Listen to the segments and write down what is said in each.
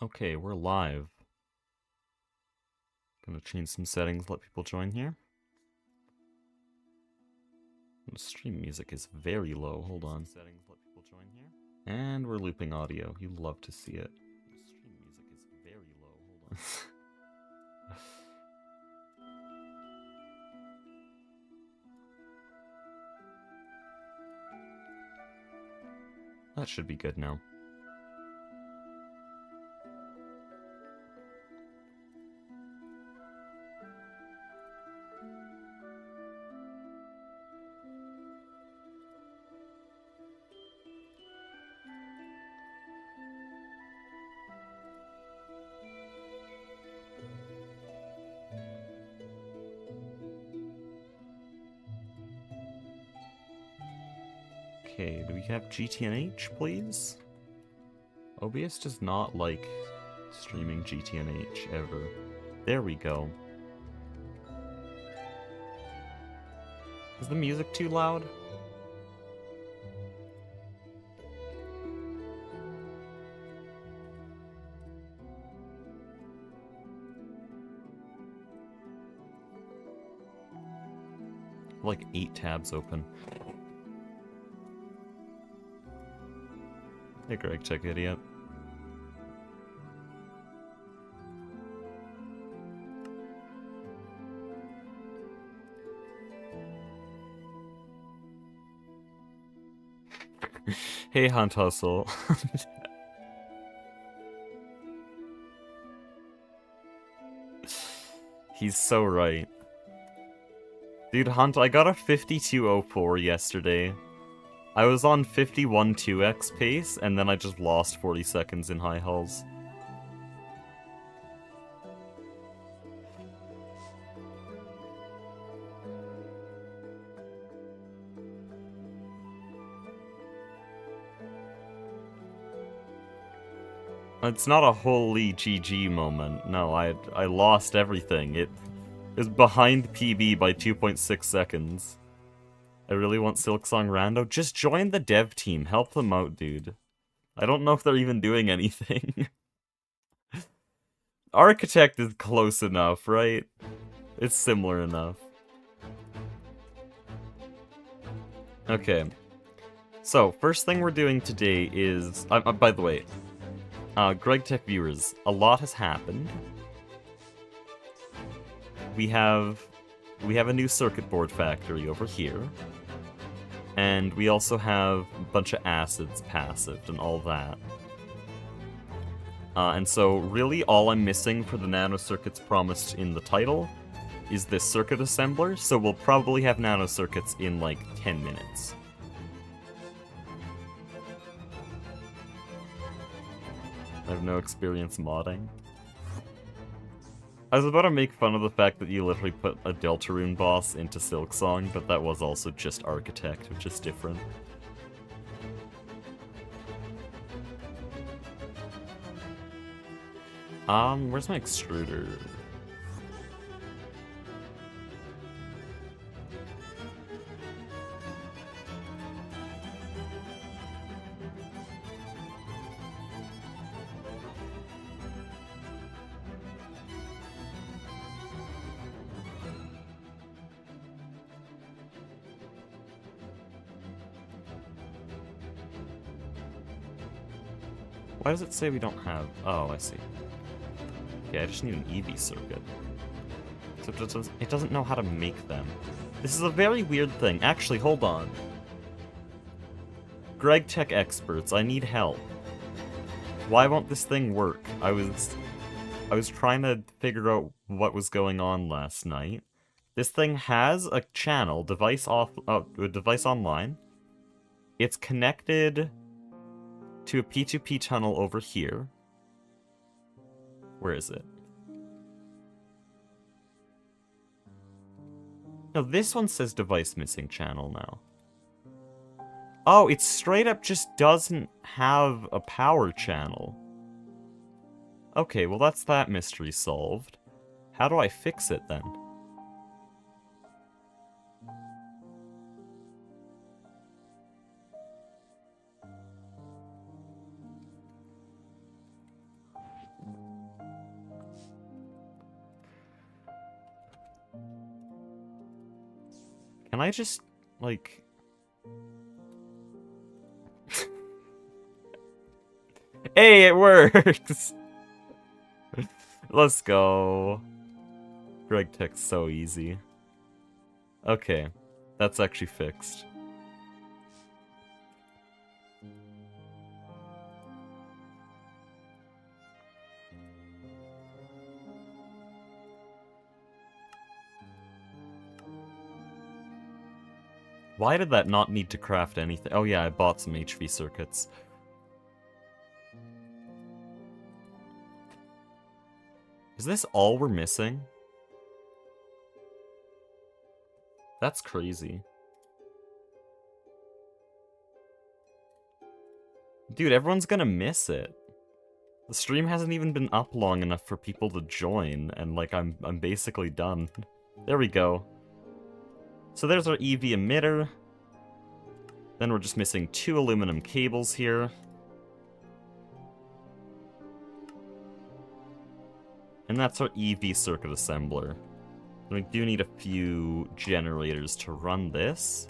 Okay, we're live. Gonna change some settings, let people join here. The stream music is very low, hold on. Settings, let people join here. And we're looping audio, you love to see it. The stream music is very low, hold on. That should be good now. Okay, do we have GTNH, please? OBS does not like streaming GTNH ever. There we go. Is the music too loud? Like 8 tabs open. Hey Greg, check idiot. Hey Hunt Hustle. He's so right. Dude, Hunt, I got a 5204 yesterday. I was on 51 2x pace, and then I just lost 40 seconds in high hulls. It's not a holy GG moment. No, I lost everything. It is behind PB by 2.6 seconds. I really want Silksong Rando. Just join the dev team. Help them out, dude. I don't know if they're even doing anything. Architect is close enough, right? It's similar enough. Okay. So, first thing we're doing today is... by the way, Greg Tech viewers, a lot has happened. We have a new circuit board factory over here. And we also have a bunch of acids passived and all that. And so really all I'm missing for the nano circuits promised in the title is this circuit assembler, so we'll probably have nano circuits in like 10 minutes. I have no experience modding. I was about to make fun of the fact that you literally put a Deltarune boss into Silksong, but that was also just Architect, which is different. Where's my extruder? Why does it say we don't have... Oh, I see. Okay, I just need an EV circuit. So it doesn't know how to make them. This is a very weird thing. Actually, hold on. Greg Tech experts, I need help. Why won't this thing work? I was trying to figure out what was going on last night. This thing has a channel, device online. It's connected to a P2P tunnel over here. Where is it? No, this one says device missing channel now. Oh, it straight up just doesn't have a power channel. Okay, well that's that mystery solved. How do I fix it then? Can I just, like... Hey, it works! Let's go. Greg Tech's so easy. Okay, that's actually fixed. Why did that not need to craft anything? Oh yeah, I bought some HV circuits. Is this all we're missing? That's crazy. Dude, everyone's gonna miss it. The stream hasn't even been up long enough for people to join, and like I'm basically done. There we go. So there's our EV emitter. Then we're just missing 2 aluminum cables here. And that's our EV circuit assembler. We do need a few generators to run this.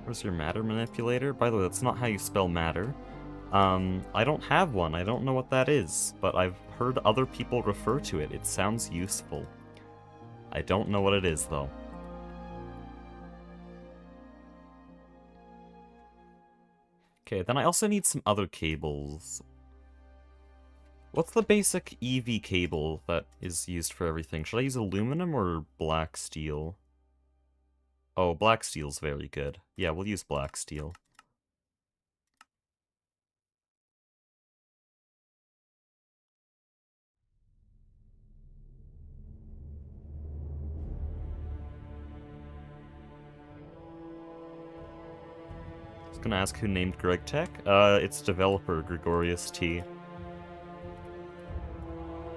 Where's your matter manipulator? By the way, that's not how you spell matter. I don't have one. I don't know what that is, but I've heard other people refer to it. It sounds useful. I don't know what it is, though. Okay, then I also need some other cables. What's the basic EV cable that is used for everything? Should I use aluminum or black steel? Oh, black steel's very good. Yeah, we'll use black steel. I was gonna ask who named Greg Tech. It's developer Gregorius T.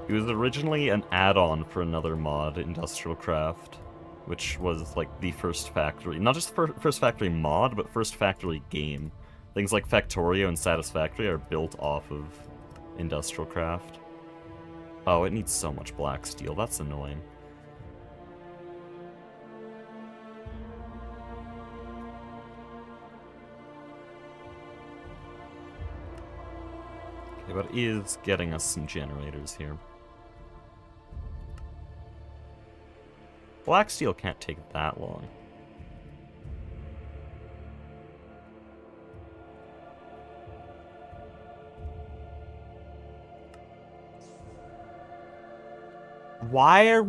It was originally an add-on for another mod, Industrial Craft, which was like the first factory, not just first factory mod, but first factory game. Things like Factorio and Satisfactory are built off of Industrial Craft. Oh, it needs so much black steel, that's annoying. Okay, but it is getting us some generators here. Black steel can't take that long.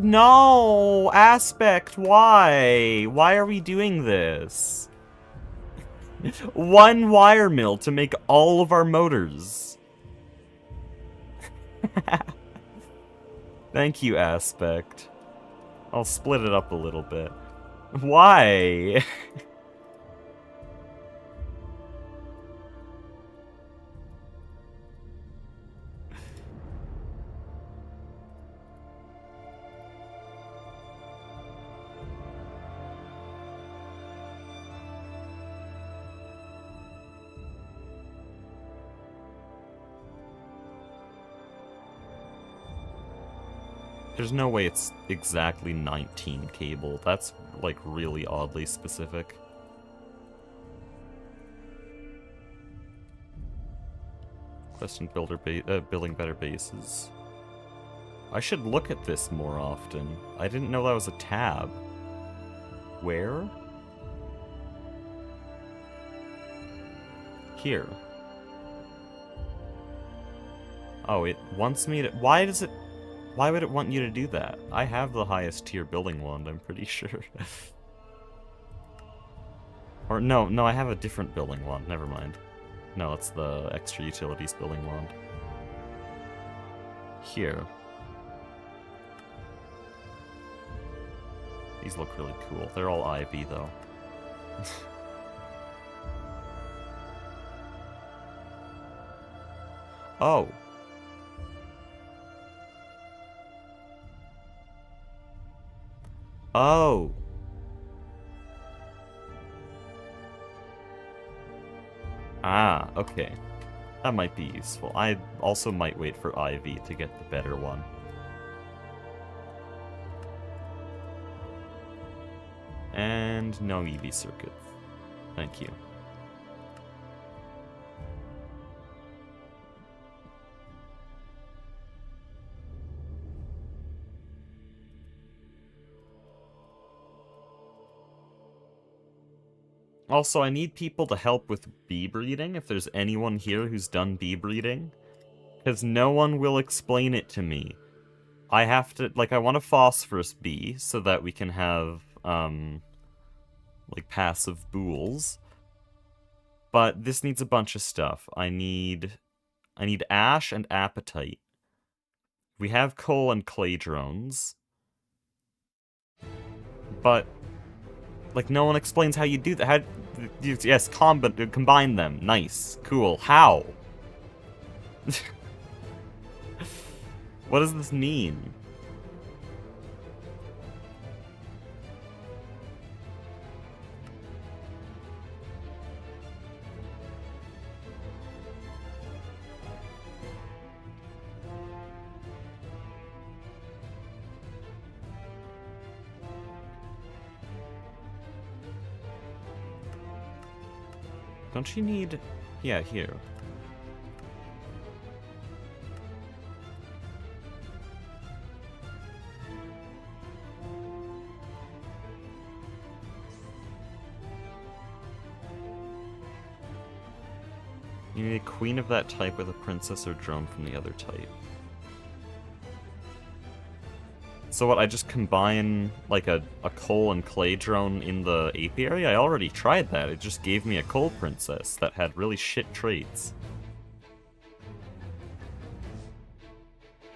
No! Aspect, why? Why are we doing this? One wire mill to make all of our motors. Thank you, Aspect. I'll split it up a little bit. Why? There's no way it's exactly 19 cable. That's, like, really oddly specific. Question building better bases. I should look at this more often. I didn't know that was a tab. Where? Here. Oh, it wants me to... Why would it want you to do that? I have the highest tier building wand, I'm pretty sure. Or no, I have a different building wand, never mind. No, it's the extra utilities building wand. Here. These look really cool. They're all Ivy, though. Oh. Oh. Ah, okay. That might be useful. I also might wait for Ivy to get the better one. And no EV circuits. Thank you. Also, I need people to help with bee breeding, if there's anyone here who's done bee breeding. Because no one will explain it to me. I have to, like, I want a phosphorus bee, so that we can have, like, passive bools. But this needs a bunch of stuff. I need ash and apatite. We have coal and clay drones. But, like, no one explains how you do that. How, yes, combine them. Nice. Cool. How? What does this mean? Don't you need... Yeah, here. You need a queen of that type with a princess or drone from the other type. So what, I just combine, like, a coal and clay drone in the apiary? I already tried that. It just gave me a coal princess that had really shit traits.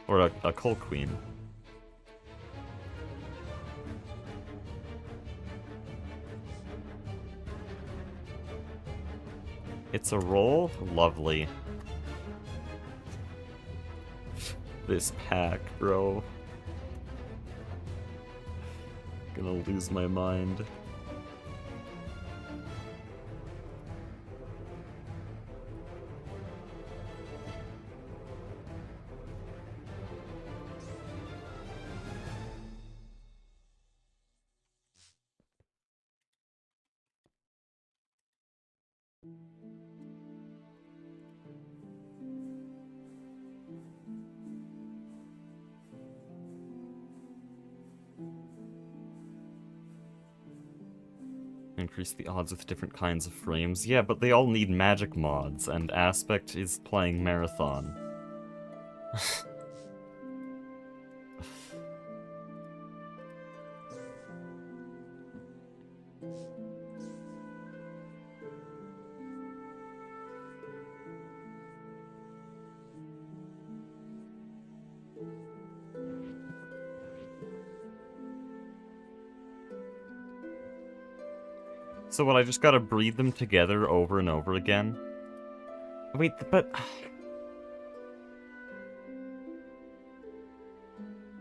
Or a coal queen. It's a roll? Lovely. This pack, bro. Gonna lose my mind. Increase the odds with different kinds of frames. Yeah, but they all need magic mods, and Aspect is playing Marathon. So what, I just gotta breed them together over and over again? Wait, but...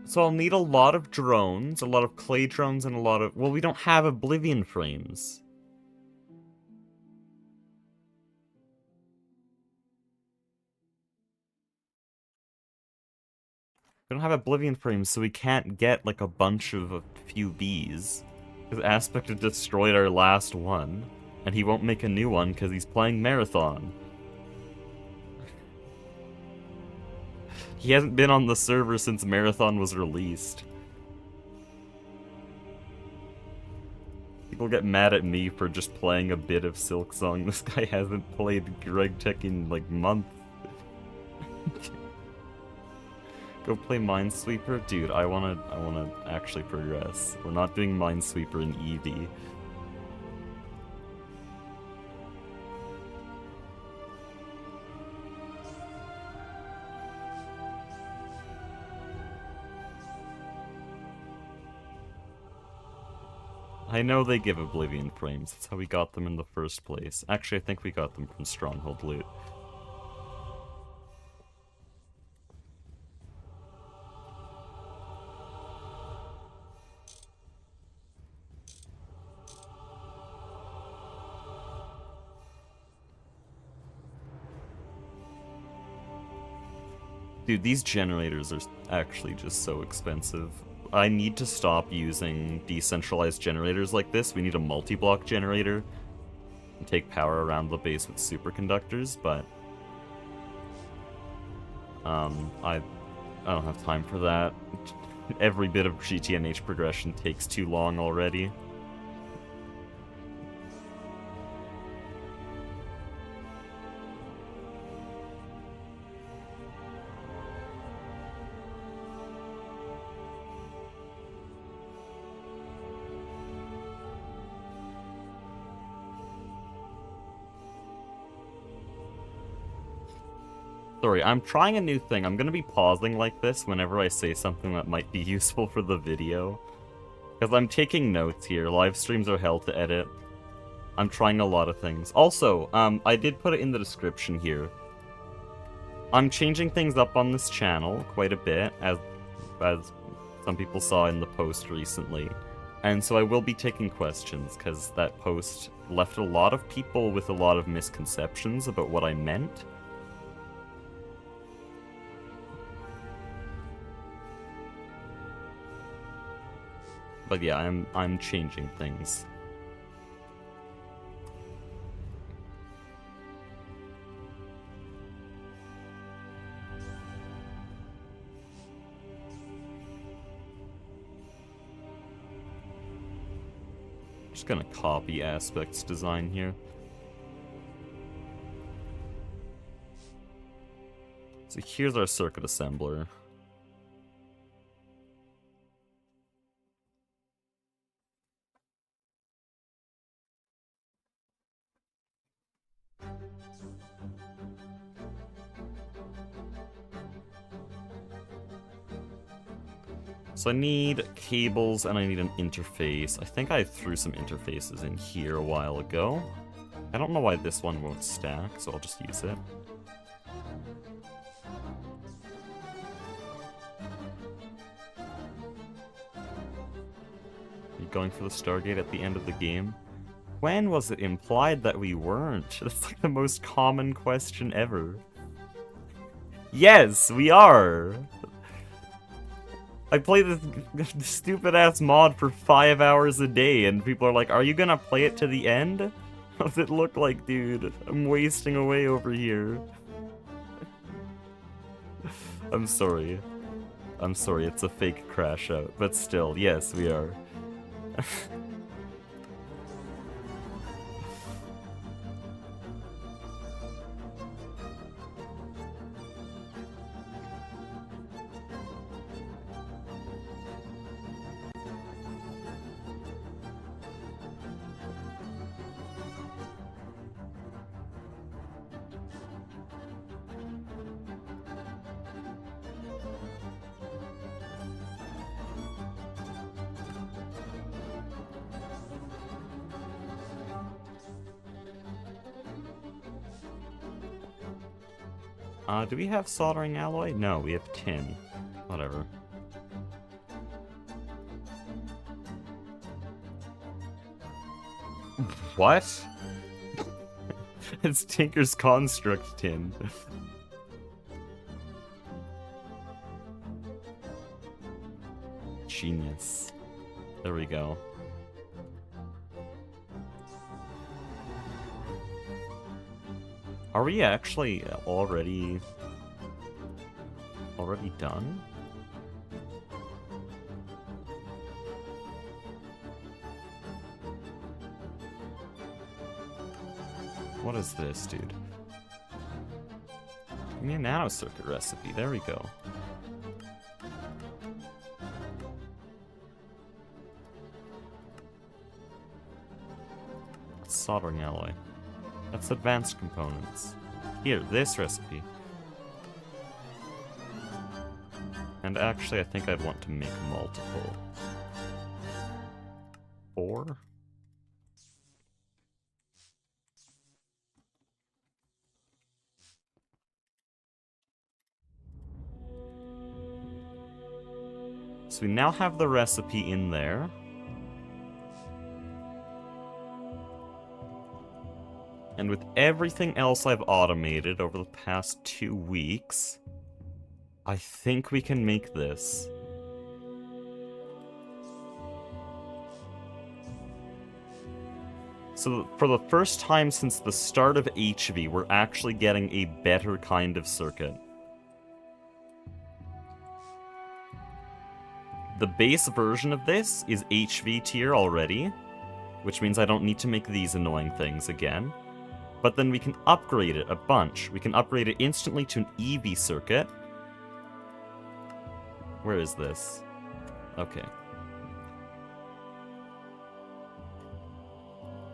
So I'll need a lot of drones, a lot of clay drones, and a lot of... Well, we don't have Oblivion frames. We don't have Oblivion frames, so we can't get, like, a bunch of a few bees. Because Aspect had destroyed our last one, and he won't make a new one because he's playing Marathon. He hasn't been on the server since Marathon was released. People get mad at me for just playing a bit of Silksong. This guy hasn't played Greg Tech in, like, months. Go play Minesweeper? Dude, I wanna actually progress. We're not doing Minesweeper in EV. I know they give Oblivion frames. That's how we got them in the first place. Actually, I think we got them from Stronghold loot. Dude, these generators are actually just so expensive. I need to stop using decentralized generators like this. We need a multi-block generator and take power around the base with superconductors, but I don't have time for that. Every bit of GTNH progression takes too long already. Sorry, I'm trying a new thing. I'm gonna be pausing like this whenever I say something that might be useful for the video. Because I'm taking notes here. Live streams are hell to edit. I'm trying a lot of things. Also, I did put it in the description here. I'm changing things up on this channel quite a bit, as some people saw in the post recently. And so I will be taking questions, because that post left a lot of people with a lot of misconceptions about what I meant. But yeah, I'm changing things. Just gonna copy aspects design here. So here's our circuit assembler. So I need cables and I need an interface. I think I threw some interfaces in here a while ago. I don't know why this one won't stack, so I'll just use it. Are you going for the Stargate at the end of the game? When was it implied that we weren't? That's like the most common question ever. Yes, we are! I play this stupid-ass mod for 5 hours a day, and people are like, are you gonna play it to the end? What does it look like, dude? I'm wasting away over here. I'm sorry. I'm sorry, it's a fake crash out. But still, yes, we are. Do we have soldering alloy? No, we have tin. Whatever. What? It's Tinker's Construct tin. Genius. There we go. Are we actually already done? What is this, dude? Give me a nano circuit recipe. There we go. Soldering alloy. That's advanced components. Here, this recipe. And actually, I think I'd want to make multiple. 4? So we now have the recipe in there. And with everything else I've automated over the past 2 weeks, I think we can make this. So for the first time since the start of HV, we're actually getting a better kind of circuit. The base version of this is HV tier already, which means I don't need to make these annoying things again. But then we can upgrade it a bunch. We can upgrade it instantly to an EV circuit. Where is this? Okay.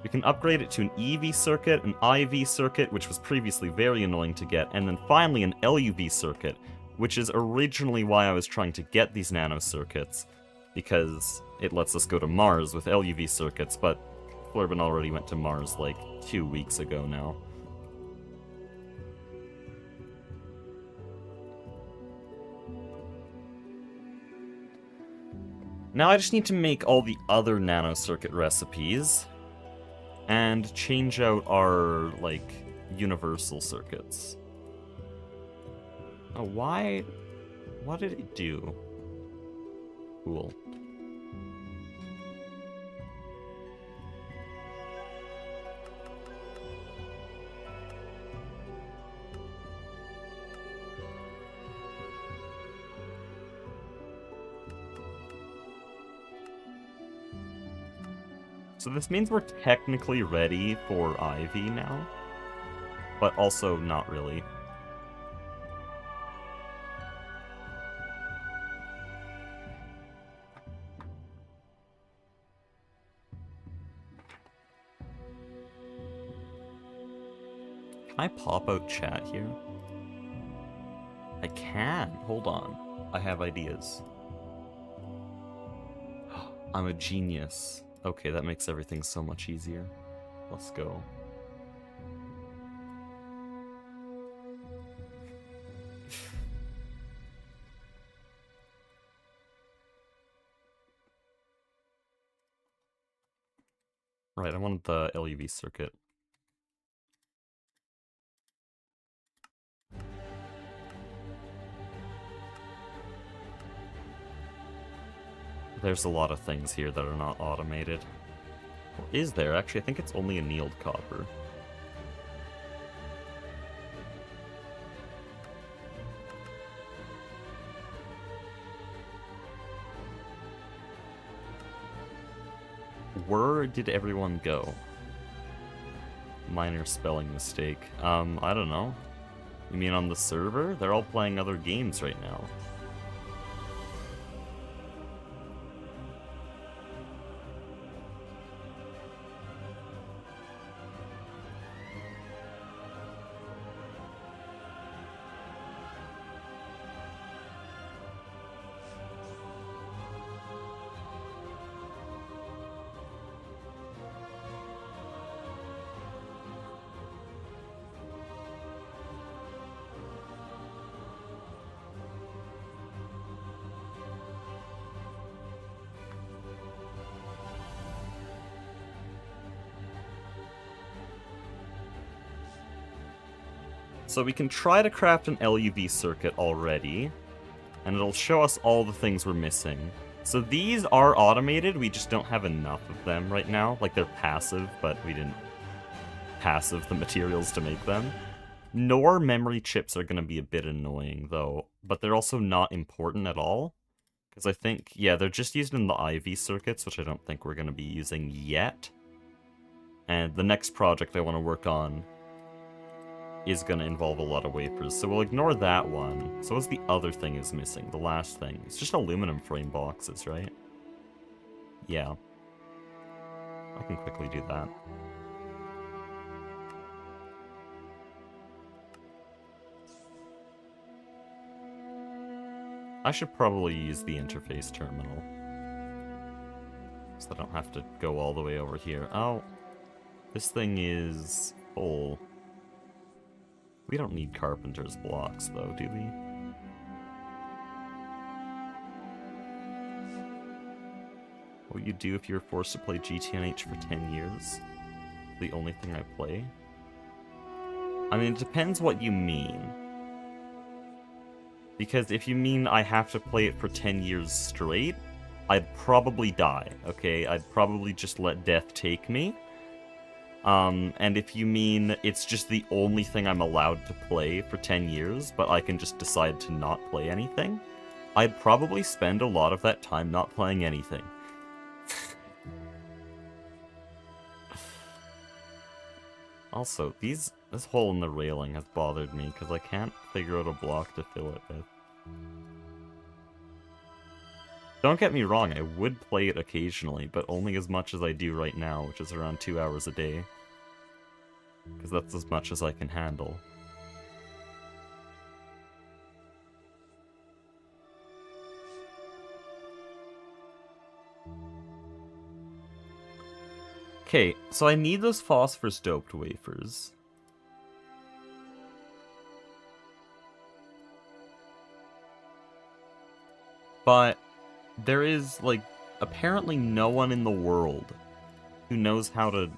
We can upgrade it to an EV circuit, an IV circuit, which was previously very annoying to get, and then finally an LUV circuit, which is originally why I was trying to get these nano circuits, because it lets us go to Mars with LUV circuits, but Flurban already went to Mars like 2 weeks ago now. Now I just need to make all the other nano circuit recipes and change out our, like, universal circuits. Oh, why? What did it do? Cool. So this means we're technically ready for IV now, but also not really. Can I pop out chat here? I can. Hold on. I have ideas. I'm a genius. Okay, that makes everything so much easier. Let's go. Right, I wanted the LUV circuit. There's a lot of things here that are not automated. Or is there? Actually, I think it's only annealed copper. Where did everyone go? Minor spelling mistake. I don't know. You mean on the server? They're all playing other games right now. So we can try to craft an LUV circuit already, and it'll show us all the things we're missing. So these are automated, we just don't have enough of them right now. Like, they're passive, but we didn't passive the materials to make them. NOR memory chips are going to be a bit annoying, though, but they're also not important at all. Because I think, yeah, they're just used in the IV circuits, which I don't think we're going to be using yet. And the next project I want to work on is going to involve a lot of wafers, so we'll ignore that one. So what's the other thing is missing? The last thing. It's just aluminum frame boxes, right? Yeah. I can quickly do that. I should probably use the interface terminal, so I don't have to go all the way over here. Oh, this thing is full. We don't need carpenter's blocks, though, do we? What would you do if you were forced to play GTNH for 10 years? The only thing I play? I mean, it depends what you mean. Because if you mean I have to play it for 10 years straight, I'd probably die, okay? I'd probably just let death take me. And if you mean it's just the only thing I'm allowed to play for 10 years, but I can just decide to not play anything, I'd probably spend a lot of that time not playing anything. Also, this hole in the railing has bothered me, because I can't figure out a block to fill it with. Don't get me wrong, I would play it occasionally, but only as much as I do right now, which is around 2 hours a day. Because that's as much as I can handle. Okay, so I need those phosphorus-doped wafers. But there is, like, apparently no one in the world who knows how to...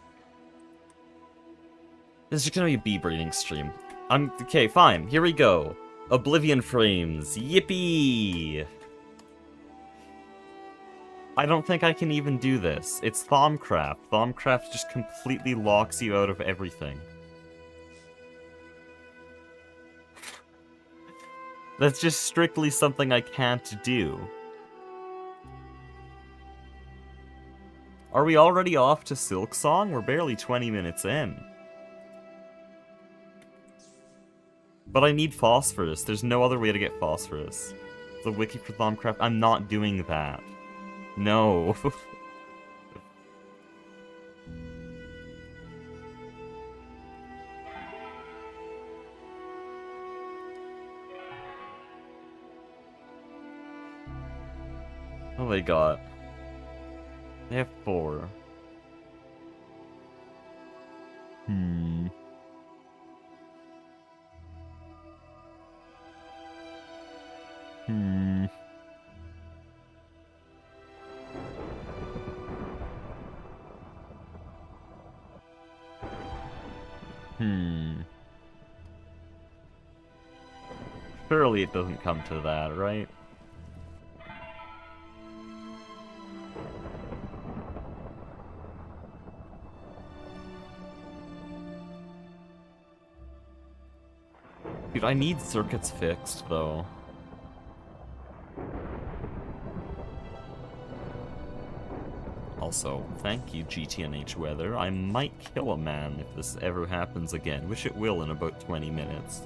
This is gonna be a bee breeding stream. Okay, fine, here we go. Oblivion frames, yippee! I don't think I can even do this. It's Thaumcraft. Thaumcraft just completely locks you out of everything. That's just strictly something I can't do. Are we already off to Silksong? We're barely 20 minutes in. But I need phosphorus. There's no other way to get phosphorus. The wiki for Thaumcraft. I'm not doing that. No. Oh they got? They have 4. Hmm. Hmm. Surely it doesn't come to that, right? Dude, I need circuits fixed, though. Also, thank you, GTNH Weather. I might kill a man if this ever happens again, which it will in about 20 minutes.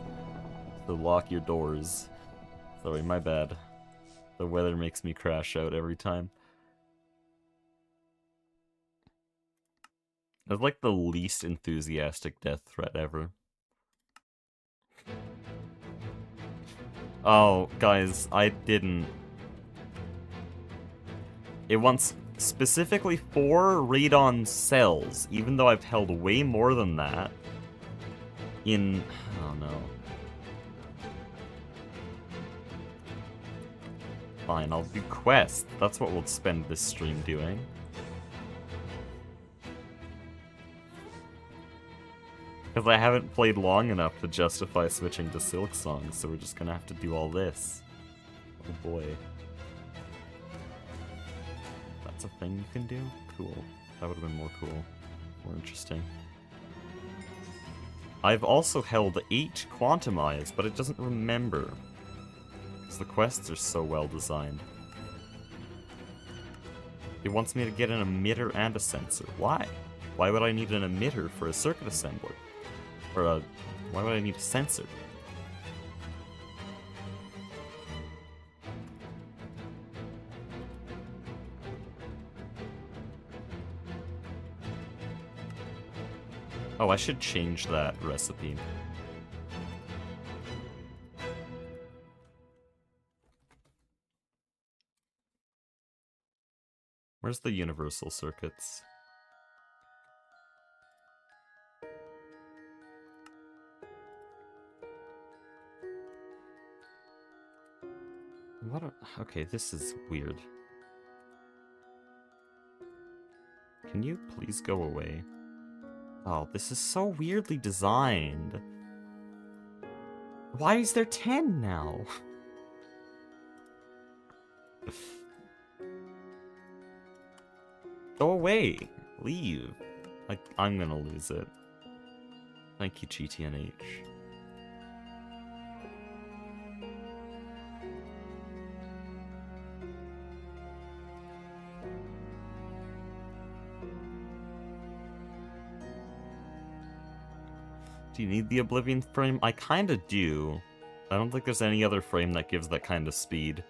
So lock your doors. Sorry, my bad. The weather makes me crash out every time. That's like the least enthusiastic death threat ever. Oh, guys, I didn't... It wants specifically 4 radon cells, even though I've held way more than that. In... oh no. Fine, I'll do quests. That's what we'll spend this stream doing. Because I haven't played long enough to justify switching to Silksong, so we're just gonna have to do all this. Oh boy. That's a thing you can do? Cool. That would have been more cool. More interesting. I've also held 8 Quantum Eyes, but it doesn't remember. Because the quests are so well designed. It wants me to get an emitter and a sensor. Why? Why would I need an emitter for a circuit assembler? Or a... why would I need a sensor? Oh, I should change that recipe. Where's the universal circuits? What a... okay, this is weird. Can you please go away? Oh, this is so weirdly designed. Why is there 10 now? Go away. Leave. I'm gonna lose it. Thank you, GTNH. Do you need the Oblivion frame? I kinda do. I don't think there's any other frame that gives that kind of speed.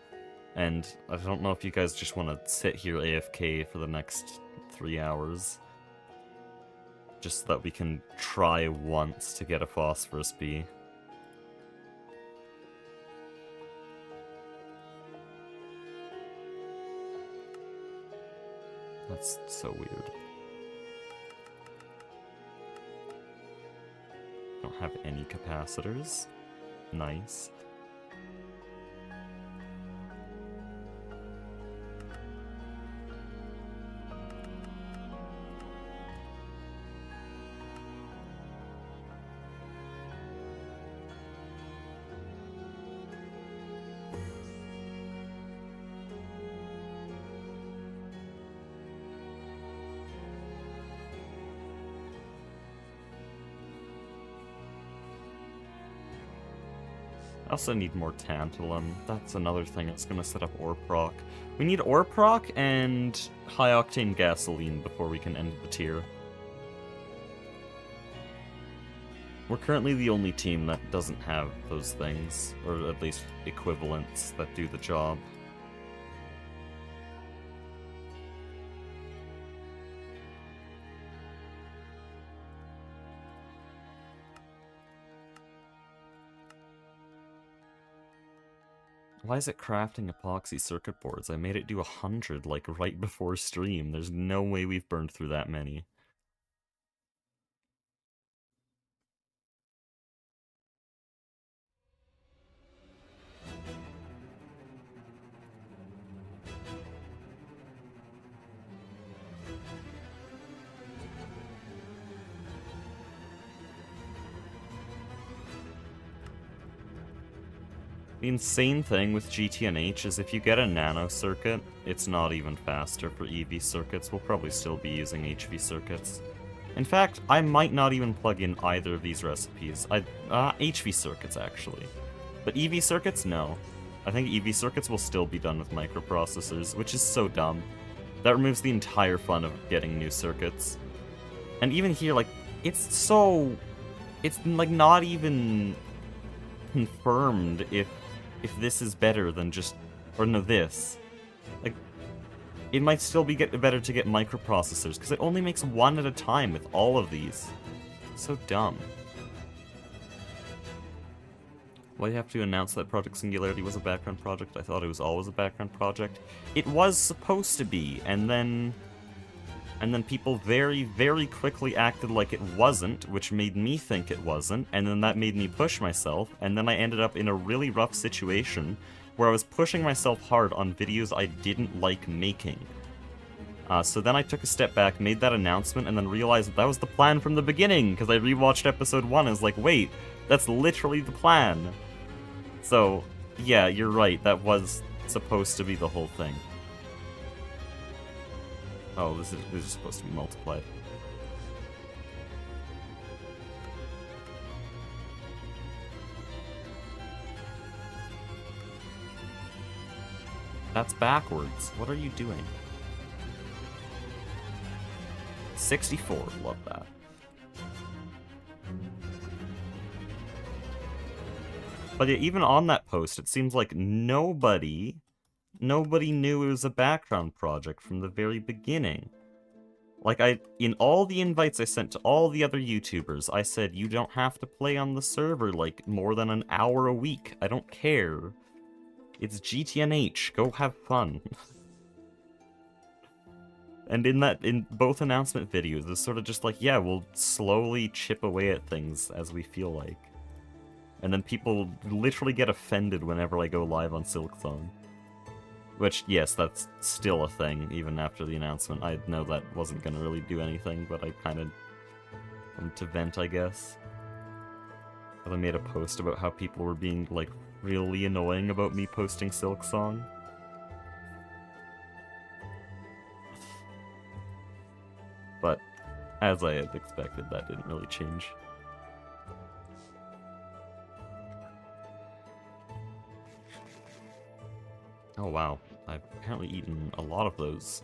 And I don't know if you guys just want to sit here AFK for the next 3 hours. Just so that we can try once to get a Phosphorus Bee. That's so weird. Don't have any capacitors. Nice. I also need more Tantalum. That's another thing that's going to set up ore proc. We need ore proc and high-octane gasoline before we can end the tier. We're currently the only team that doesn't have those things, or at least equivalents that do the job. Why is it crafting epoxy circuit boards? I made it do 100, like, right before stream. There's no way we've burned through that many. The insane thing with GTNH is if you get a nano circuit, it's not even faster for EV circuits. We'll probably still be using HV circuits. In fact, I might not even plug in either of these recipes. HV circuits, actually. But EV circuits, no. I think EV circuits will still be done with microprocessors, which is so dumb. That removes the entire fun of getting new circuits. And even here, like, it's like not even confirmed if this is better than just, or no, this. Like, it might still be better to get microprocessors, because it only makes one at a time with all of these. So dumb. Why do you have to announce that Project Singularity was a background project? I thought it was always a background project. It was supposed to be, and then people very, very quickly acted like it wasn't, which made me think it wasn't, and then that made me push myself, and then I ended up in a really rough situation where I was pushing myself hard on videos I didn't like making. So then I took a step back, made that announcement, and then realized that was the plan from the beginning, because I rewatched episode 1 and was like, wait, that's literally the plan. So, yeah, you're right, that was supposed to be the whole thing. Oh, this is supposed to be multiplied. That's backwards. What are you doing? 64, love that. But yeah, even on that post, it seems like nobody knew it was a background project from the very beginning. Like, in all the invites I sent to all the other YouTubers, I said, you don't have to play on the server, like, more than an hour a week. I don't care. It's GTNH. Go have fun. And in both announcement videos, it's sort of just like, yeah, we'll slowly chip away at things as we feel like. And then people literally get offended whenever I go live on Silksong. Which, yes, that's still a thing, even after the announcement. I know that wasn't gonna really do anything, but I kind of wanted to vent, I guess. I made a post about how people were being, like, really annoying about me posting Silksong. But, as I had expected, that didn't really change. Oh wow, I've apparently eaten a lot of those.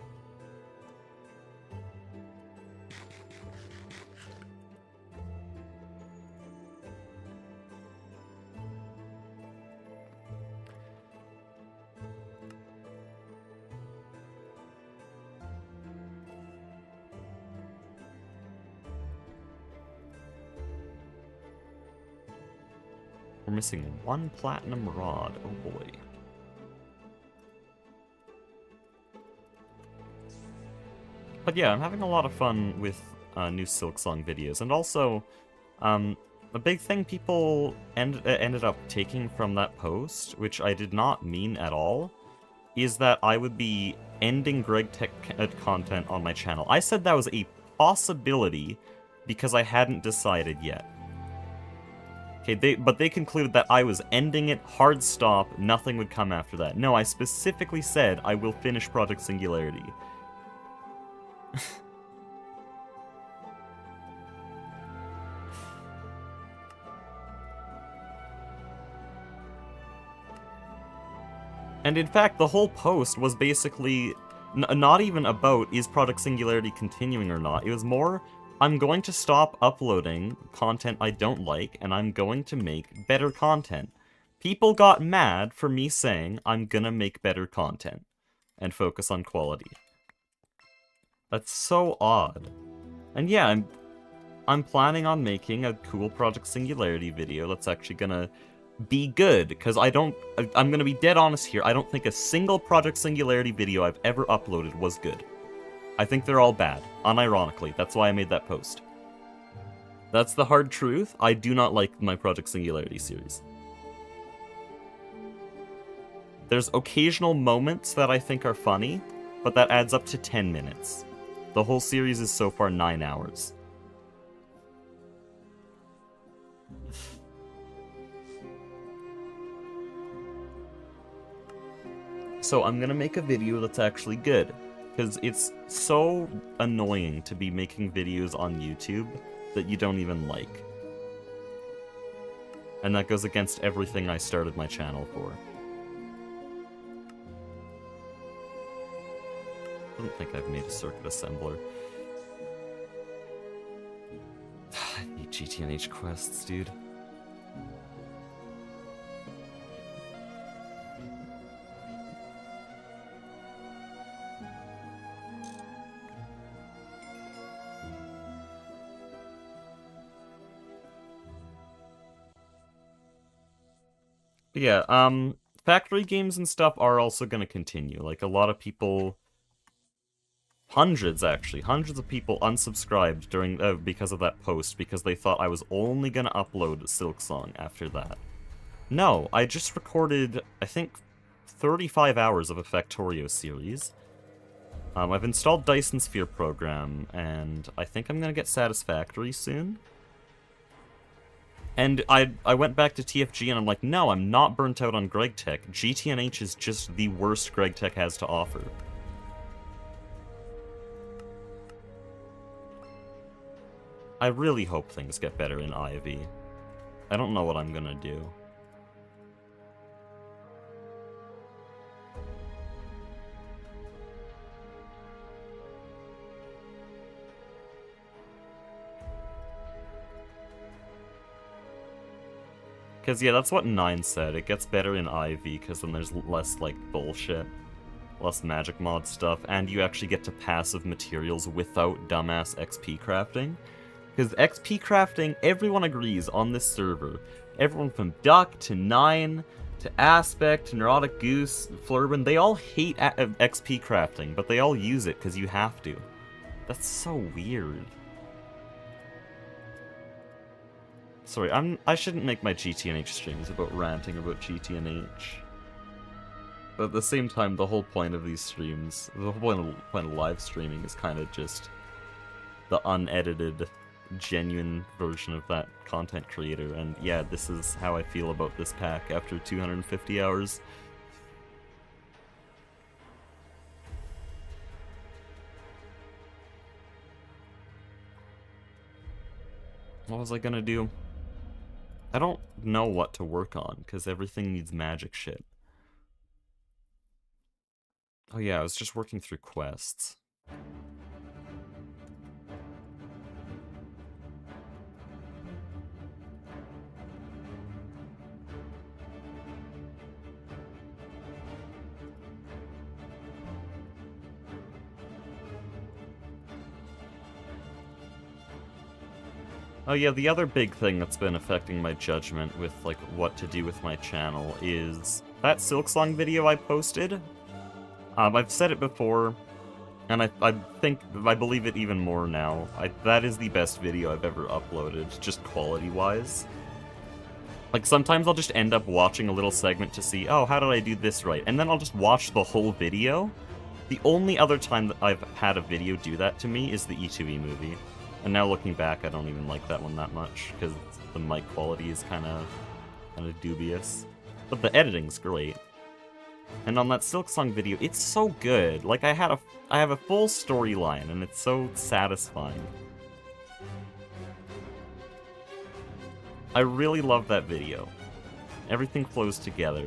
We're missing one platinum rod, oh boy. But yeah, I'm having a lot of fun with new Silksong videos, and also, a big thing people ended up taking from that post, which I did not mean at all, is that I would be ending Greg Tech content on my channel. I said that was a possibility because I hadn't decided yet. Okay, but they concluded that I was ending it, hard stop, nothing would come after that. No, I specifically said I will finish Project Singularity. And in fact, the whole post was basically not even about is Project Singularity continuing or not. It was more, I'm going to stop uploading content I don't like, and I'm going to make better content. People got mad for me saying I'm gonna make better content and focus on quality. That's so odd. And yeah, I'm planning on making a cool Project Singularity video that's actually gonna be good, because I'm gonna be dead honest here, I don't think a single Project Singularity video I've ever uploaded was good. I think they're all bad, unironically. That's why I made that post. That's the hard truth. I do not like my Project Singularity series. There's occasional moments that I think are funny, but that adds up to 10 minutes. The whole series is so far 9 hours. So I'm gonna make a video that's actually good. Because it's so annoying to be making videos on YouTube that you don't even like. And that goes against everything I started my channel for. I don't think I've made a circuit assembler. I need GTNH quests, dude. But yeah, factory games and stuff are also going to continue. Like, a lot of people... Hundreds of people unsubscribed during because of that post, because they thought I was only going to upload Silksong after that. No, I just recorded, I think, 35 hours of a Factorio series. I've installed Dyson Sphere program, and I think I'm going to get Satisfactory soon. And I went back to TFG and I'm like, no, I'm not burnt out on Greg Tech. GTNH is just the worst Greg Tech has to offer. I really hope things get better in Ivy. I don't know what I'm gonna do. Because, yeah, that's what 9 said. It gets better in Ivy, because then there's less, like, bullshit. Less magic mod stuff, and you actually get to passive materials without dumbass XP crafting. Because XP crafting, everyone agrees on this server. Everyone from Duck to 9 to Aspect to Neurotic Goose, Flurban, they all hate XP crafting, but they all use it because you have to. That's so weird. Sorry, I shouldn't make my GTNH streams about ranting about GTNH. at the same time, the whole point of these streams, the whole point of live streaming is kind of just the unedited, genuine version of that content creator, and yeah, this is how I feel about this pack after 250 hours. What was I gonna do? I don't know what to work on, because everything needs magic shit. Oh yeah, I was just working through quests. Oh yeah, the other big thing that's been affecting my judgment with, like, what to do with my channel is that Silksong video I posted. I've said it before, and I believe it even more now. That is the best video I've ever uploaded, just quality-wise. Like, sometimes I'll just end up watching a little segment to see, oh, how did I do this right? And then I'll just watch the whole video. The only other time that I've had a video do that to me is the E2E movie. And now looking back, I don't even like that one that much, because the mic quality is kind of dubious. But the editing's great. And on that Silksong video, it's so good. Like, I have a full storyline, and it's so satisfying. I really love that video. Everything flows together.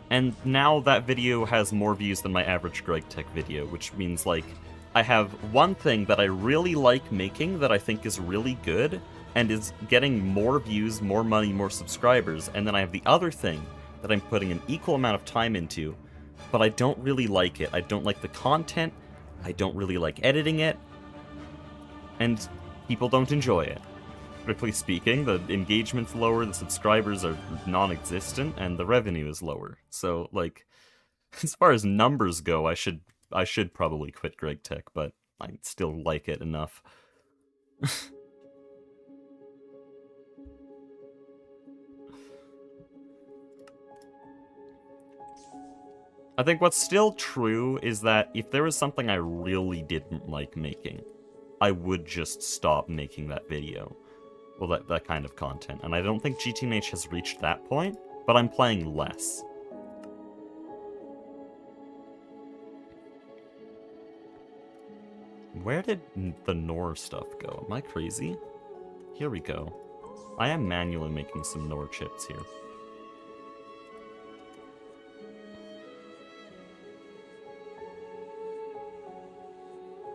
And now that video has more views than my average Greg Tech video, which means, like, I have one thing that I really like making that I think is really good, and is getting more views, more money, more subscribers, and then I have the other thing that I'm putting an equal amount of time into, but I don't really like it. I don't like the content, I don't really like editing it, and people don't enjoy it. Strictly speaking, the engagement's lower, the subscribers are non-existent, and the revenue is lower. So, like, as far as numbers go, I should probably quit Greg Tech, but I still like it enough. I think what's still true is that if there was something I really didn't like making, I would just stop making that video. Well, that kind of content. And I don't think GTNH has reached that point, but I'm playing less. Where did the Nor stuff go? Am I crazy? Here we go. I am manually making some Nor chips here.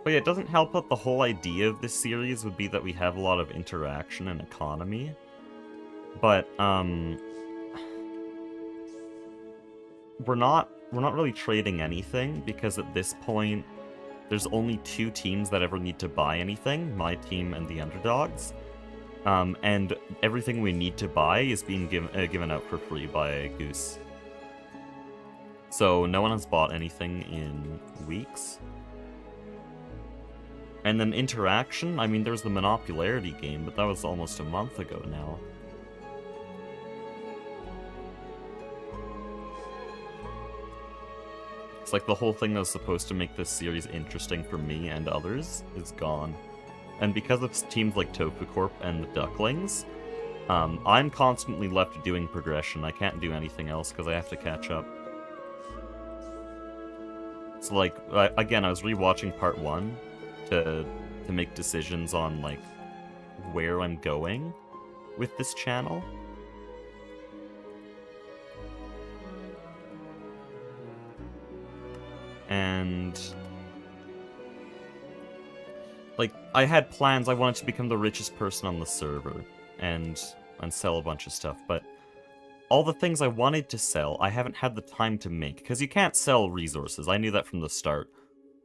But yeah, it doesn't help that the whole idea of this series would be that we have a lot of interaction and economy. But, we're not really trading anything, because at this point, there's only 2 teams that ever need to buy anything, my team and the underdogs. And everything we need to buy is being given out for free by Goose. So no one has bought anything in weeks. And then interaction, I mean, there's the Monopolarity game, but that was almost a month ago now. It's like the whole thing that was supposed to make this series interesting for me and others is gone. And because of teams like Tofu Corp and the Ducklings, I'm constantly left doing progression. I can't do anything else because I have to catch up. So, like, again, I was rewatching part 1 to make decisions on, like, where I'm going with this channel. And, like, I had plans. I wanted to become the richest person on the server and sell a bunch of stuff, but all the things I wanted to sell, I haven't had the time to make, because you can't sell resources. I knew that from the start.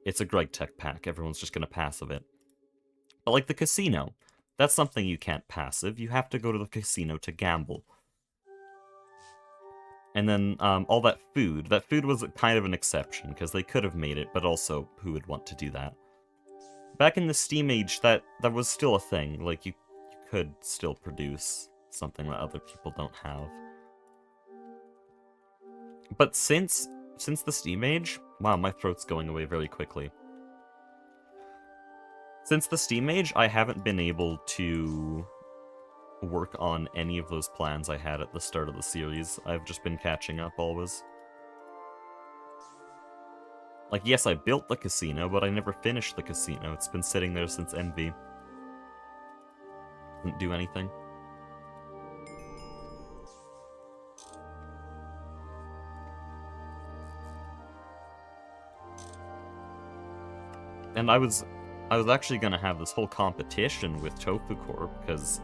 It's a Greg Tech pack. Everyone's just going to passive it. But like the casino, that's something you can't passive. You have to go to the casino to gamble. And then all that food was kind of an exception, because they could have made it, but also, who would want to do that? Back in the Steam age, that was still a thing. Like, you could still produce something that other people don't have. But since the Steam Age... Wow, my throat's going away very quickly. Since the Steam Age, I haven't been able to work on any of those plans I had at the start of the series. I've just been catching up always. Like, yes, I built the casino, but I never finished the casino. It's been sitting there since Envy. Didn't do anything. And I was actually gonna have this whole competition with Tofu Corp, because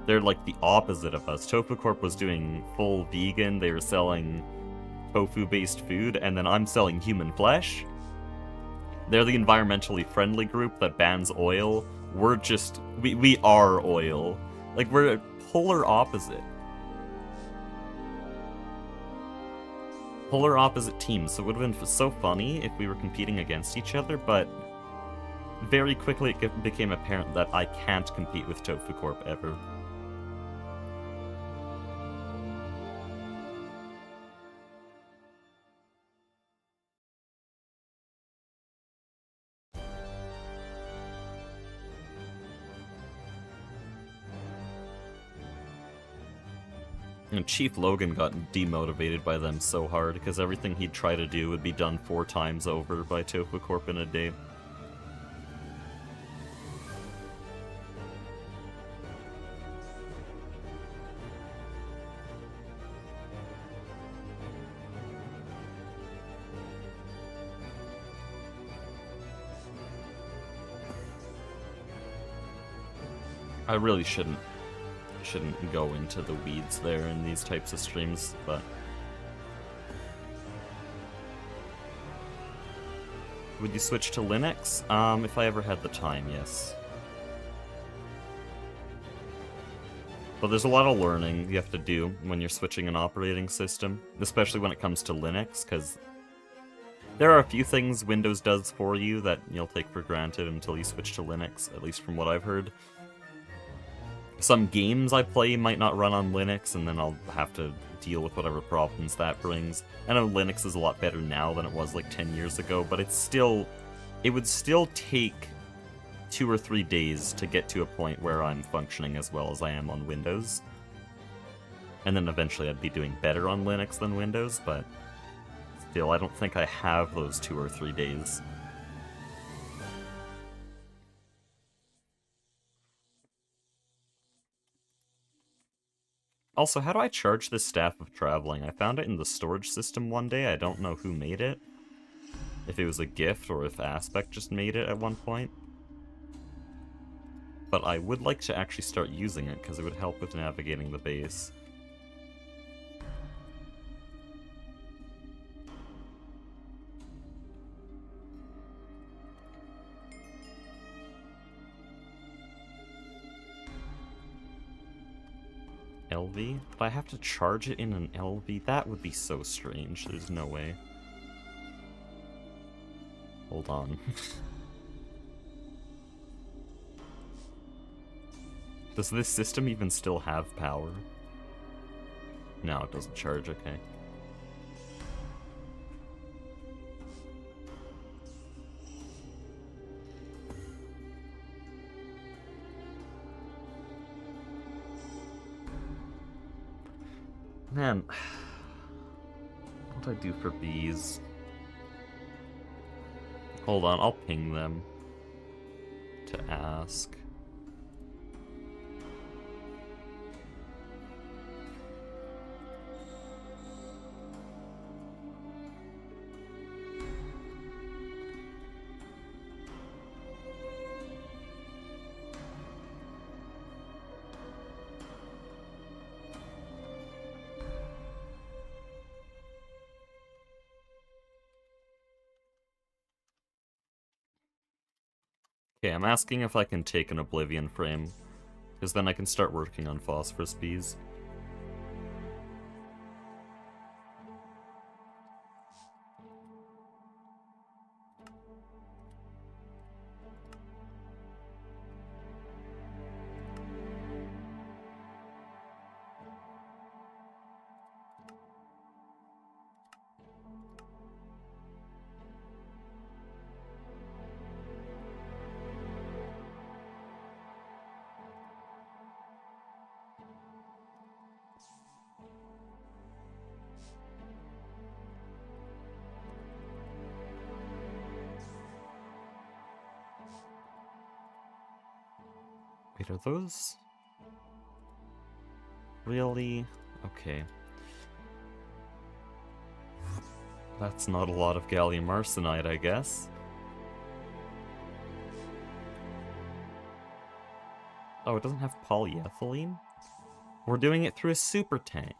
they're like the opposite of us. Tofu Corp was doing full vegan, they were selling tofu-based food, and then I'm selling human flesh. They're the environmentally friendly group that bans oil. We're just... We are oil. Like, we're polar opposite. Polar opposite teams, so it would have been so funny if we were competing against each other, but very quickly it became apparent that I can't compete with Tofu Corp ever. And Chief Logan got demotivated by them so hard, because everything he'd try to do would be done 4 times over by Tofu Corp in a day. I really shouldn't go into the weeds there in these types of streams, but... Would you switch to Linux? If I ever had the time, yes. But there's a lot of learning you have to do when you're switching an operating system, especially when it comes to Linux, because there are a few things Windows does for you that you'll take for granted until you switch to Linux, at least from what I've heard. Some games I play might not run on Linux, and then I'll have to deal with whatever problems that brings. I know Linux is a lot better now than it was like 10 years ago, but it would still take 2 or 3 days to get to a point where I'm functioning as well as I am on Windows. And then eventually I'd be doing better on Linux than Windows, but still, I don't think I have those 2 or 3 days. Also, how do I charge this Staff of Traveling? I found it in the storage system one day. I don't know who made it. If it was a gift or if Aspect just made it at one point. But I would like to actually start using it because it would help with navigating the base. LV? But I have to charge it in an LV? That would be so strange. There's no way. Hold on. Does this system even still have power? No, it doesn't charge, okay. Man, what do I do for bees? Hold on, I'll ping them to ask. Okay, I'm asking if I can take an Oblivion frame, because then I can start working on phosphorus bees. Wait, are those... Really? Okay. That's not a lot of gallium arsenide, I guess. Oh, it doesn't have polyethylene? We're doing it through a super tank.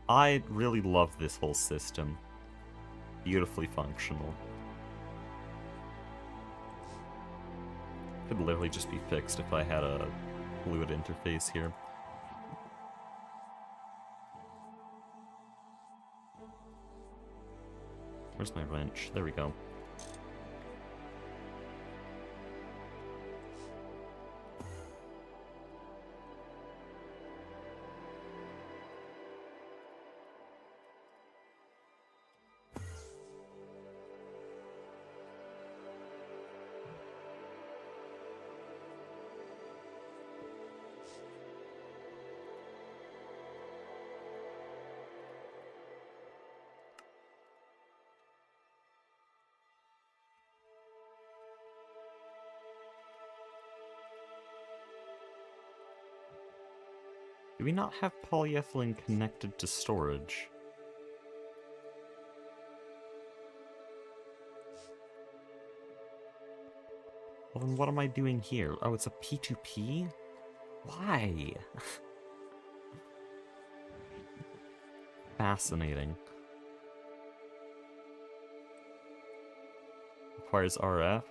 I really love this whole system. Beautifully functional. Could literally just be fixed if I had a fluid interface here. Where's my wrench? There we go. Do we not have polyethylene connected to storage? Well then what am I doing here? Oh, it's a P2P? Why? Fascinating. Requires RF?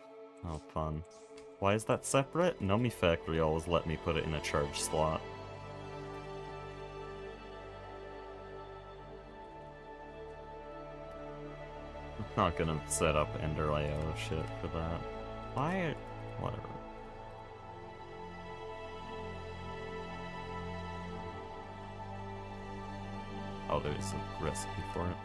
Oh, fun. Why is that separate? Nomi Factory always let me put it in a charge slot. Not gonna set up Ender IO shit for that. Why? Whatever. Oh, there's a recipe for it.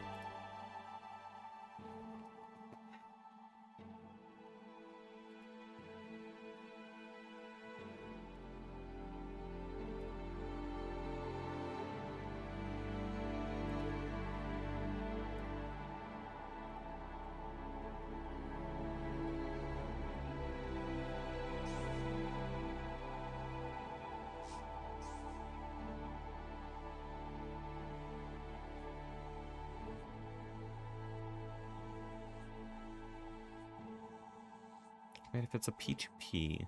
Wait, if it's a P2P,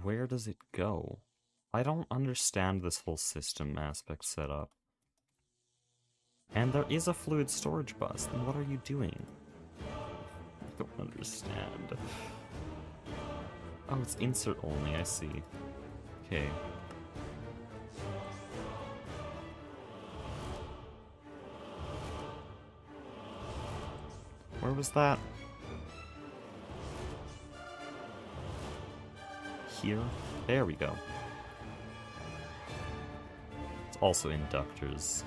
where does it go? I don't understand this whole system aspect setup. And there is a fluid storage bus, then what are you doing? I don't understand. Oh, it's insert only, I see. Okay. Where was that? Here? There we go. It's also inductors.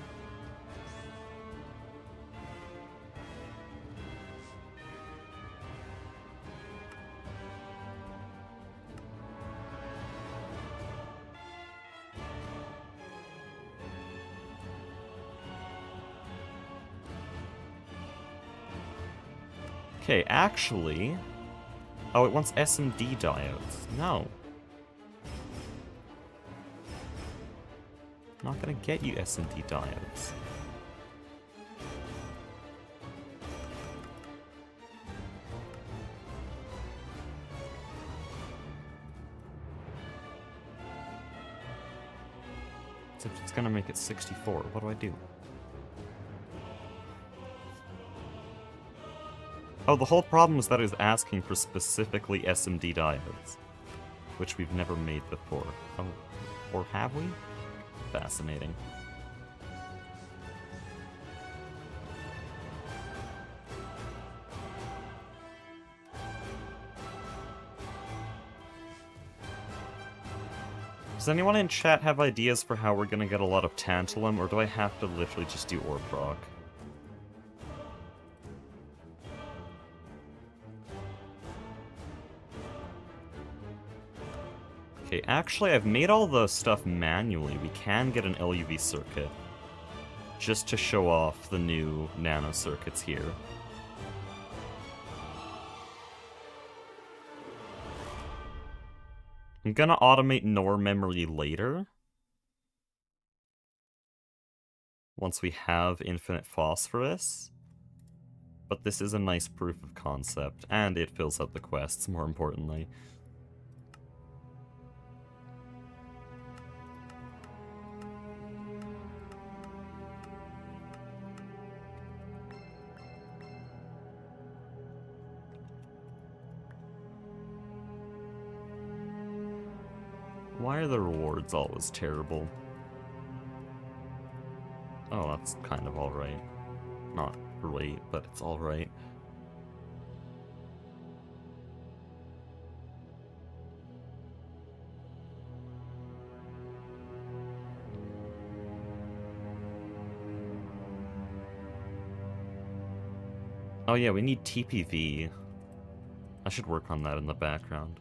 Okay, actually... Oh, it wants SMD diodes. No. I'm not gonna get you SMD diodes. Except it's gonna make it 64. What do I do? Oh, the whole problem was that it was asking for specifically SMD diodes, which we've never made before. Oh, or have we? Fascinating. Does anyone in chat have ideas for how we're gonna get a lot of tantalum, or do I have to literally just do orb rock? Okay, actually, I've made all the stuff manually. We can get an LUV circuit, just to show off the new nano circuits here. I'm gonna automate NOR memory later. Once we have infinite phosphorus. But this is a nice proof of concept, and it fills out the quests, more importantly. Why are the rewards always terrible? Oh, that's kind of alright. Not great, but it's alright. Oh yeah, we need TPV. I should work on that in the background.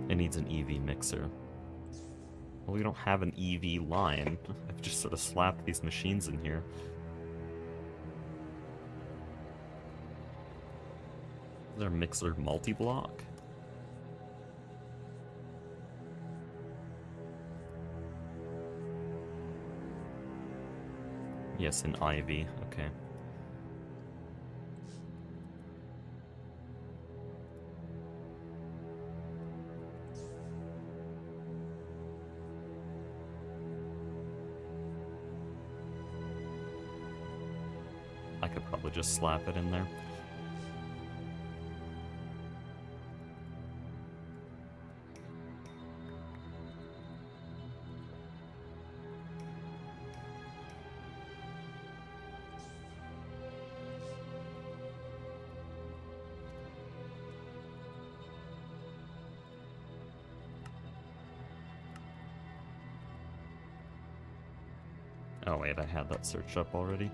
It needs an EV mixer. Well, we don't have an EV line. I've just sort of slapped these machines in here. Is there a mixer multi-block? Yes, in Ivy. Okay. I could probably just slap it in there. Oh wait, I had that searched up already.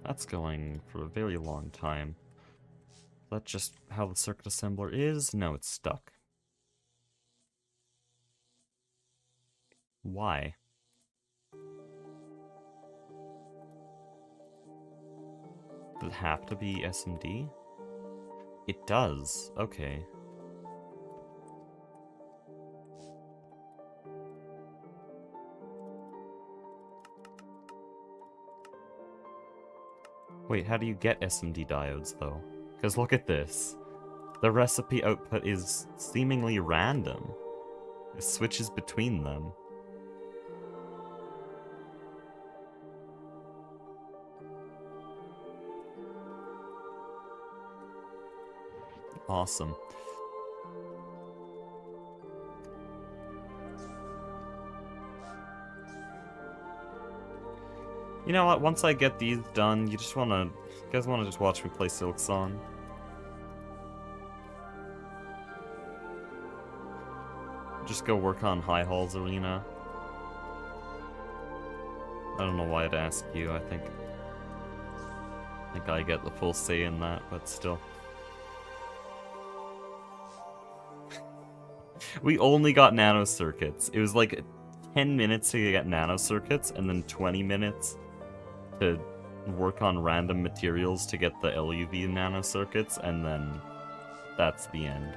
That's going for a very long time. That's just how the circuit assembler is? No, it's stuck. Why? Does it have to be SMD? It does. Okay. Wait, how do you get SMD diodes, though? Because look at this. The recipe output is seemingly random. It switches between them. Awesome. You know what, once I get these done, you guys wanna just watch me play Silksong? Just go work on High Halls Arena. I don't know why I'd ask you, I think I get the full say in that, but still. We only got nano circuits. It was like 10 minutes to get nano circuits, and then 20 minutes to work on random materials to get the LUV nano circuits, and then that's the end.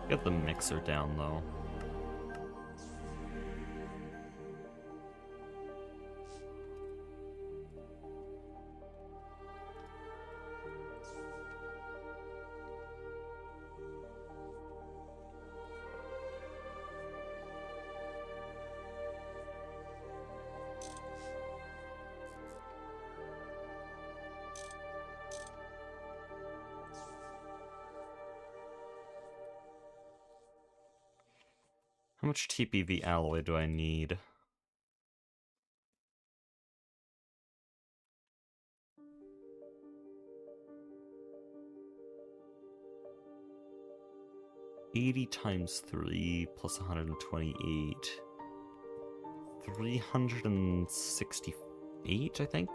Get the mixer down, though. How much TPV alloy do I need? $80 times 3 plus 128. 368, I think?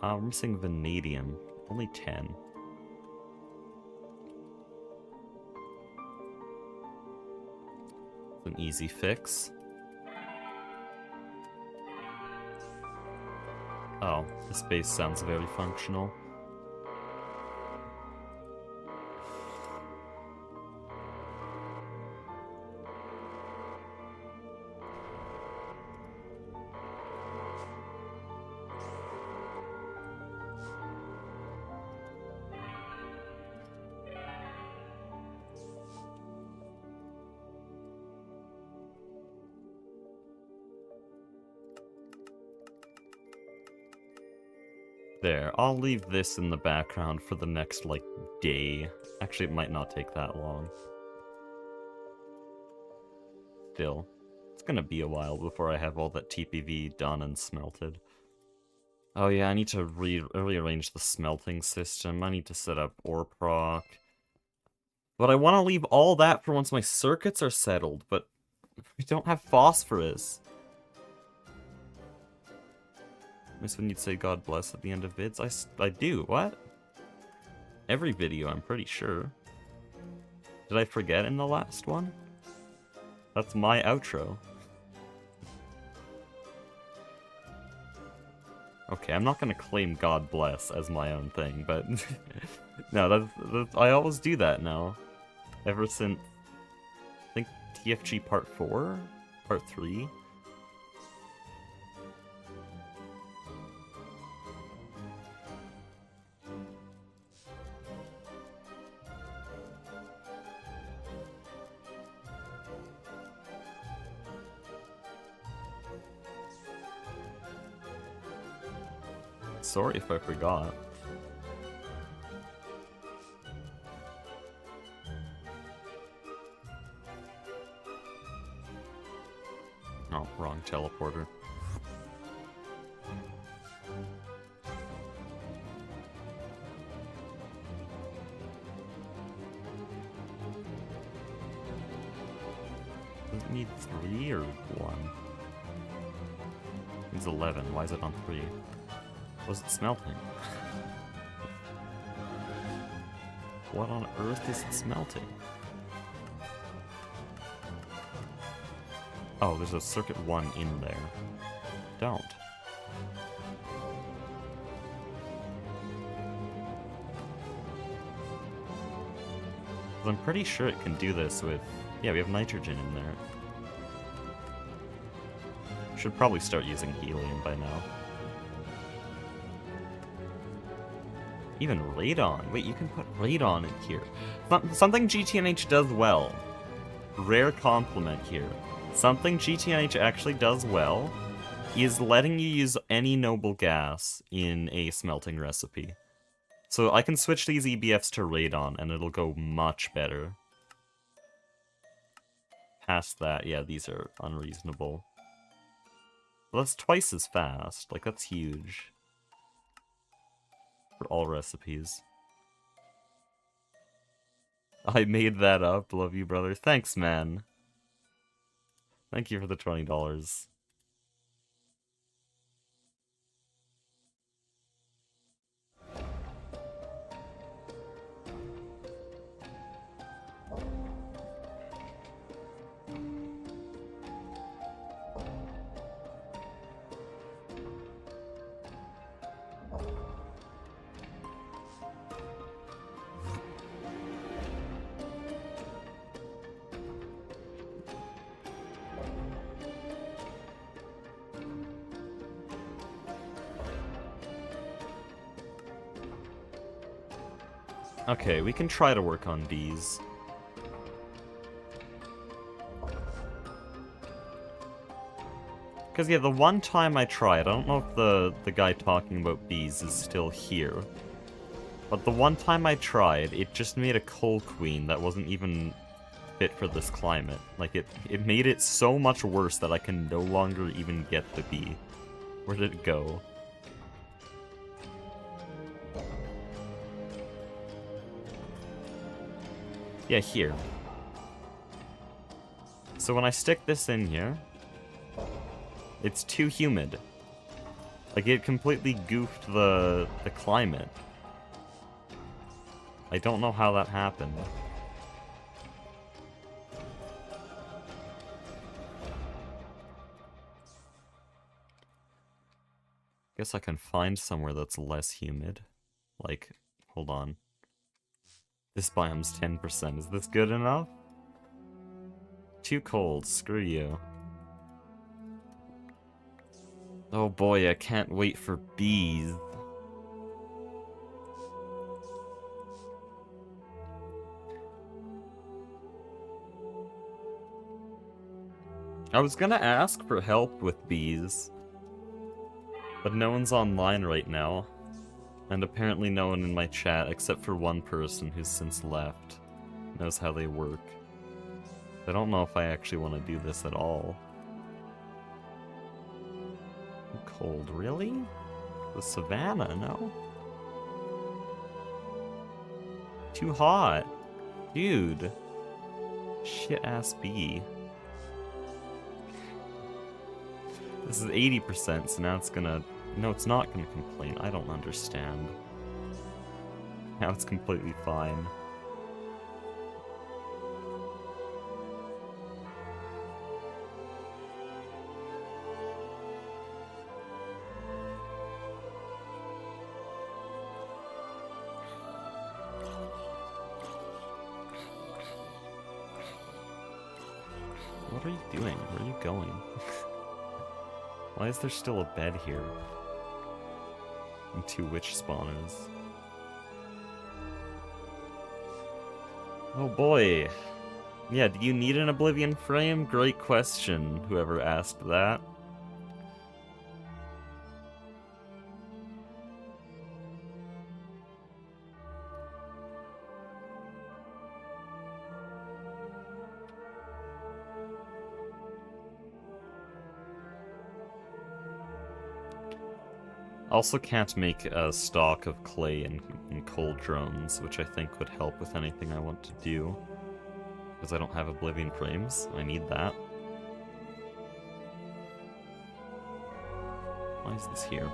We're missing vanadium. Only 10. It's an easy fix. Oh, this base sounds very functional. There, I'll leave this in the background for the next, like, day. Actually, it might not take that long. Still, it's gonna be a while before I have all that TPV done and smelted. Oh yeah, I need to rearrange the smelting system. I need to set up ore proc. But I want to leave all that for once my circuits are settled, but we don't have phosphorus. Miss when you'd say God bless at the end of vids? I do, what? Every video, I'm pretty sure. Did I forget in the last one? That's my outro. Okay, I'm not gonna claim God bless as my own thing, but... no, I always do that now. Ever since... I think TFG Part 4? Part 3? Sorry if I forgot. Oh, wrong teleporter. Does it need 3 or 1? It needs 11. Why is it on 3? Was it smelting? What on earth is it smelting? Oh, there's a circuit 1 in there. Don't. I'm pretty sure it can do this with... Yeah, we have nitrogen in there. Should probably start using helium by now. Even radon. Wait, you can put radon in here. Something GTNH does well. Rare compliment here. Something GTNH actually does well is letting you use any noble gas in a smelting recipe. So I can switch these EBFs to radon and it'll go much better. Past that, yeah, these are unreasonable. Well, that's twice as fast. Like, that's huge. For all recipes. I made that up. Love you, brother. Thanks, man. Thank you for the $20. Okay, we can try to work on bees. Because, yeah, the one time I tried, I don't know if the guy talking about bees is still here. But the one time I tried, it just made a coal queen that wasn't even fit for this climate. Like, it made it so much worse that I can no longer even get the bee. Where did it go? Yeah, here. So when I stick this in here, it's too humid. Like, it completely goofed the climate. I don't know how that happened. Guess I can find somewhere that's less humid. Like, hold on. This biome's 10%. Is this good enough? Too cold. Screw you. Oh boy, I can't wait for bees. I was gonna ask for help with bees, but no one's online right now. And apparently no one in my chat, except for one person who's since left, knows how they work. I don't know if I actually want to do this at all. Cold, really? The savannah, no? Too hot. Dude. Shit-ass bee. This is 80%, so now it's gonna... No, it's not gonna complain. I don't understand. Now it's completely fine. What are you doing? Where are you going? Why is there still a bed here? And 2 witch spawners. Oh boy. Yeah, do you need an Oblivion frame? Great question, whoever asked that. Also can't make a stock of clay and coal drones, which I think would help with anything I want to do. Because I don't have Oblivion frames. I need that. Why is this here?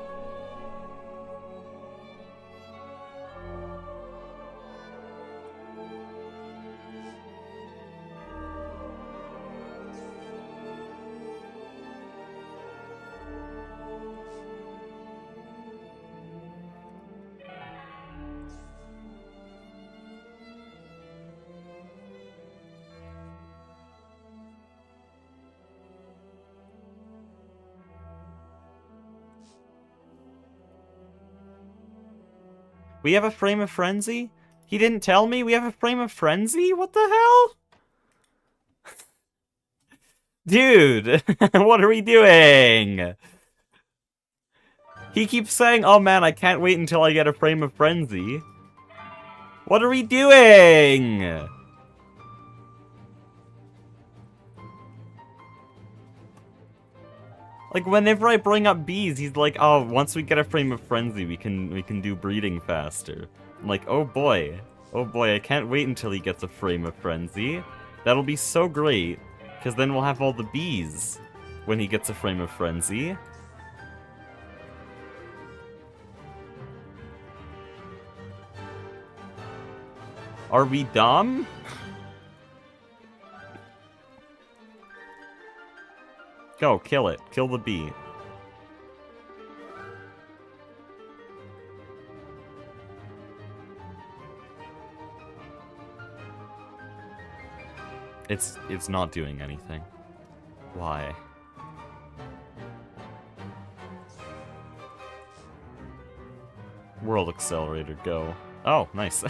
We have a frame of frenzy? He didn't tell me we have a frame of frenzy? What the hell? Dude, what are we doing? He keeps saying, oh man, I can't wait until I get a frame of frenzy. What are we doing? Like, whenever I bring up bees, he's like, oh, once we get a frame of frenzy, we can do breeding faster. I'm like, oh boy, I can't wait until he gets a frame of frenzy. That'll be so great, because then we'll have all the bees when he gets a frame of frenzy. Are we dumb? Go, kill it. Kill the bee. It's not doing anything. Why? World Accelerator, go. Oh, nice.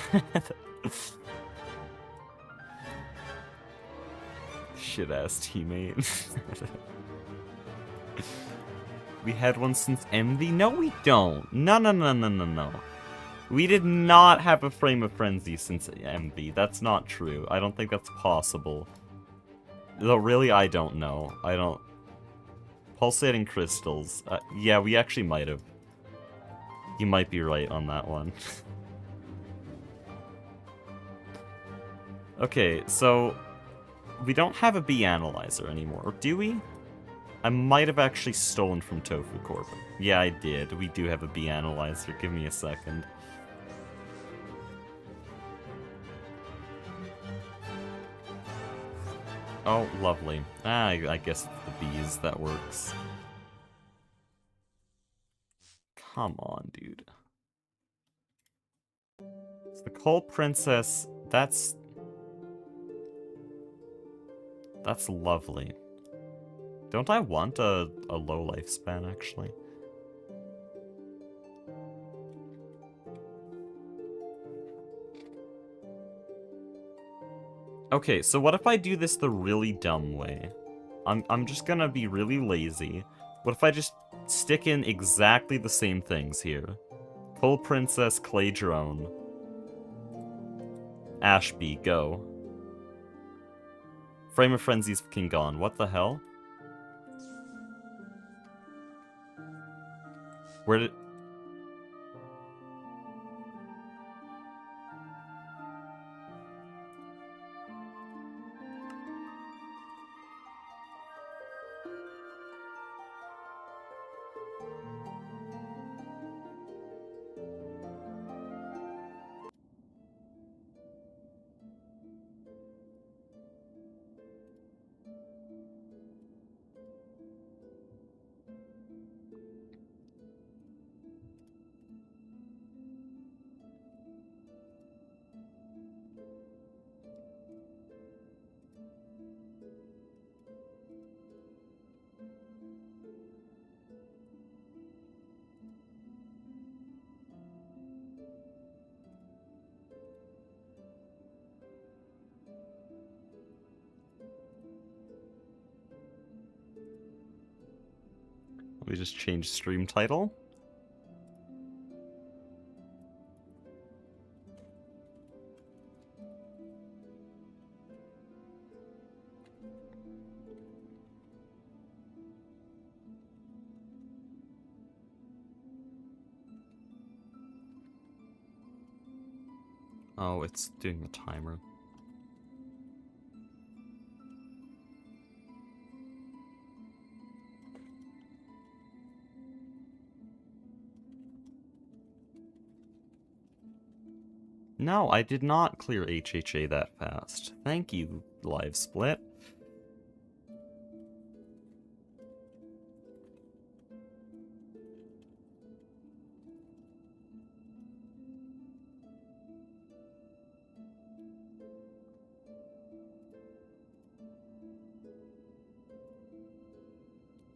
Shit-ass teammate. We had one since Envy? No, we don't. No, no, no, no, no, no. We did not have a Frame of Frenzy since Envy. That's not true. I don't think that's possible. Though, really, I don't know. I don't... Pulsating crystals. Yeah, we actually might have. You might be right on that one. Okay, so... We don't have a bee analyzer anymore, or do we? I might have actually stolen from Tofu Corp. Yeah, I did. We do have a bee analyzer. Give me a second. Oh, lovely. Ah, I guess it's the bees. That works. Come on, dude. So the Coal Princess, that's lovely. Don't I want a low lifespan, actually? Okay, so what if I do this the really dumb way? I'm just gonna be really lazy. What if I just stick in exactly the same things here? Coal Princess, Clay Drone. Ashby, go. Frame of Frenzy's fucking gone. What the hell? Where did... We just changed stream title? Oh, it's doing the timer. No, I did not clear HHA that fast. Thank you, Live Split.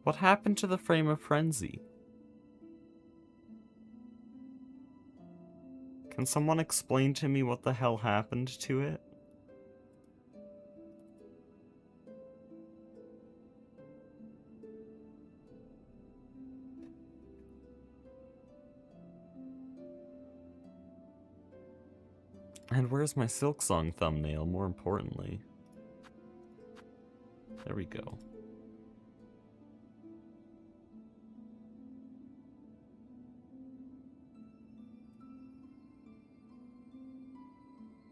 What happened to the Frame of Frenzy? Can someone explain to me what the hell happened to it? And where's my Silksong thumbnail, more importantly? There we go.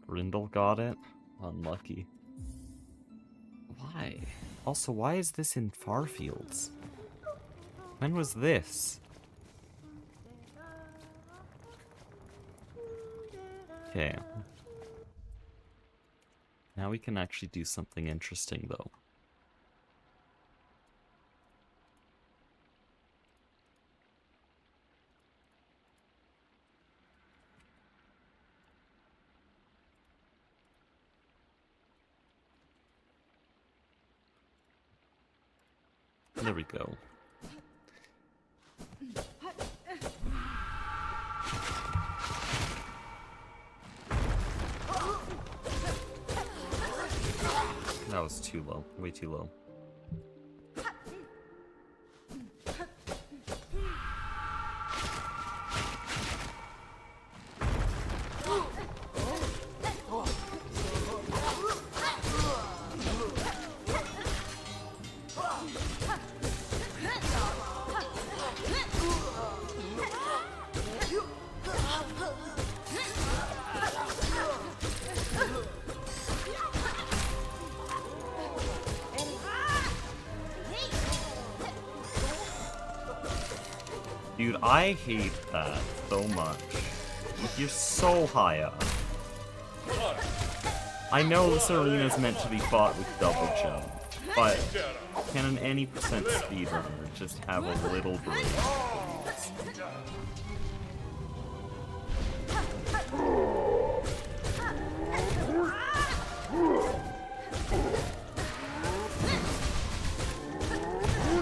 Grindel got it? Unlucky. Why? Also, why is this in Farfields? When was this? Okay. Now we can actually do something interesting, though. There we go. was too low. Way too low. Dude, I hate that so much. You're so high up. I know this arena is meant to be fought with double jump, but can an any percent speedrunner just have a little break?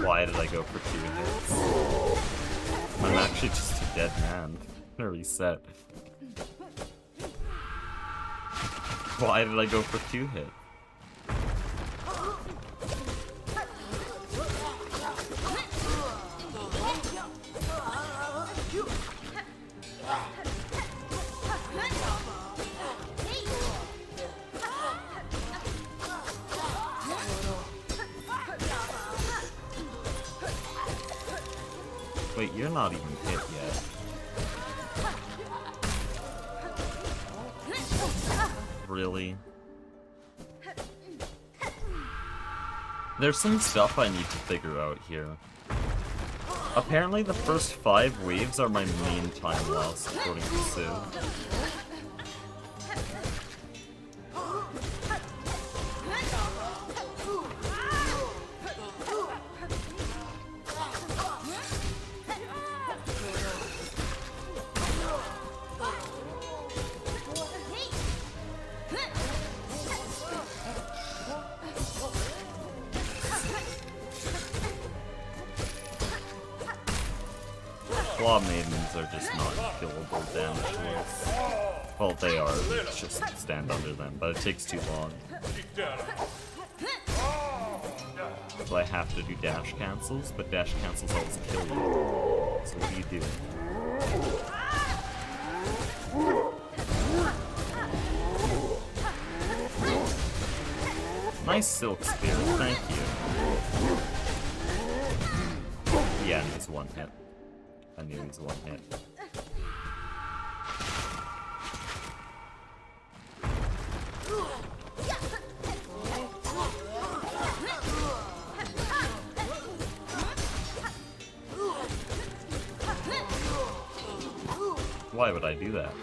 Why did I go for 2 hits? I'm actually just a dead man. Reset. Why did I go for 2 hits? Wait, you're not even hit yet. Really? There's some stuff I need to figure out here. Apparently the first 5 waves are my main time loss, according to Sue. Claw maidens are just not killable damage. Well, they are. It's just stand under them, but it takes too long. So I have to do dash cancels, but dash cancels always kill you. So what do you do? Nice silk spear, thank you. Yeah, and it's 1 hit. I knew he was 1 hit. Why would I do that?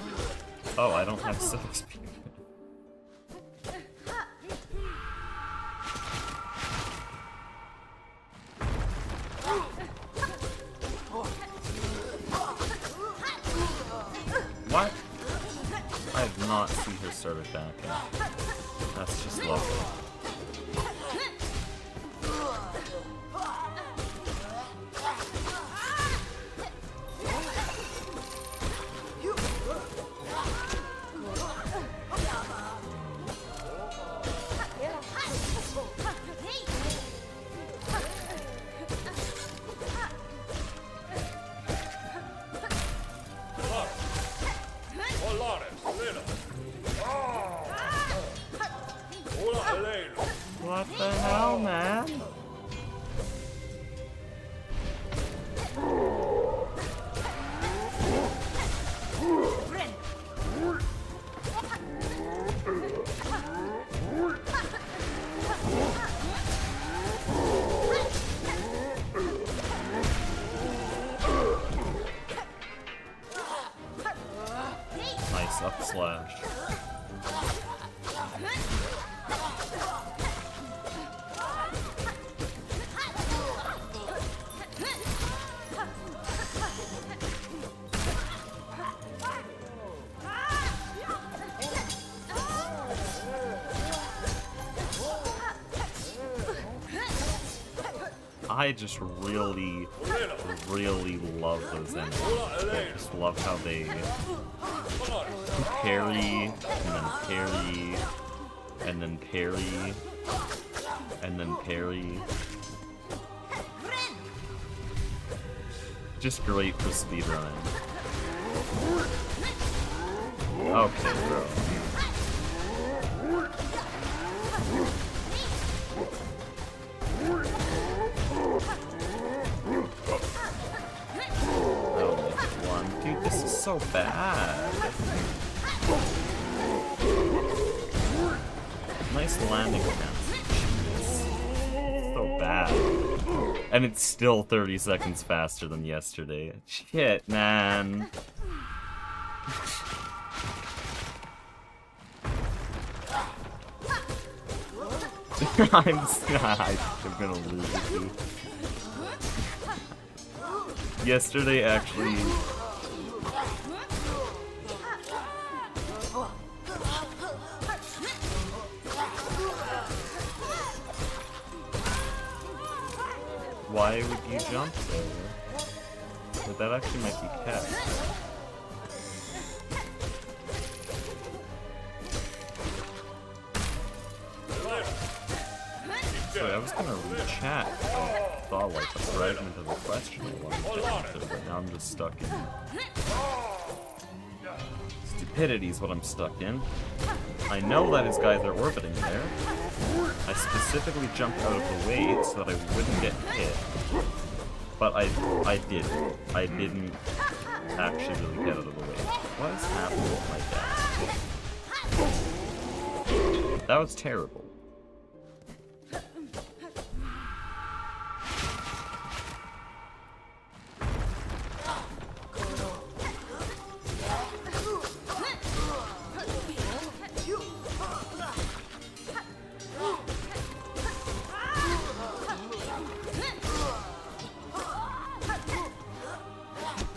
Oh, I don't have silk spear. What? I did not see her start attacking. That's just lovely. What the hell, man? Nice up slash. I just really, really love those enemies. I just love how they parry, and then parry, and then parry. And then parry. Just great for speedrunning. Okay, bro. Dude, this is so bad. Nice landing attempts. So bad. And it's still 30 seconds faster than yesterday. Shit, man. I'm gonna lose it, dude. Yesterday, actually... Why would you jump there? But that actually might be kept. Sorry, I was gonna read chat. I saw like a fragment of a question I wanted to answer, but now I'm just stuck in. Stupidity is what I'm stuck in. I know that his guys are orbiting there. I specifically jumped out of the way so that I wouldn't get hit. But I didn't. I didn't actually really get out of the way. What is happening with my dash? That was terrible.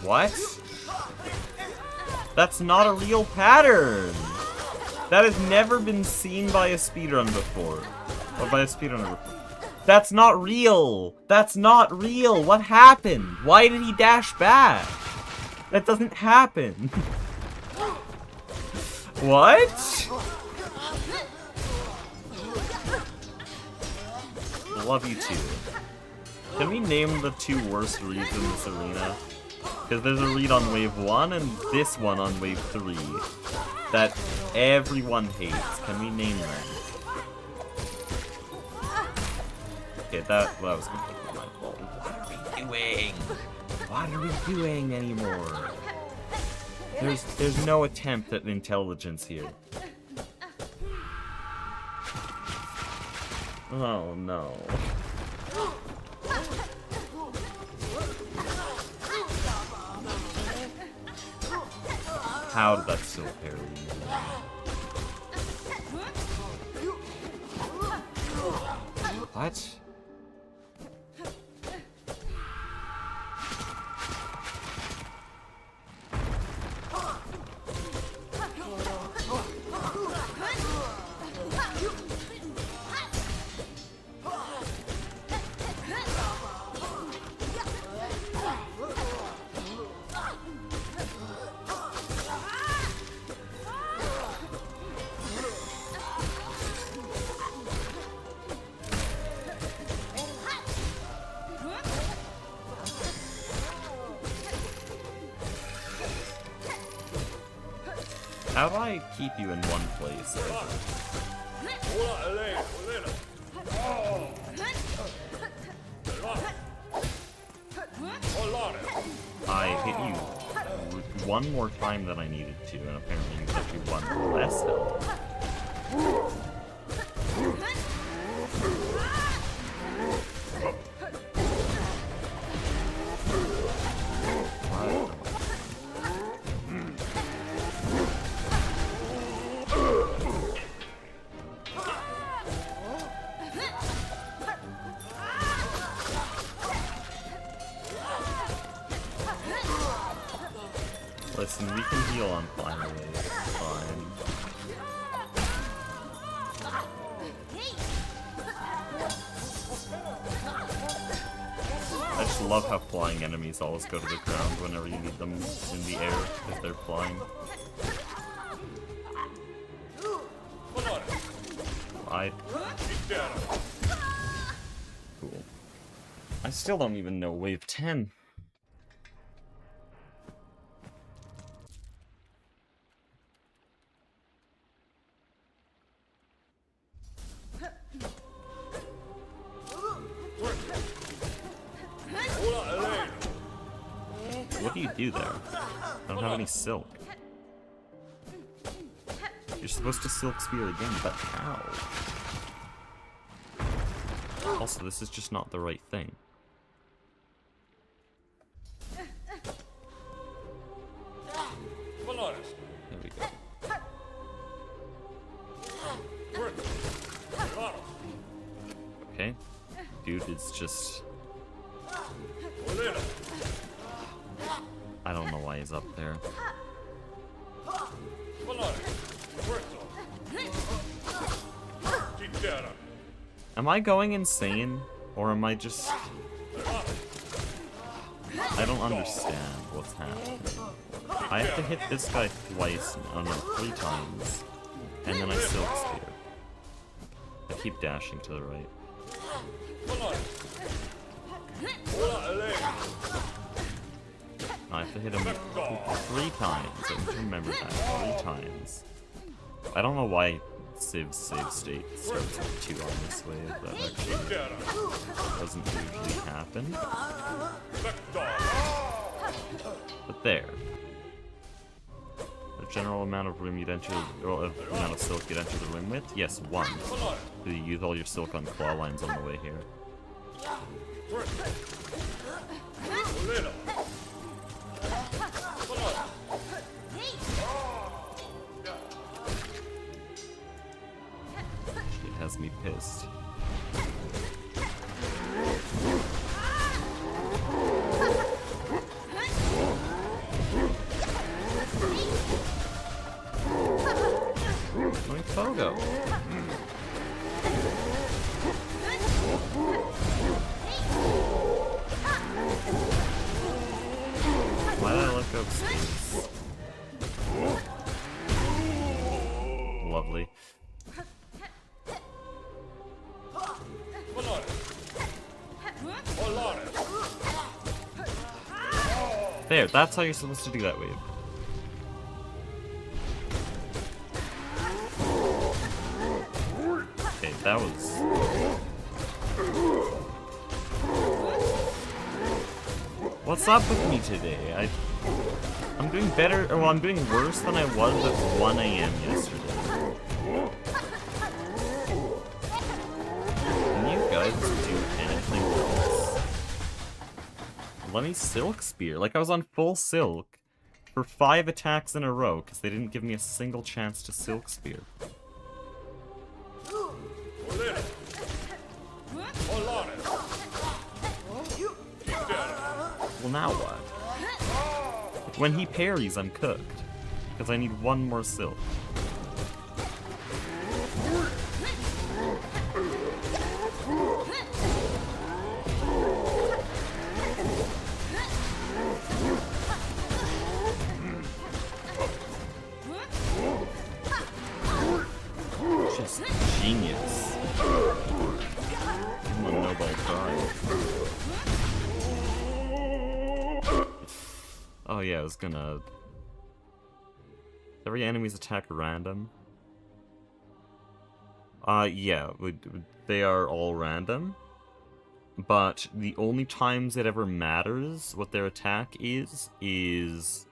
What? That's not a real pattern! That has never been seen by a speedrun before. Or by a speedrunner before. That's not real! That's not real! What happened? Why did he dash back? That doesn't happen. What? Love you too. Can we name the two worst reads in this arena? Because there's a read on wave 1 and this one on wave 3 that everyone hates. Can we name them? Okay, that was completely my fault. What are we doing? What are we doing anymore? There's no attempt at intelligence here. Oh no. How did that still parry? What? How do I keep you in one place? I hit you one more time than I needed to, and apparently you hit you one less health. Listen, we can heal on final wave, it's fine. I just love how flying enemies always go to the ground whenever you need them in the air, because they're flying. I still don't even know wave 10. What do you do there? I don't have any silk. You're supposed to silk spear again, but how? Also, this is just not the right thing. There we go. Okay. Dude, it's just... I don't know why he's up there. Am I going insane? Or am I just... I don't understand what's happening. I have to hit this guy twice, oh no, 3 times. And then I silk spear. I keep dashing to the right. I have to hit him 3 times. I need to remember that. 3 times. I don't know why Civ's save state starts with 2 on this wave. That actually doesn't usually happen. But there. The general amount of room you'd enter, or amount of silk you'd enter the room with? Yes, 1. Do you use all your silk on claw lines on the way here? It has me pissed. Going Fogo. Why did I let go of space? Lovely. There, that's how you're supposed to do that wave. Okay, that was... What's up with me today? I'm doing better, well, I'm doing worse than I was at 1 AM yesterday. Can you guys do anything else? Let me silk spear. Like I was on full silk for 5 attacks in a row because they didn't give me a single chance to silk spear. Well, now what? When he parries, I'm cooked. Because I need 1 more silk. Just genius. Give him a Nobel Prize. Oh yeah, I was gonna... Every enemy's attack random? Yeah, they are all random. But the only times it ever matters what their attack is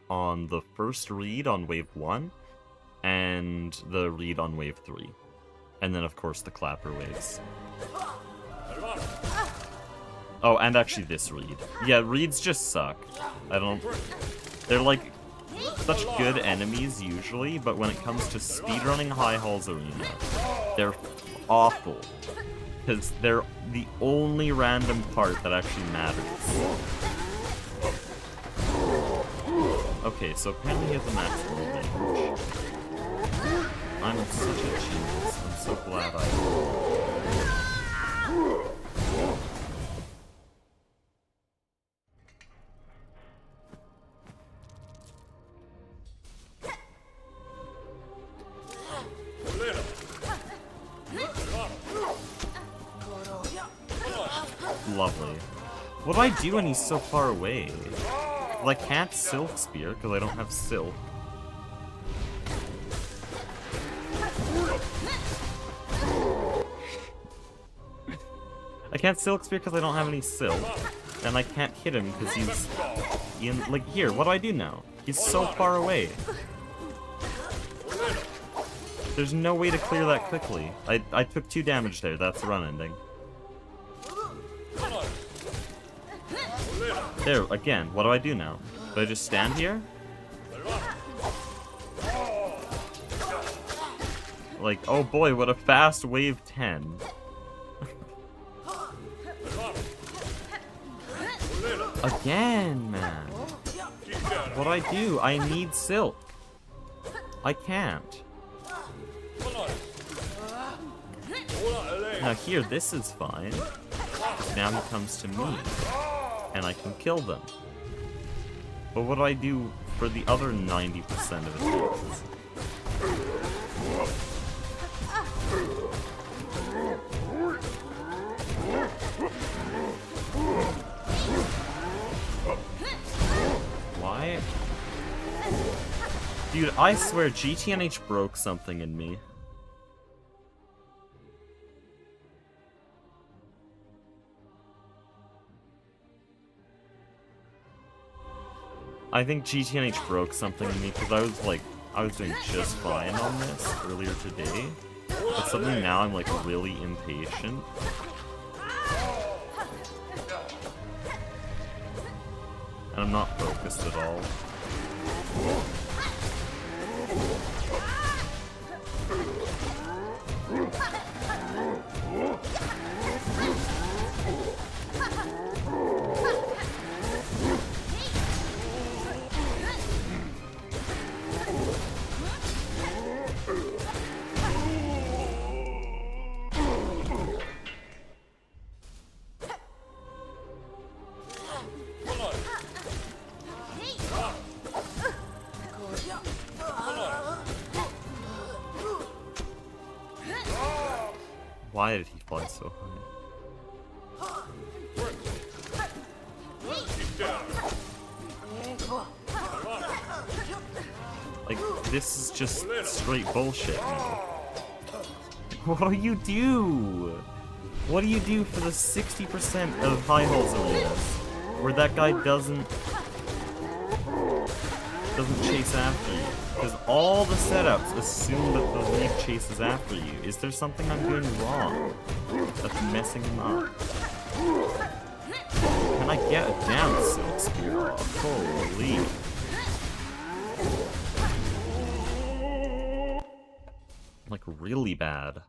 on the first read on wave 1, and the read on wave 3. And then of course the clapper waves. Oh, and actually this read. Yeah, reads just suck. They're like such good enemies usually, but when it comes to speedrunning High Halls Arena, they're awful. Because they're the only random part that actually matters. Okay, so apparently he has a maximum range. I'm such a genius. I'm so glad I... Lovely. What do I do when he's so far away? Well, I can't Silk Spear because I don't have Silk. I can't Silk Spear because I don't have any Silk. And I can't hit him because he's in, like, here, what do I do now? He's so far away. There's no way to clear that quickly. I took 2 damage there, that's the run ending. There, again, what do I do now? Do I just stand here? Like, oh boy, what a fast wave 10. Again, man. What do I do? I need Silk. I can't. Now here, this is fine. Now he comes to me. And I can kill them. But what do I do for the other 90% of attacks? Why? Dude, I swear GTNH broke something in me. I think GTNH broke something in me because I was doing just fine on this earlier today. But suddenly now I'm like really impatient. And I'm not focused at all. Why did he fly so high? Like, this is just straight bullshit now. What do you do? What do you do for the 60% of high holes arenas where that guy doesn't chase after you? Because all the setups assume that the leaf chases after you. Is there something I'm doing wrong that's messing him up? Can I get a damn Silk Spear off? Holy. Like, really bad.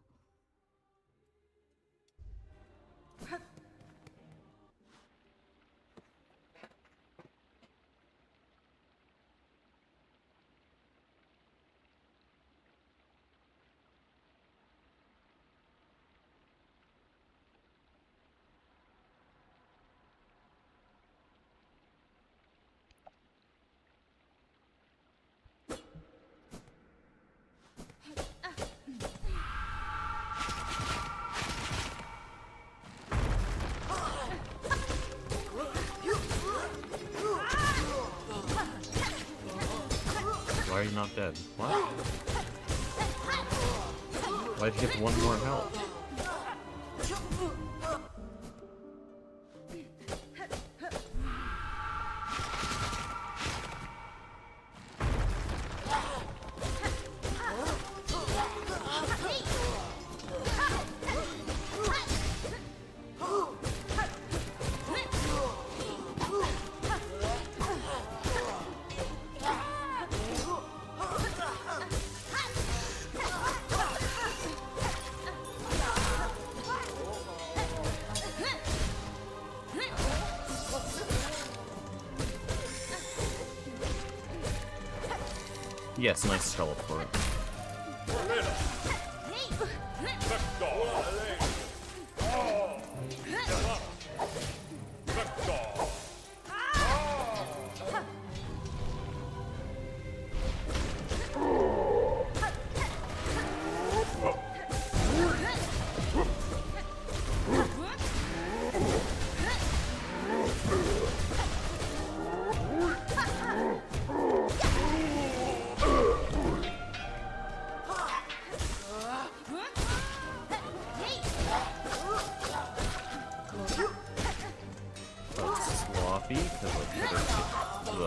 Why are you not dead? What? Why'd you get 1 more health? Yes, nice teleport.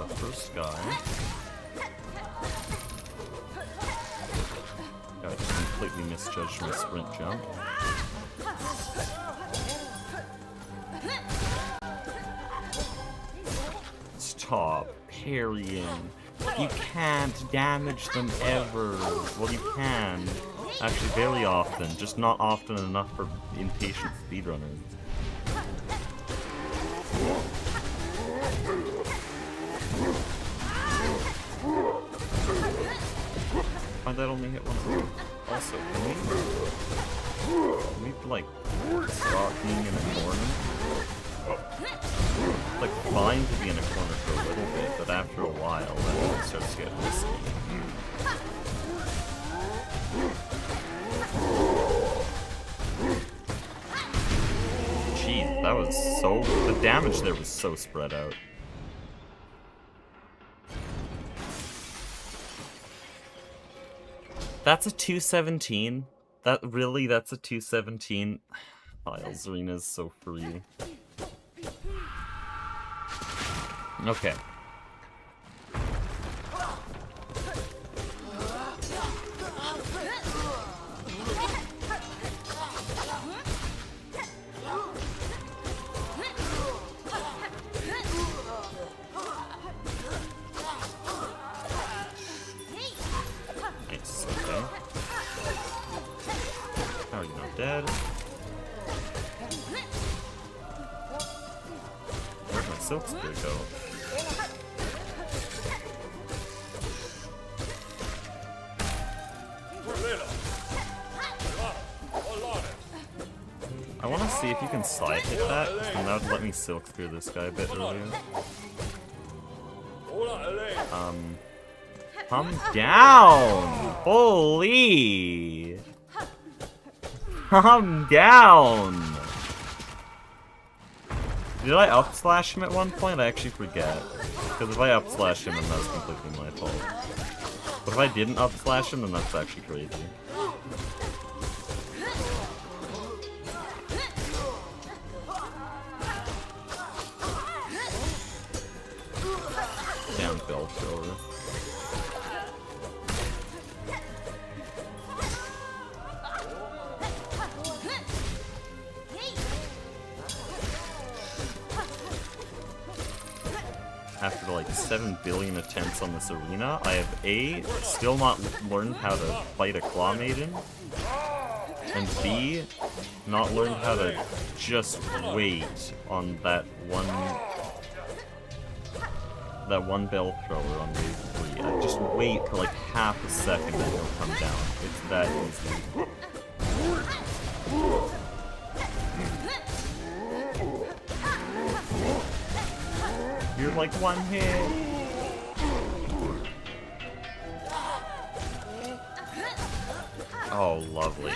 the first guy. I just completely misjudged my sprint jump. Stop parrying. You can't damage them ever. Well, you can. Actually, very often. Just not often enough for impatient speedrunners. Find that only hit one. Also, can we like, stop being in a corner? It's like fine to be in a corner for a little bit, but after a while, that starts to get risky. Jeez, that was so... The damage there was so spread out. That's a 217. That's a 217. Isles Arena is so free. Okay. Nice, okay. How are you not dead? Where'd my silk spear go? I want to see if you can side hit that, and that would let me silk spear this guy a bit earlier. Calm down! Holy! Calm down! Did I up slash him at one point? I actually forget. Because if I up slash him, then that's completely my fault. But if I didn't up slash him, then that's actually crazy. Damn bell thrower. After like 7 billion attempts on this arena, I have A, still not learned how to fight a claw maiden, and B, not learned how to just wait on that one bell thrower on wave 3. I just wait for like half a second and it'll come down. It's that easy. You're like one hit. Oh, lovely.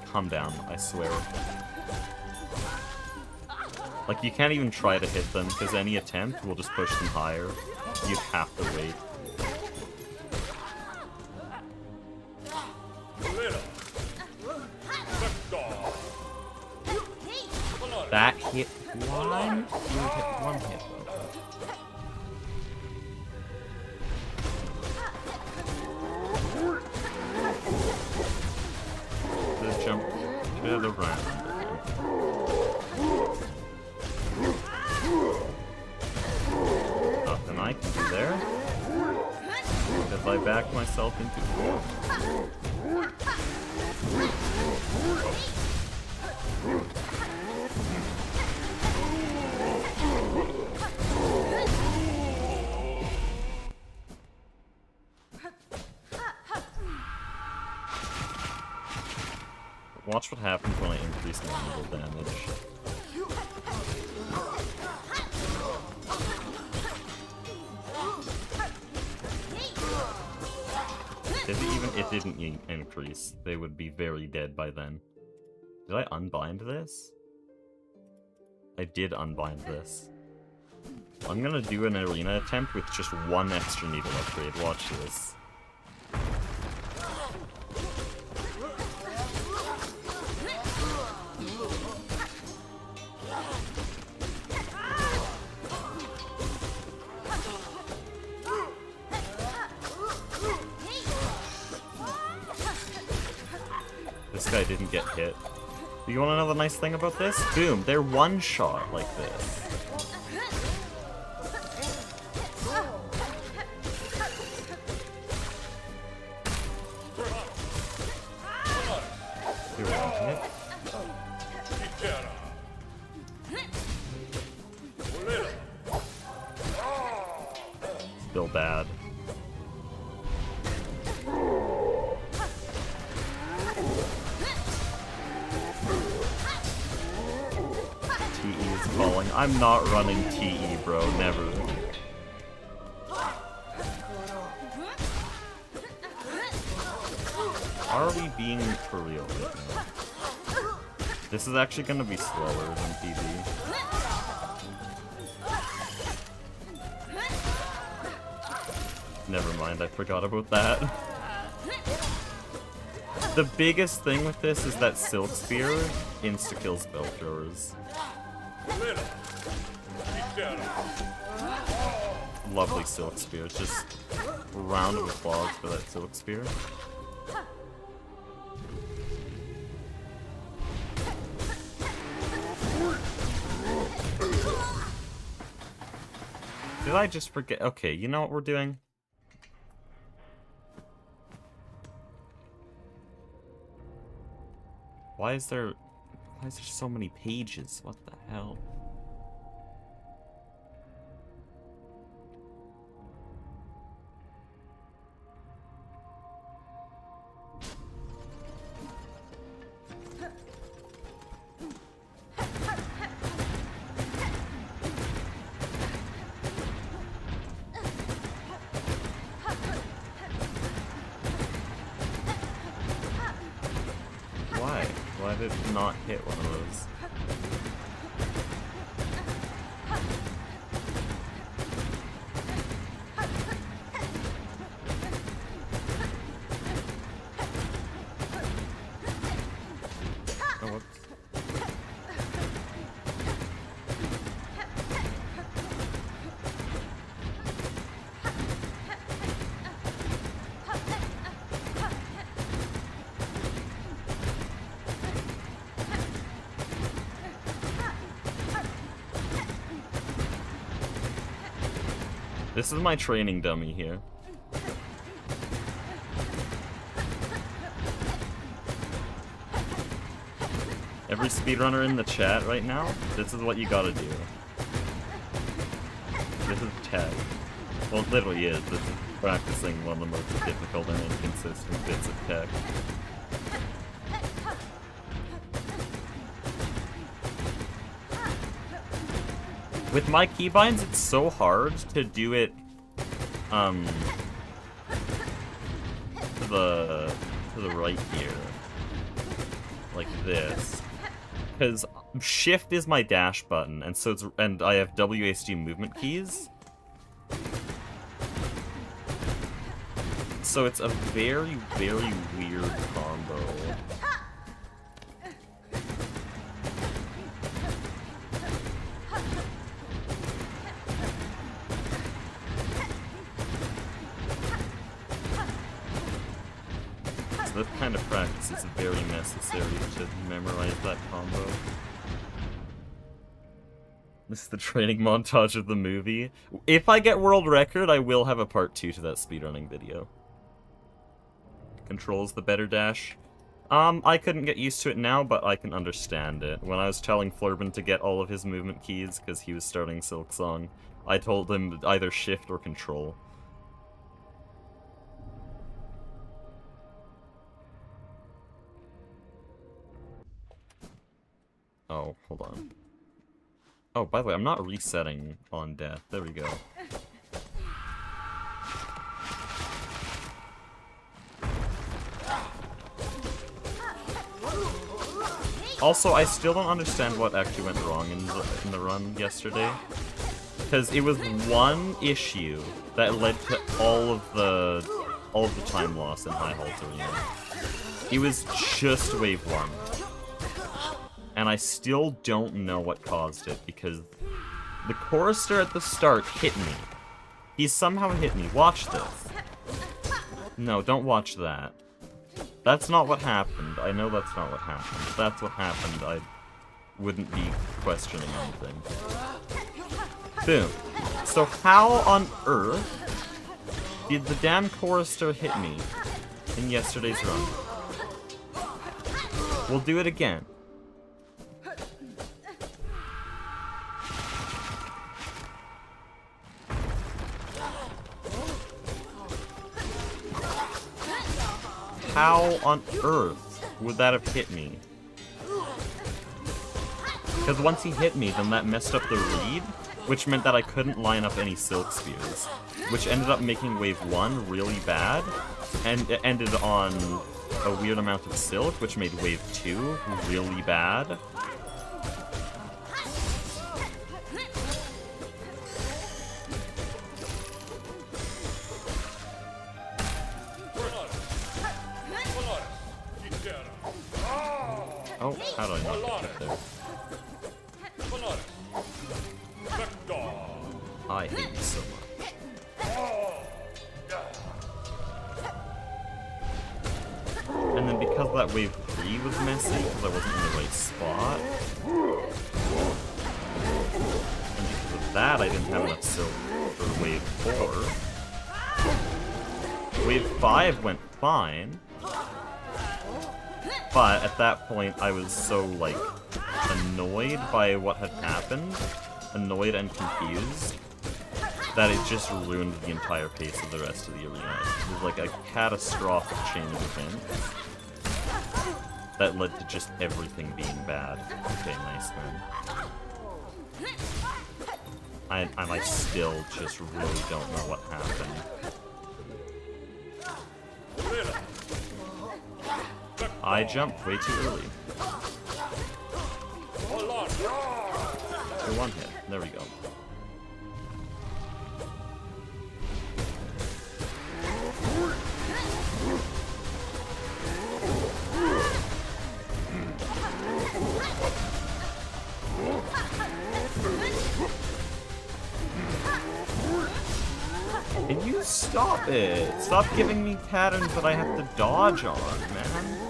Calm down, I swear. Like, you can't even try to hit them, because any attempt will just push them higher. You have to wait. That hit one? You hit one hit. The jump to the round. Nothing I can do there. If I back myself into Watch what happens when I increase my needle damage. If it didn't increase, they would be very dead by then. Did I unbind this? I did unbind this. I'm gonna do an arena attempt with just one extra needle upgrade. Watch this. This guy didn't get hit. You wanna know the nice thing about this? Boom, they're one shot like this. You're one hit. Still bad. TE is falling. I'm not running TE, bro. Never. Are we being for real right now? This is actually gonna be slower than PB. Never mind, I forgot about that. The biggest thing with this is that Silk Spear insta-kills spell throwers. Lovely Silk Spear. Just a round of applause for that Silk Spear. Did I just forget? Okay, you know what we're doing? Why is there so many pages? What the hell? Why did it not hit one of those? Oh, whoops. This is my training dummy here. Every speedrunner in the chat right now, this is what you gotta do. This is tech. Well, it literally is. This is practicing one of the most difficult and inconsistent bits of tech. With my keybinds, it's so hard to do it, to the right here. Like this. Because shift is my dash button, and so and I have WASD movement keys. So it's a very, very weird combo. So this kind of practice is very necessary to memorize that combo. This is the training montage of the movie. If I get world record, I will have a part 2 to that speedrunning video. Controls the better dash. I couldn't get used to it now, but I can understand it. When I was telling Flurbin to get all of his movement keys, because he was starting Silksong, I told him either shift or control. Oh, hold on. Oh, by the way, I'm not resetting on death. There we go. Also, I still don't understand what actually went wrong in the run yesterday. Because it was one issue that led to all of the all of the time loss in High Halt Arena. It was just wave 1. And I still don't know what caused it, because the chorister at the start hit me. He somehow hit me. Watch this. No, don't watch that. That's not what happened. I know that's not what happened. If that's what happened, I wouldn't be questioning anything. Boom. So how on earth did the damn chorister hit me in yesterday's run? We'll do it again. How on earth would that have hit me? Because once he hit me, then that messed up the read, which meant that I couldn't line up any Silk Spears, which ended up making wave 1 really bad, and it ended on a weird amount of Silk, which made wave 2 really bad. Oh, how do I not get there? I hate you so much. And then because that wave 3 was messy, because I wasn't in the right spot, and because of that I didn't have enough silk for wave 4, wave 5 went fine, but at that point I was so, like, annoyed by what had happened, annoyed and confused, that it just ruined the entire pace of the rest of the arena. It was like a catastrophic chain of events that led to just everything being bad. Okay, nice then. I still just really don't know what happened. I jumped way too early. For one hit. There we go. Can you stop it? Stop giving me patterns that I have to dodge on, man.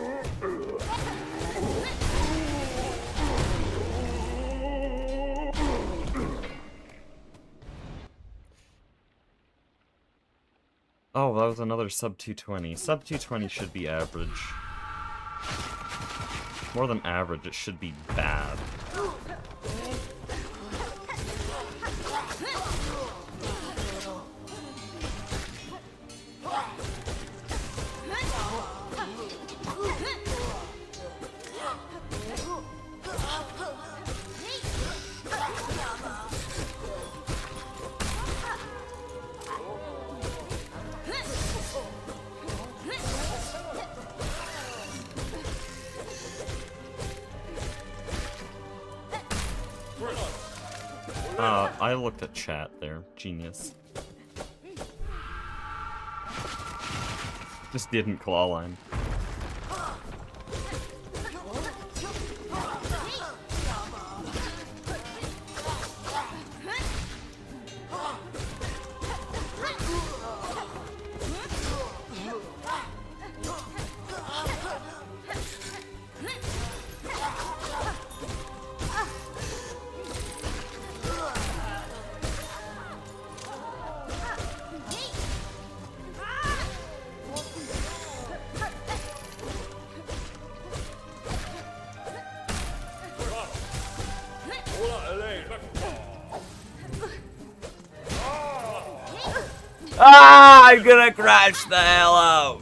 Oh, that was another sub 220. Sub 220 should be average. More than average, it should be bad. I looked at chat there. Genius. Just didn't claw line. Ah, I'm gonna crash the hell out.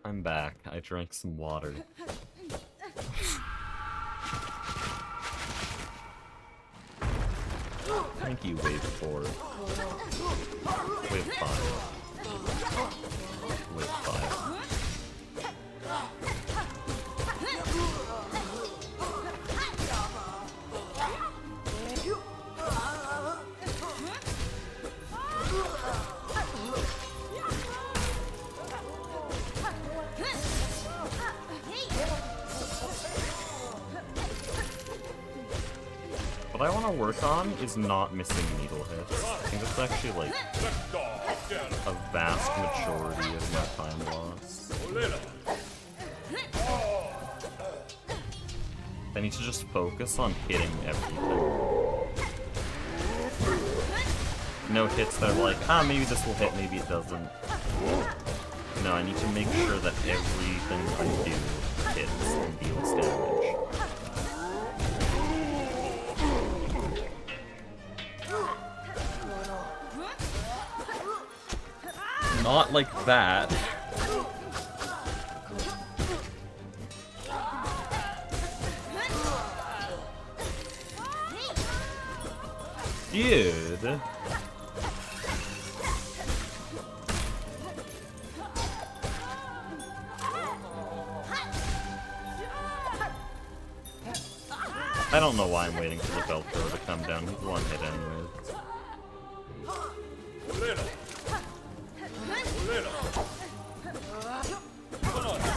I'm back. I drank some water. Thank you, wave 4. Wave 5. Wave 5. What I want to work on is not missing needle hits. I think that's actually like a vast majority of my time loss. I need to just focus on hitting everything. No hits that are like, maybe this will hit, maybe it doesn't. No, I need to make sure that everything I do hits and deals damage. Not like that. Dude. I don't know why I'm waiting for the Velcro to come down. He's one hit anyways.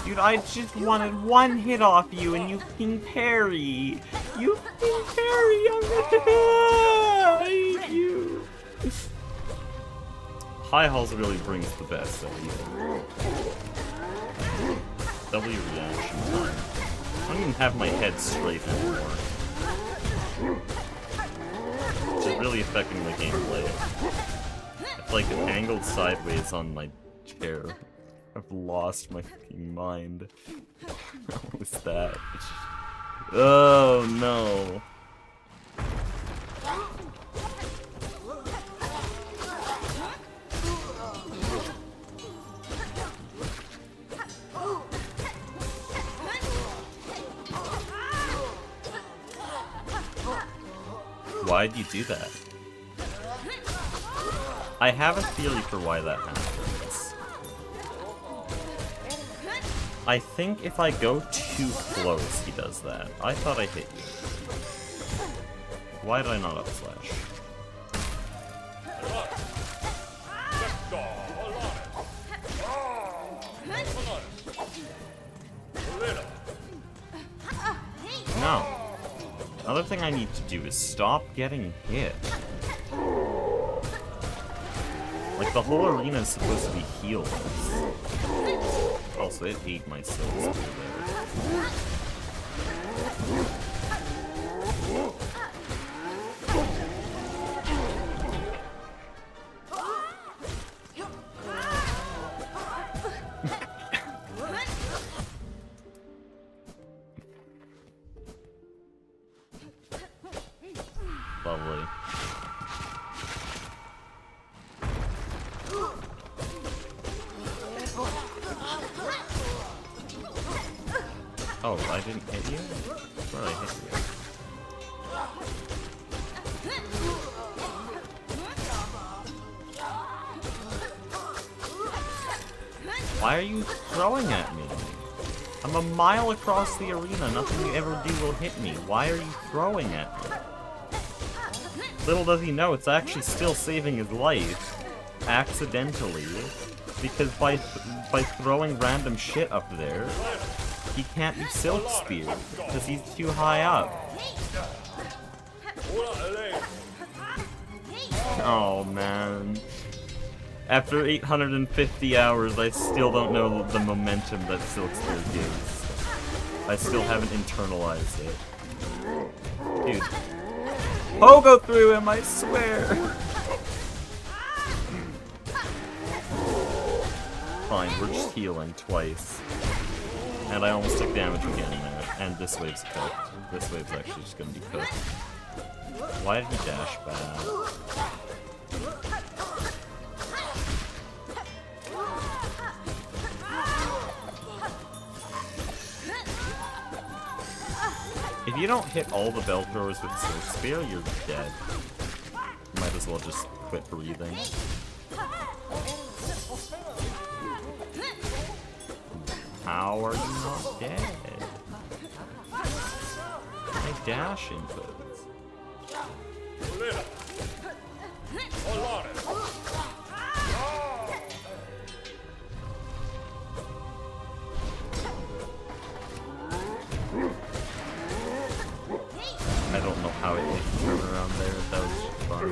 Dude, I just wanted one hit off you and you can parry. You can parry. I hate you. High Halls really brings the best out of you. W reaction time. I don't even have my head straight anymore. Which is really affecting the gameplay. It's like angled sideways on my chair. I've lost my fucking mind. What was that? Oh no. Why'd you do that? I have a theory for why that happens. I think if I go too close, he does that. I thought I hit you. Why did I not up slash? No. Another thing I need to do is stop getting hit. Like, the whole arena is supposed to be healed. Also, it ate my souls through there. Lovely. Oh, I didn't hit you? Where did I hit you? Why are you throwing at me? I'm a mile across the arena. Nothing you ever do will hit me. Why are you throwing at me? Little does he know, it's actually still saving his life. Accidentally. Because by throwing random shit up there, he can't be Silk Spear. Because he's too high up. Oh, man. After 850 hours, I still don't know the momentum that Silk Spear gives. I still haven't internalized it. Dude. Pogo through him, I swear! Fine, we're just healing twice. And I almost took damage again there. And this wave's cooked. This wave's actually just gonna be cooked. Why did he dash back? you don't hit all the bell throwers with Silk Spear, you're dead. Might as well just quit breathing. How are you not dead? My dash inputs. I don't know how it did turn around there. That was just fun.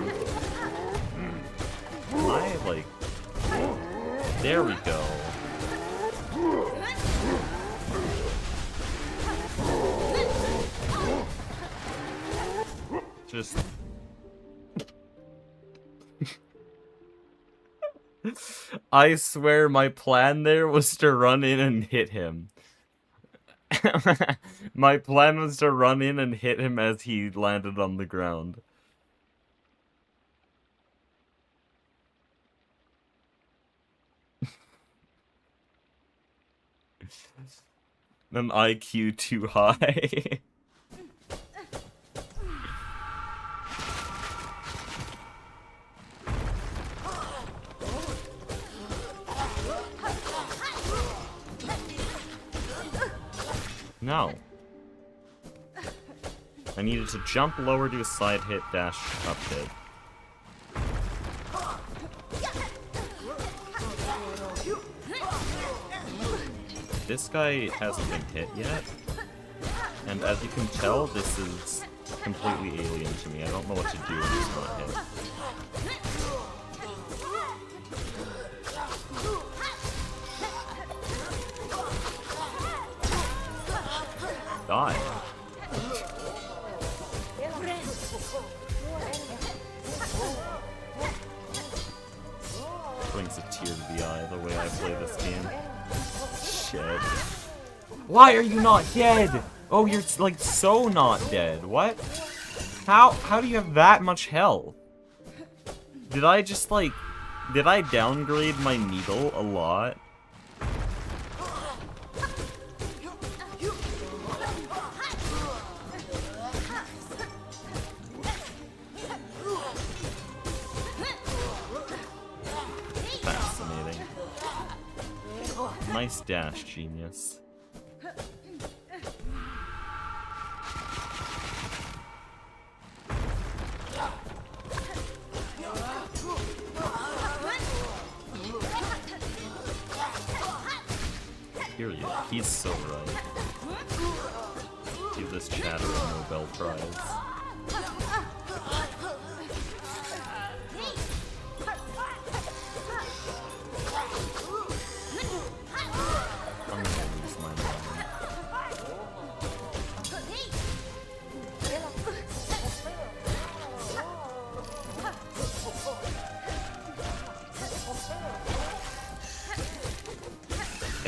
Am I like... There we go. Just... I swear my plan there was to run in and hit him. My plan was to run in and hit him as he landed on the ground. An IQ too high. No. I needed to jump lower, do a side hit, dash, up hit. This guy hasn't been hit yet. And as you can tell, this is completely alien to me. I don't know what to do when he's not hit. Die. Brings a tear to the eye the way I play this game. Shit. Why are you not dead? Oh, you're like so not dead. What? How do you have that much health? Did I just like... Did I downgrade my needle a lot? Nice dash, genius. Period. He's so right. Give this chatter a Nobel Prize.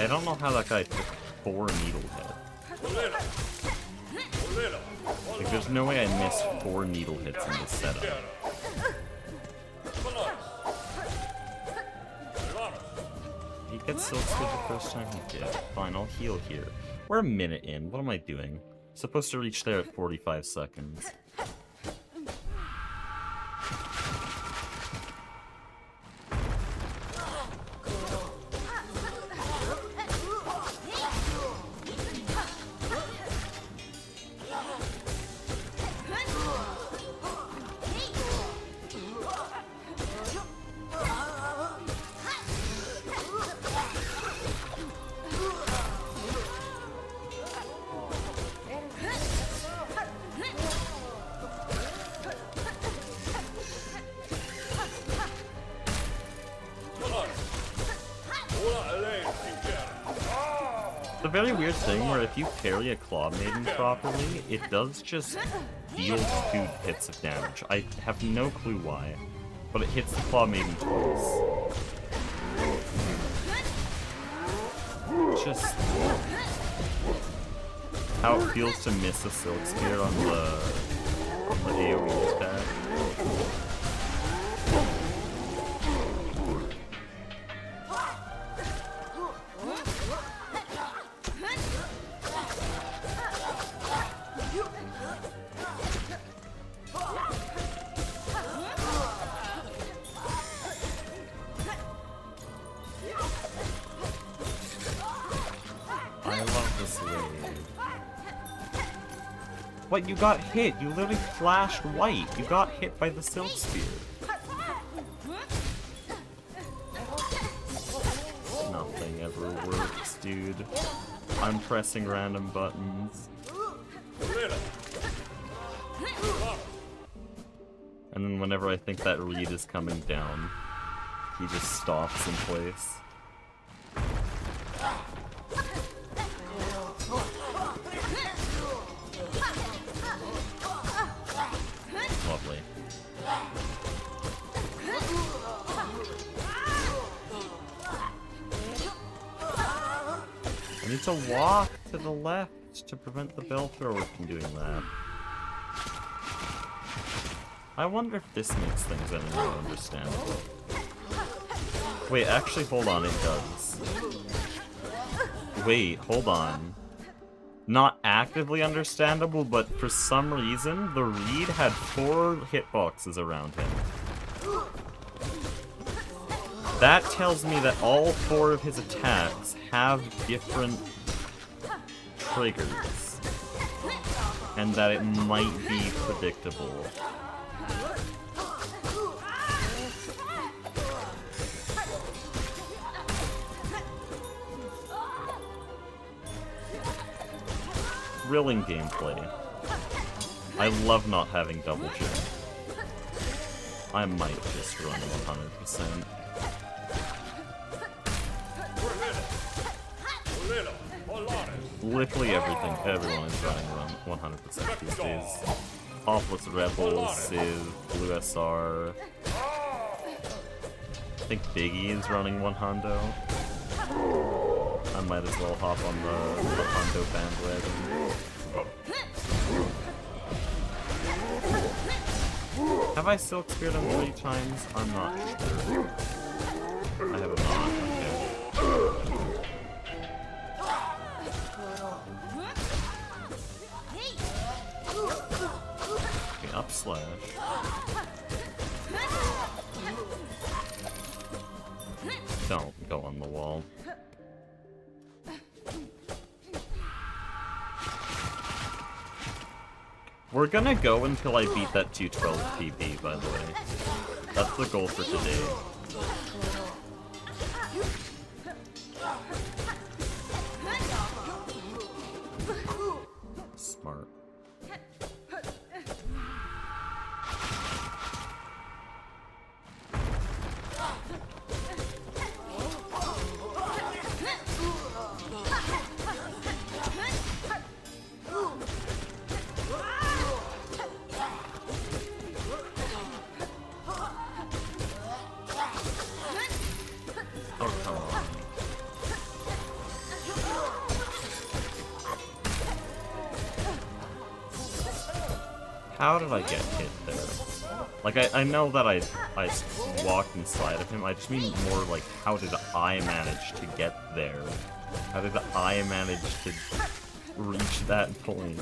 I don't know how that guy took 4 needle hits. Like, there's no way I missed 4 needle hits in this setup. He gets Silk Spear the first time he did. Fine, I'll heal here. We're a minute in. What am I doing? Supposed to reach there at 45 seconds. It's a very weird thing where if you parry a Claw Maiden properly, it does just deal 2 hits of damage. I have no clue why, but it hits the Claw Maiden twice. Just how it feels to miss a Silk Spear on the AoE attack. What? You got hit. You literally flashed white. You got hit by the Silk Spear. Nothing ever works, dude. I'm pressing random buttons. And then whenever I think that reed is coming down, he just stops in place. Lovely. I need to walk to the left to prevent the bell thrower from doing that. I wonder if this makes things any more understandable. Wait, actually, hold on, it does. Wait, hold on. Not actively understandable, but for some reason, the reed had 4 hitboxes around him. That tells me that all 4 of his attacks have different triggers. And that it might be predictable. Thrilling gameplay. I love not having double jump. I might just run 100%. Literally everything, everyone is running 100% these days. Awfulest Rebel, Civ, Blue SR. I think Biggie is running 100. I might as well hop on the Hondo bandwagon. Have I Silk Speared him 3 times? I'm not sure. I have not. Okay, up slash. Don't go on the wall. We're gonna go until I beat that 212 PB, by the way. That's the goal for today. Smart. How did I get hit there? Like, I know that I walked inside of him, I just mean more like, how did I manage to get there? How did I manage to reach that point?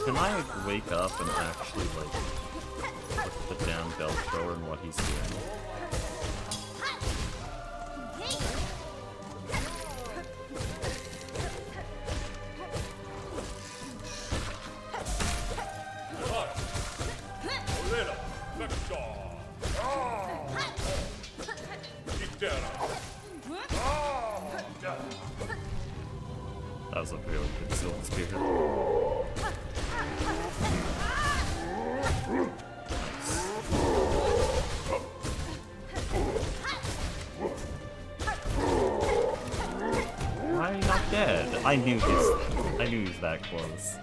Can I wake up and actually, like, look at the damn bell thrower and what he's doing? That was a really good Silk Spear. Why are you not dead? I knew he was that close.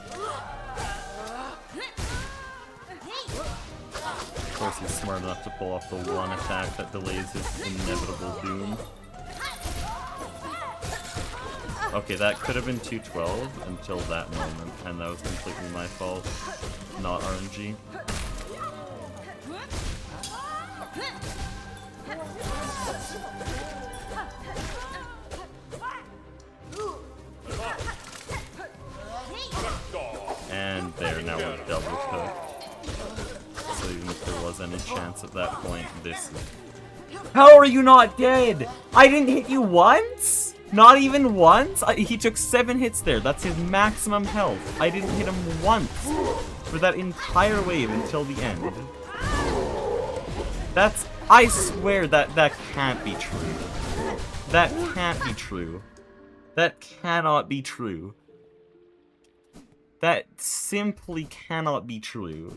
Of course he's smart enough to pull off the one attack that delays his inevitable doom. Okay, that could have been 212 until that moment, and that was completely my fault, not RNG. And there, now we're double cooked. So even if there was any chance at that point, this... How are you not dead? I didn't hit you once? Not even once? He took 7 hits there. That's his maximum health. I didn't hit him once for that entire wave until the end. That's... I swear that can't be true. That can't be true. That cannot be true. That simply cannot be true.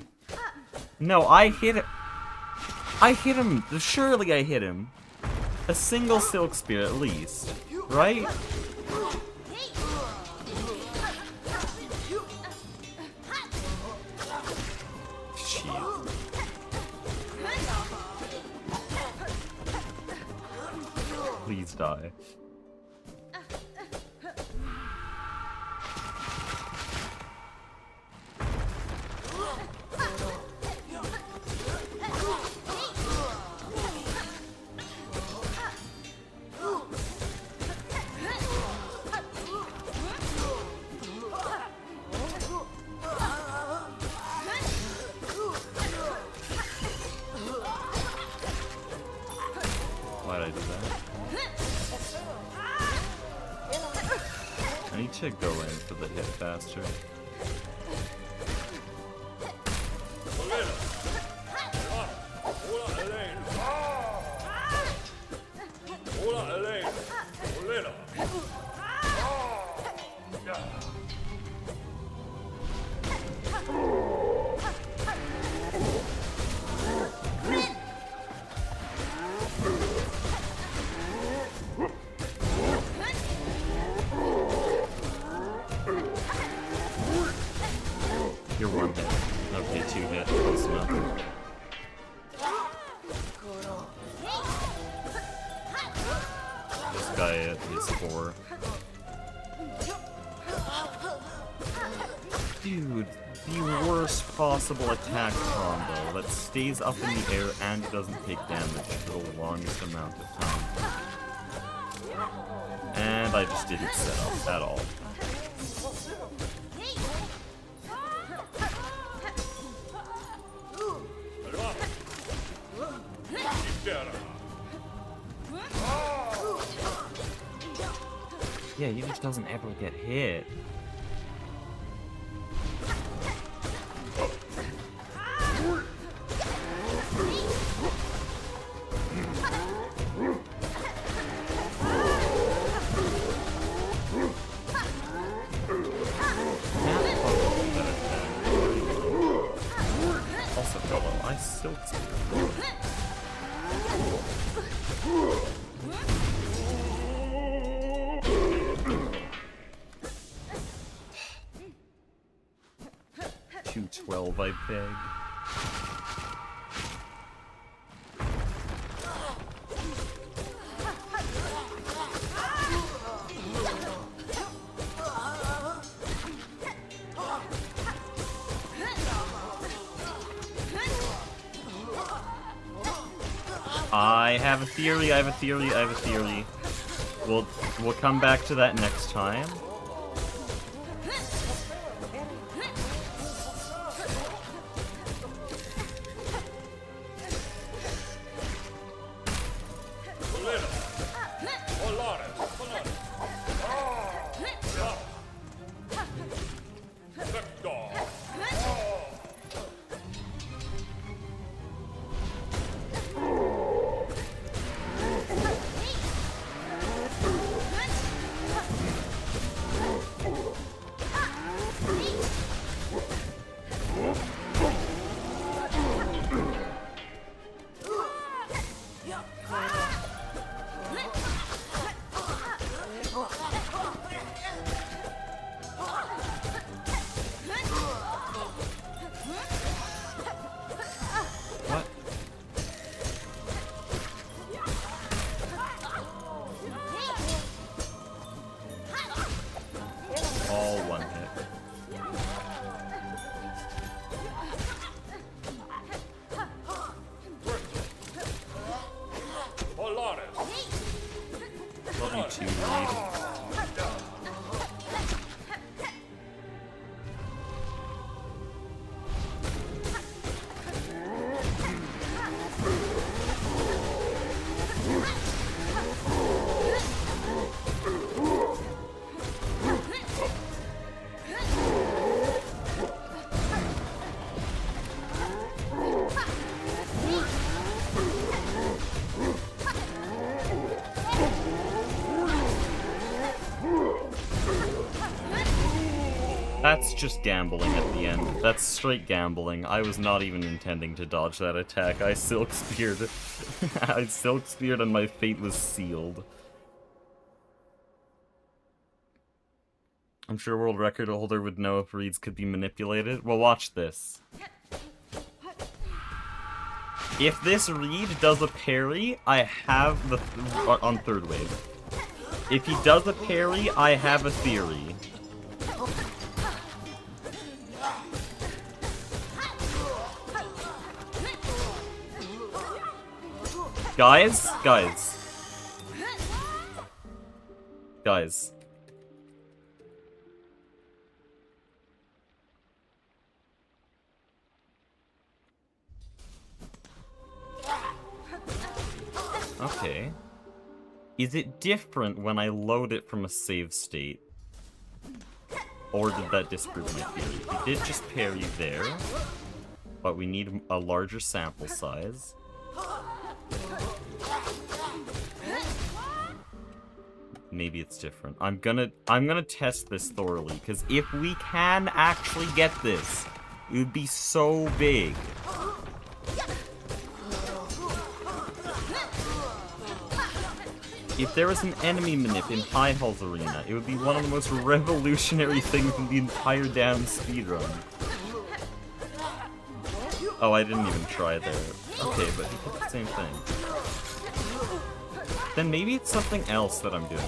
No, I hit it. I hit him. Surely I hit him. A single Silk Spear at least. Right? Jeez. Please die. Why'd I do that? I need to go in for the hit faster. You're 1 hit. Okay, 2 hit. Close enough. This guy is 4. Dude, the worst possible attack combo that stays up in the air and doesn't take damage for the longest amount of time. And I just didn't set up at all. Yeah, he just doesn't ever get hit. Also, hello, I still... 212, I beg. I have a theory, I have a theory, I have a theory. We'll come back to that next time. That's just gambling at the end. That's straight gambling. I was not even intending to dodge that attack. I silk speared. I silk speared and my fate was sealed. I'm sure world record holder would know if reeds could be manipulated. Well, watch this. If this reed does a parry, I have the... on third wave. If he does a parry, I have a theory. Guys? Okay. Is it different when I load it from a save state? Or did that disprove my theory? He did just parry there, but we need a larger sample size. Maybe it's different. I'm gonna test this thoroughly, because if we can actually get this, it would be so big. If there was an enemy manip in High Hall's arena, it would be one of the most revolutionary things in the entire damn speedrun. Oh, I didn't even try there. Okay, but he did the same thing. Then maybe it's something else that I'm doing.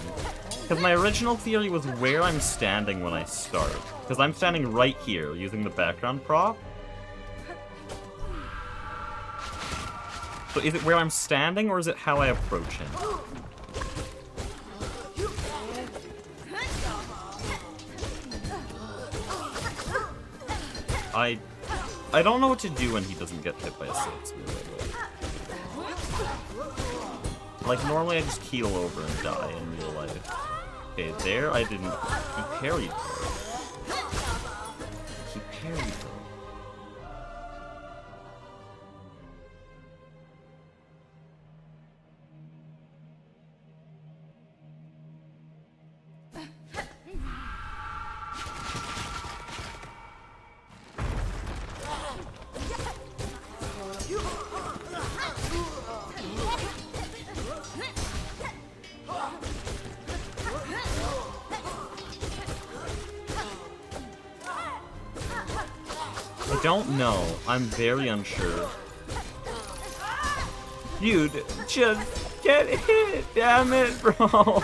Because my original theory was where I'm standing when I start. Because I'm standing right here, using the background prop. So is it where I'm standing, or is it how I approach him? I don't know what to do when he doesn't get hit by a silk spear. Like, normally I just keel over and die in real life. Okay, there I didn't... He parried, though. He parried, though. I don't know. I'm very unsure. Dude, just get hit, damn it, bro.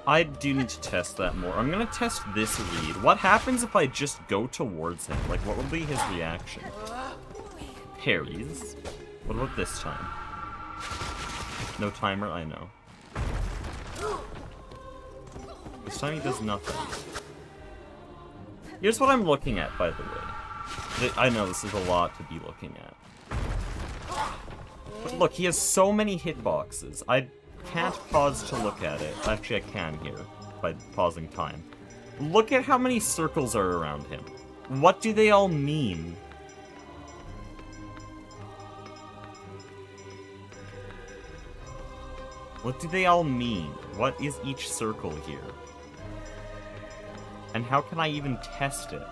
I do need to test that more. I'm gonna test this read. What happens if I just go towards him? Like, what will be his reaction? Parries. What about this time? No timer? I know. This time he does nothing. Here's what I'm looking at, by the way. I know this is a lot to be looking at. But look, he has so many hitboxes. I can't pause to look at it. Actually, I can here, by pausing time. Look at how many circles are around him. What do they all mean? What do they all mean? What is each circle here? And how can I even test it?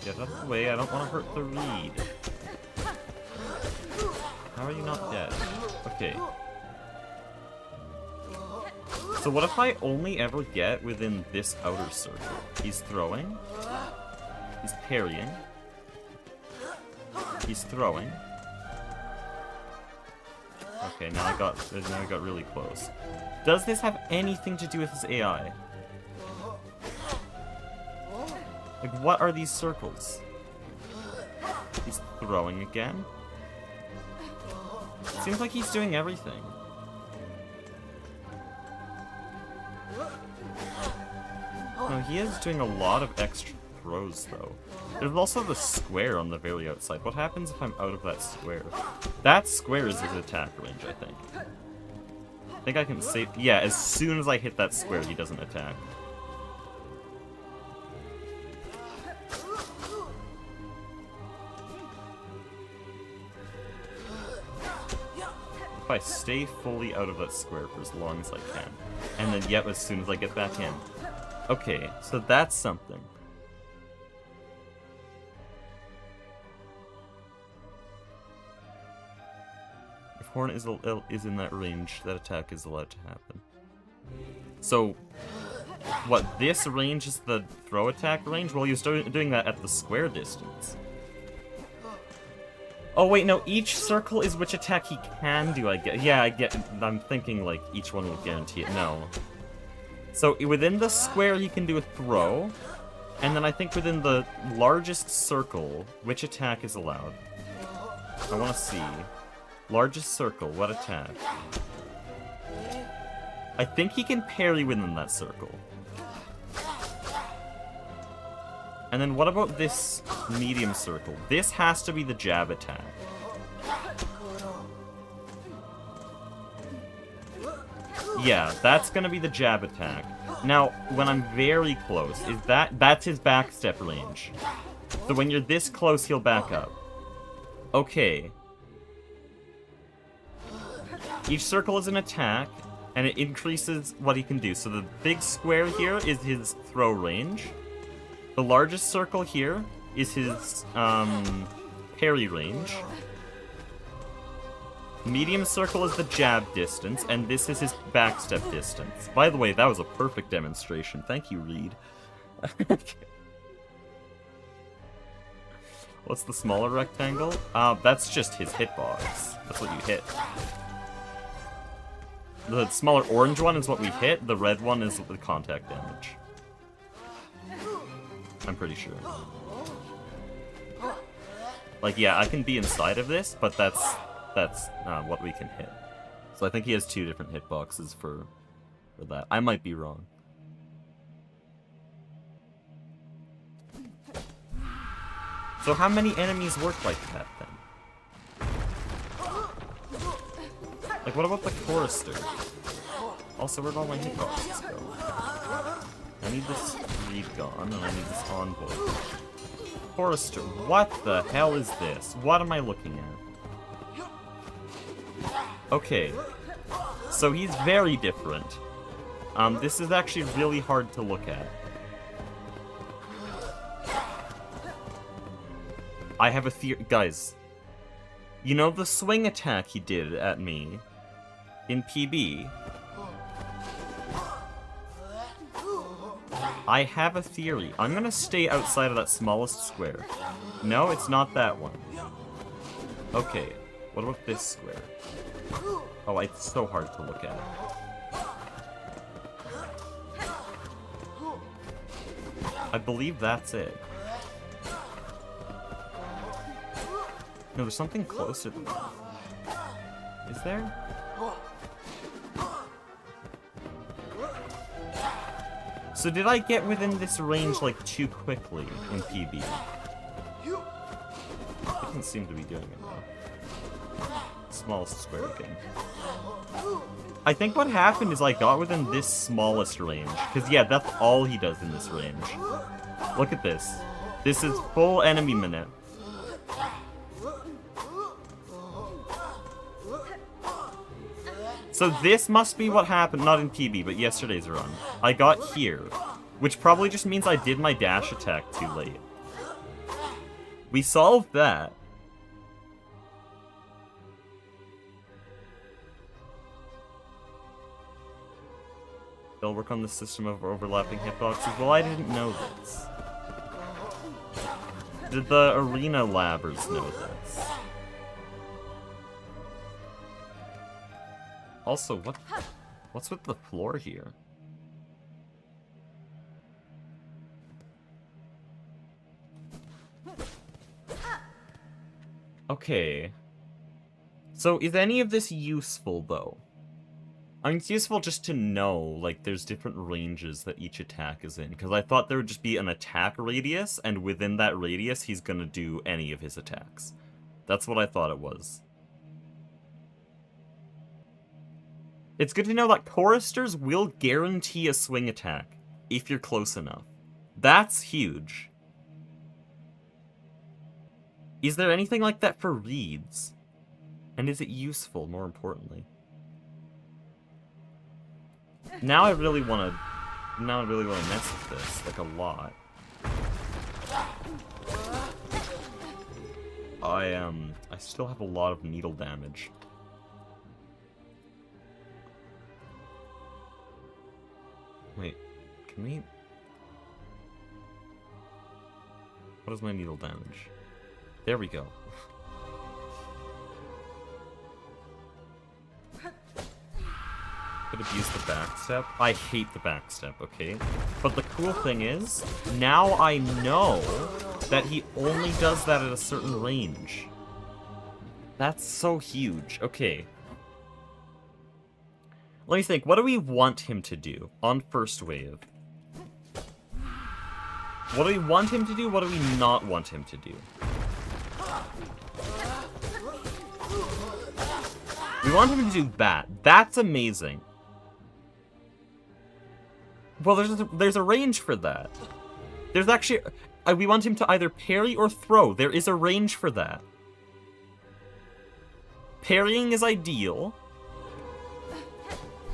Get out of the way, I don't want to hurt the reed. How are you not dead? Okay. So what if I only ever get within this outer circle? He's throwing. He's parrying. He's throwing. Okay, now I got really close. Does this have anything to do with his AI? Like, what are these circles? He's throwing again. Seems like he's doing everything. No, he is doing a lot of extra throws, though. There's also the square on the very outside. What happens if I'm out of that square? That square is his attack range, I think. I think I can save... Yeah, as soon as I hit that square, he doesn't attack. If I stay fully out of that square for as long as I can. And then, yep, as soon as I get back in. Okay, so that's something. If Horn is in that range, that attack is allowed to happen. So, what, this range is the throw attack range? Well, you're doing that at the square distance. Oh wait, no, each circle is which attack he can do, I get. Yeah, I get, I'm thinking like each one will guarantee it. No. So within the square he can do a throw, and then I think within the largest circle, which attack is allowed? I want to see. Largest circle, what attack? I think he can parry within that circle. And then what about this medium circle? This has to be the jab attack. Yeah, that's gonna be the jab attack. Now, when I'm very close, that's his backstep range. So when you're this close, he'll back up. Okay. Each circle is an attack, and it increases what he can do. So the big square here is his throw range. The largest circle here is his parry range. Medium circle is the jab distance, and this is his backstep distance. By the way, that was a perfect demonstration. Thank you, Reed. What's the smaller rectangle? That's just his hitbox. That's what you hit. The smaller orange one is what we hit, the red one is the contact damage. I'm pretty sure. Like, yeah, I can be inside of this, but that's what we can hit. So I think he has two different hitboxes for that. I might be wrong. So how many enemies work like that, then? Like, what about the chorister? Also, where'd all my hitboxes go? I need this reed gone, and I need this envoy. Chorister, what the hell is this? What am I looking at? Okay. So he's very different. This is actually really hard to look at. I have a theory. Guys, you know the swing attack he did at me in PB? I have a theory. I'm gonna stay outside of that smallest square. No, it's not that one. Okay, what about this square? Oh, it's so hard to look at. I believe that's it. No, there's something closer than that. Is there? So did I get within this range, like, too quickly in PB? I didn't seem to be doing it, though. Smallest square again. I think what happened is I got within this smallest range. Because, yeah, that's all he does in this range. Look at this. This is full enemy minute. So this must be what happened, not in PB, but yesterday's run. I got here, which probably just means I did my dash attack too late. We solved that. They'll work on the system of overlapping hitboxes. Well, I didn't know this. Did the arena labbers know this? Also, what's with the floor here? Okay. So is any of this useful, though? I mean, it's useful just to know, like, there's different ranges that each attack is in, because I thought there would just be an attack radius, and within that radius, he's gonna do any of his attacks. That's what I thought it was. It's good to know that choristers will guarantee a swing attack, if you're close enough. That's huge. Is there anything like that for reeds? And is it useful, more importantly? Now I really want to mess with this, like, a lot. I still have a lot of needle damage. Wait, can we... What is my needle damage? There we go. Could have used the backstep. I hate the backstep, okay? But the cool thing is, now I know that he only does that at a certain range. That's so huge. Okay. Let me think. What do we want him to do on first wave? What do we want him to do? What do we not want him to do? We want him to do that. That's amazing. Well, there's a range for that. There's actually... we want him to either parry or throw. There is a range for that. Parrying is ideal.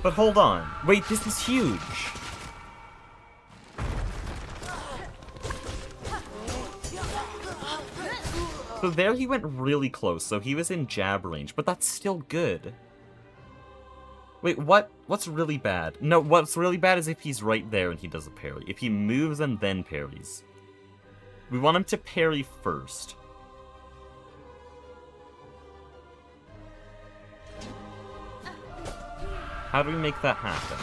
But hold on. Wait, this is huge. So there he went really close, so he was in jab range, but that's still good. Wait, what's really bad? No, what's really bad is if he's right there and he does a parry. If he moves and then parries. We want him to parry first. How do we make that happen?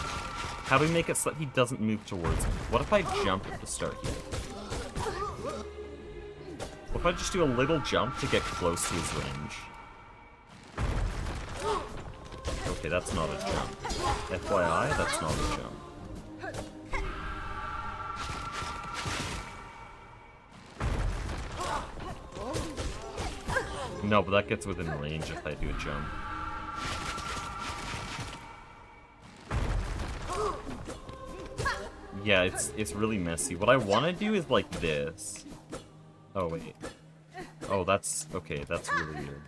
How do we make it so that he doesn't move towards me? What if I jump at the start here? What if I just do a little jump to get close to his range? Okay, that's not a jump. FYI, that's not a jump. No, but that gets within range if I do a jump. Yeah, it's really messy. What I want to do is like this. Oh, wait. Oh, that's... Okay, that's really weird.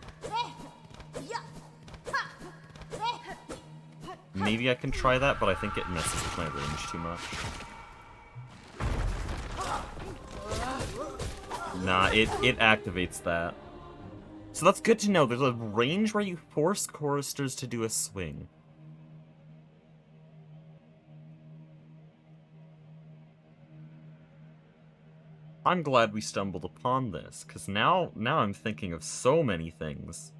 Maybe I can try that, but I think it messes with my range too much. Nah, it activates that. So that's good to know. There's a range where you force choristers to do a swing. I'm glad we stumbled upon this, because now I'm thinking of so many things.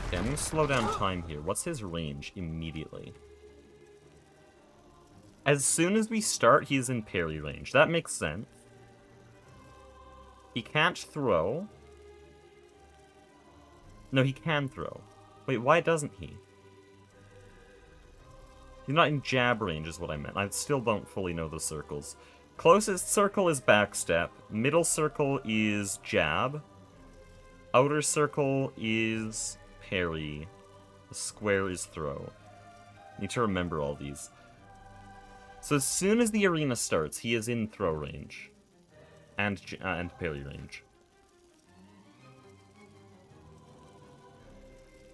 Okay, I'm going to slow down time here. What's his range immediately? As soon as we start, he's in parry range. That makes sense. He can't throw. No, he can throw. Wait, why doesn't he? He's not in jab range is what I meant. I still don't fully know the circles. Closest circle is backstep. Middle circle is jab. Outer circle is parry. The square is throw. Need to remember all these. So as soon as the arena starts, he is in throw range. And parry range.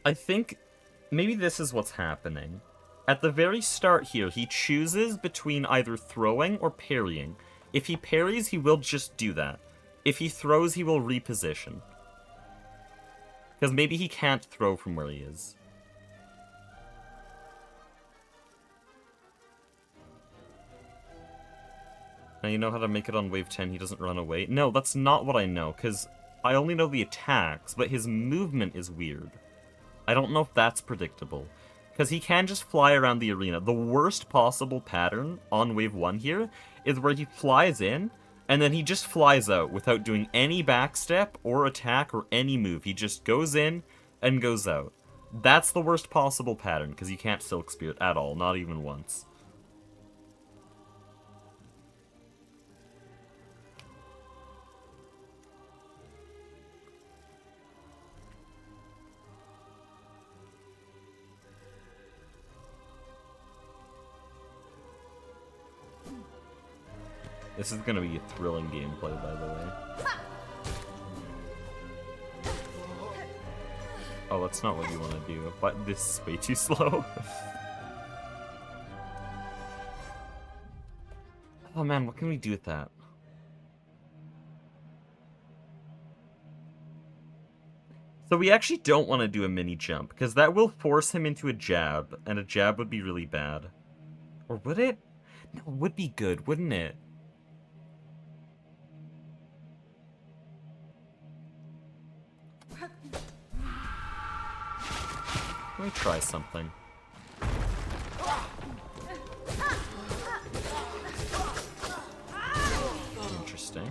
I think maybe this is what's happening. At the very start here, he chooses between either throwing or parrying. If he parries, he will just do that. If he throws, he will reposition. Because maybe he can't throw from where he is. Now you know how to make it on wave 10, he doesn't run away? No, that's not what I know, because I only know the attacks, but his movement is weird. I don't know if that's predictable. Because he can just fly around the arena. The worst possible pattern on wave 1 here is where he flies in, and then he just flies out without doing any backstep or attack or any move. He just goes in and goes out. That's the worst possible pattern, because you can't Silk Spirit at all, not even once. This is gonna be a thrilling gameplay, by the way. Oh, that's not what you want to do. But this is way too slow. Oh man, what can we do with that? So we actually don't want to do a mini jump, because that will force him into a jab, and a jab would be really bad. Or would it? No, it would be good, wouldn't it? Let me try something. Interesting.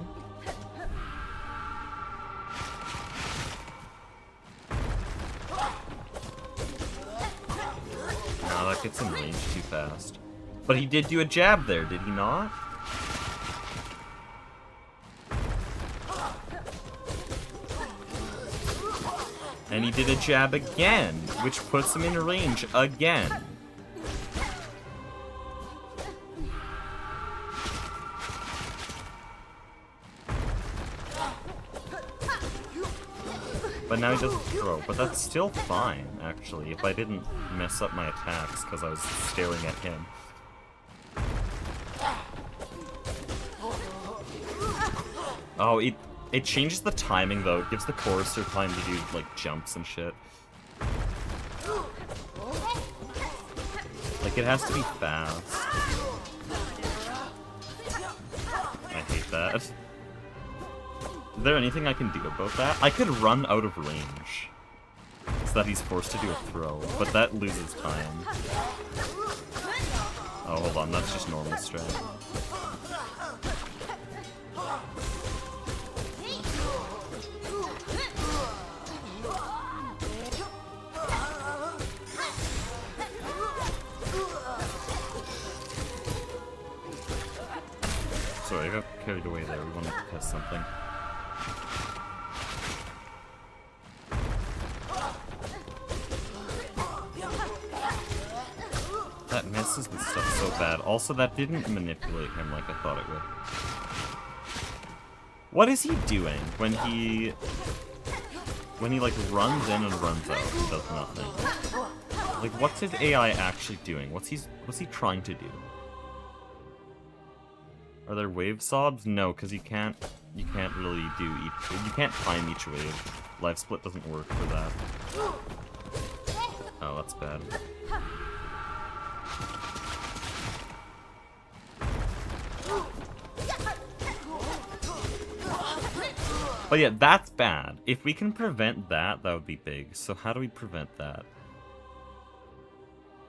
No, that gets in range too fast. But he did do a jab there, did he not? And he did a jab again, which puts him in range again. But now he doesn't throw. But that's still fine, actually, if I didn't mess up my attacks because I was staring at him. Oh, it changes the timing, though. It gives the chorister time to do, like, jumps and shit. Like, it has to be fast. I hate that. Is there anything I can do about that? I could run out of range, so that he's forced to do a throw, but that loses time. Oh, hold on, that's just normal strat. Sorry, I got carried away there. We wanted to test something. That messes with stuff so bad. Also, that didn't manipulate him like I thought it would. What is he doing when he like runs in and runs out and does nothing? Like, what's his AI actually doing? What's he trying to do? Are there wave sobs? No, because you can't really do each. You can't time each wave. Live split doesn't work for that. Oh, that's bad. But yeah, that's bad. If we can prevent that, that would be big. So how do we prevent that?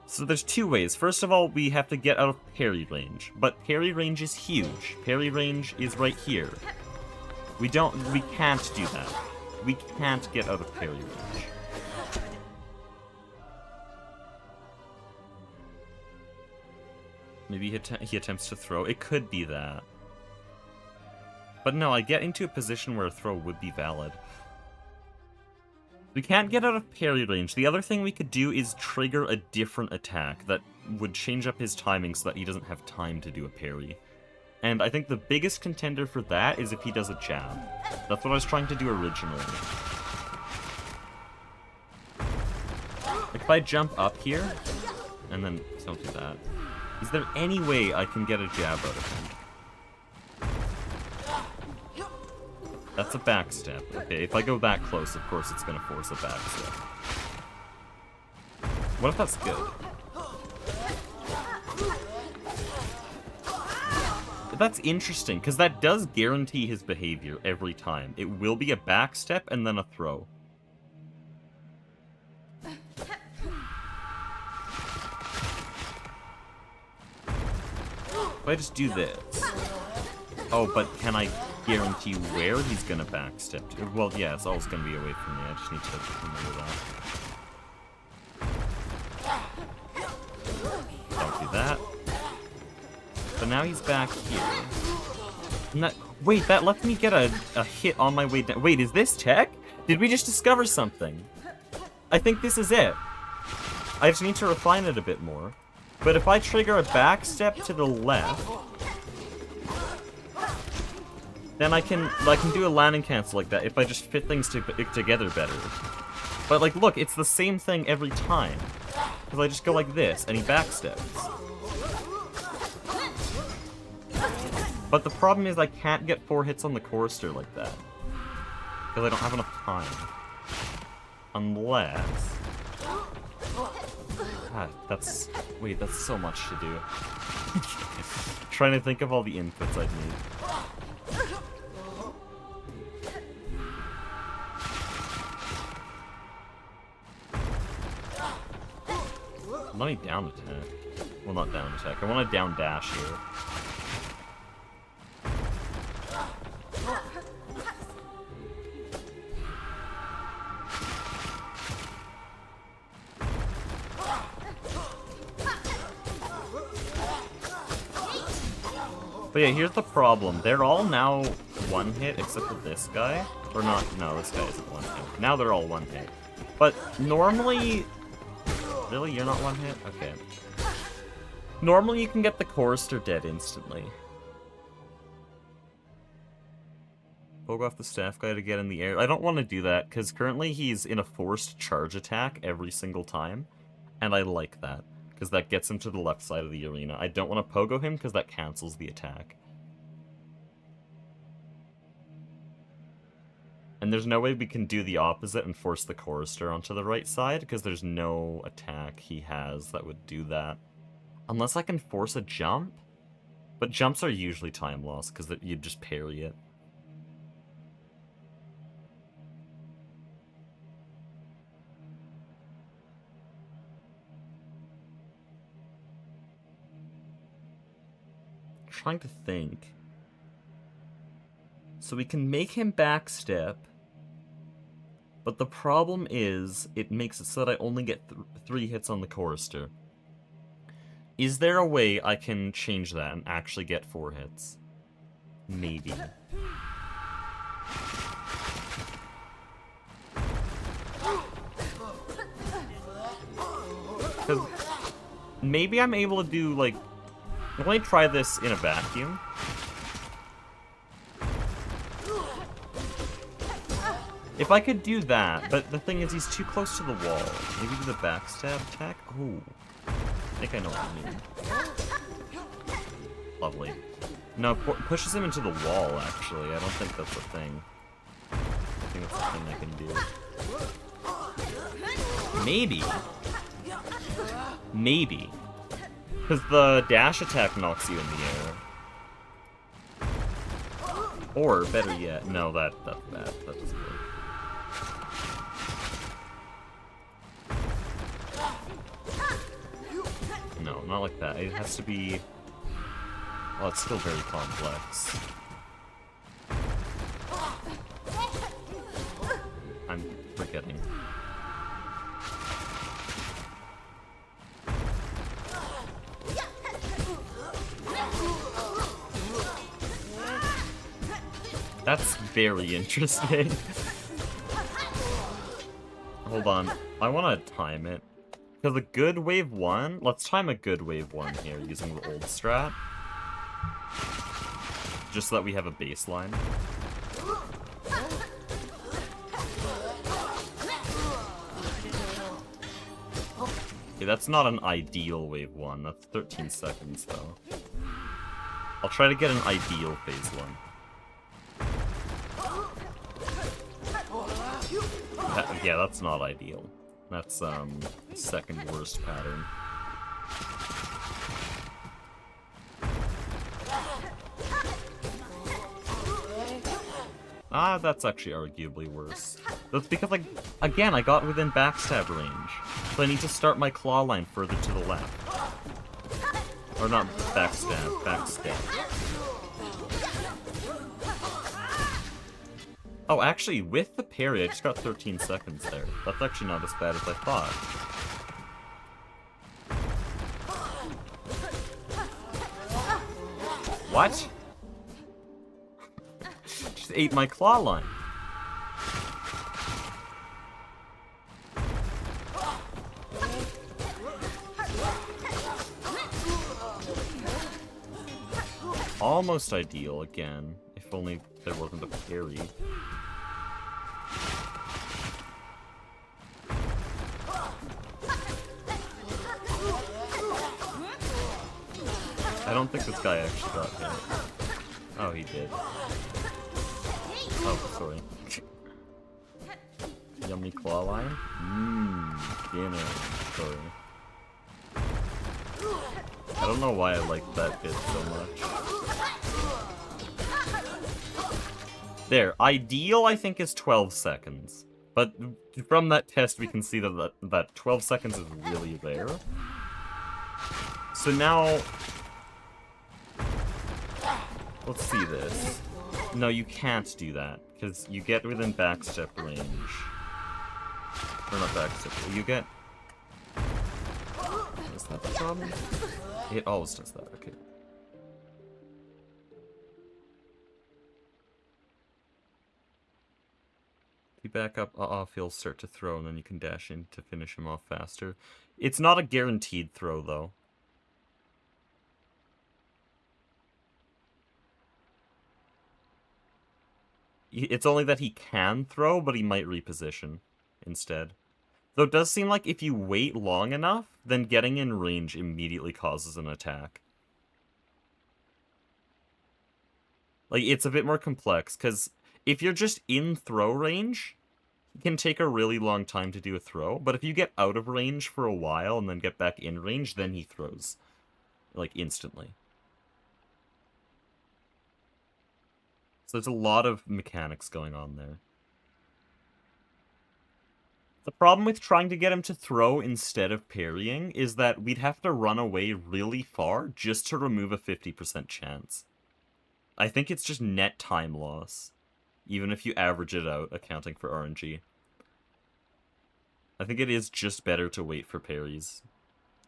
So there's two ways. First of all, we have to get out of parry range. But parry range is huge. Parry range is right here. We can't do that. We can't get out of parry range. Maybe he attempts to throw. It could be that. But no, I get into a position where a throw would be valid. We can't get out of parry range. The other thing we could do is trigger a different attack that would change up his timing so that he doesn't have time to do a parry. And I think the biggest contender for that is if he does a jab. That's what I was trying to do originally. Like if I jump up here, and then don't do that. Is there any way I can get a jab out of him? That's a backstep. Okay, if I go that close, of course it's gonna force a backstep. What if that's good? That's interesting, because that does guarantee his behavior every time. It will be a backstep and then a throw. If I just do this... Oh, but can I guarantee where he's gonna backstep to? Well, yeah, it's always gonna be away from me. I just need to remember that. Don't do that. But now he's back here. And that, wait, that lets me get a hit on my way down. Wait, is this tech? Did we just discover something? I think this is it. I just need to refine it a bit more. But if I trigger a backstep to the left, then I can do a landing cancel like that if I just fit things together better. But like, look, it's the same thing every time. Because I just go like this, and he backsteps. But the problem is I can't get 4 hits on the chorister like that. Because I don't have enough time. Unless... God, that's... Wait, that's so much to do. Trying to think of all the inputs I'd need. Let me down attack. Well, not down attack. I want a down dash here. But yeah, here's the problem. They're all now 1 hit, except for this guy. Or not, no, this guy isn't 1 hit. Now they're all 1 hit. But normally... Really? You're not 1 hit? Okay. Normally you can get the chorister dead instantly. Poke off the staff guy to get in the air. I don't want to do that, because currently he's in a forced charge attack every single time. And I like that. Because that gets him to the left side of the arena. I don't want to pogo him because that cancels the attack. And there's no way we can do the opposite and force the chorister onto the right side, because there's no attack he has that would do that. Unless I can force a jump? But jumps are usually time loss, because you just parry it. Trying to think. So we can make him backstep, but the problem is it makes it so that I only get 3 hits on the chorister. Is there a way I can change that and actually get 4 hits? Maybe. Because maybe I'm able to do, like... Let me try this in a vacuum. If I could do that, but the thing is he's too close to the wall. Maybe do the backstab attack? Oh. I think I know what you mean. Lovely. No, pushes him into the wall, actually. I don't think that's a thing. I think that's a thing I can do. Maybe. Maybe. Because the dash attack knocks you in the air. Or, better yet, no, that's bad. That doesn't work. No, not like that. It has to be... Well, it's still very complex. I'm forgetting. That's very interesting. Hold on. I want to time it. Because a good wave 1... Let's time a good wave 1 here using the old strat. Just so that we have a baseline. Okay, that's not an ideal wave 1. That's 13 seconds, though. I'll try to get an ideal phase 1. Yeah, that's not ideal. That's, the second worst pattern. Ah, that's actually arguably worse. That's because, like, again, I got within backstab range. So I need to start my claw line further to the left. Or not backstab, backstab. Oh, actually, with the parry, I just got 13 seconds there. That's actually not as bad as I thought. What? Just ate my claw line. Almost ideal again, if only there wasn't a parry. I don't think this guy actually got hit. Oh, he did. Oh, sorry. Yummy claw line? Dinner. Sorry. I don't know why I like that bit so much. There, ideal I think is 12 seconds. But from that test we can see that 12 seconds is really rare. So now... let's see this. No, you can't do that, because you get within backstep range. Or not backstep, you get... is that the problem? It always does that, okay. You back up, off, he'll start to throw, and then you can dash in to finish him off faster. It's not a guaranteed throw, though. It's only that he can throw, but he might reposition instead. Though it does seem like if you wait long enough, then getting in range immediately causes an attack. Like, it's a bit more complex, because if you're just in throw range, it can take a really long time to do a throw, but if you get out of range for a while and then get back in range, then he throws. Like, instantly. So there's a lot of mechanics going on there. The problem with trying to get him to throw instead of parrying is that we'd have to run away really far just to remove a 50% chance. I think it's just net time loss, even if you average it out, accounting for RNG. I think it is just better to wait for parries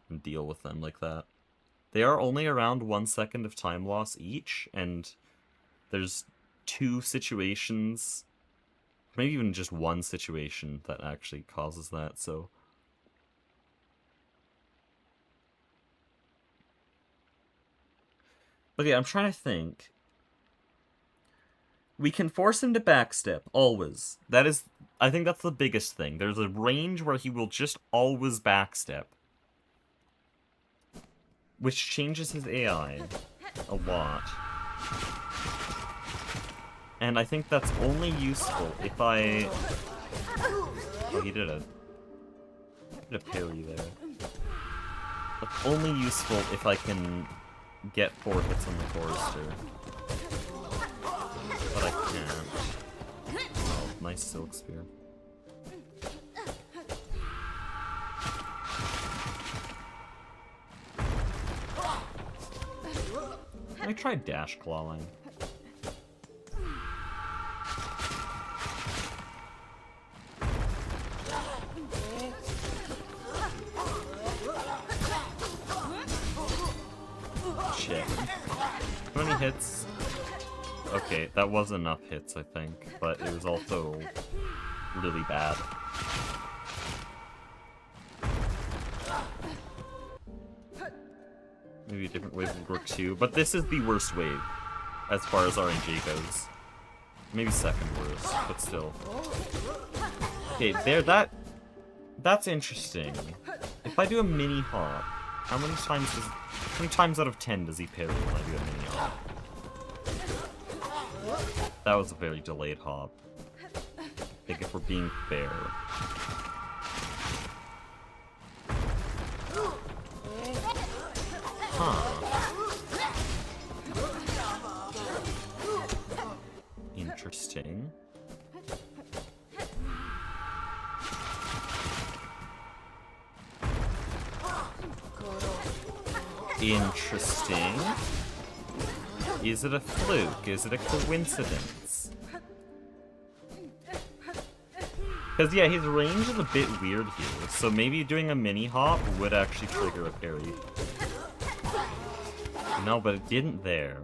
and deal with them like that. They are only around 1 second of time loss each, and there's 2 situations, maybe even just 1 situation that actually causes that, so... Okay, I'm trying to think. We can force him to backstep, always. That is, I think that's the biggest thing. There's a range where he will just always backstep. Which changes his AI a lot. And I think that's only useful if I... oh, he did a parry there. That's only useful if I can get 4 hits on the chorister. But I can't. Oh, nice silk spear. I tried dash claw line. Shit. How many hits? Okay, that was enough hits, I think, but it was also really bad. Maybe a different wave would work too, but this is the worst wave, as far as RNG goes. Maybe second worst, but still. Okay, there, that's interesting. If I do a mini hop, how many times out of 10 does he parry when I do a mini hop? That was a very delayed hop. I think if we're being fair. Huh. Interesting. Interesting. Is it a fluke? Is it a coincidence? Because, yeah, his range is a bit weird here, so maybe doing a mini hop would actually trigger a parry. No, but it didn't there.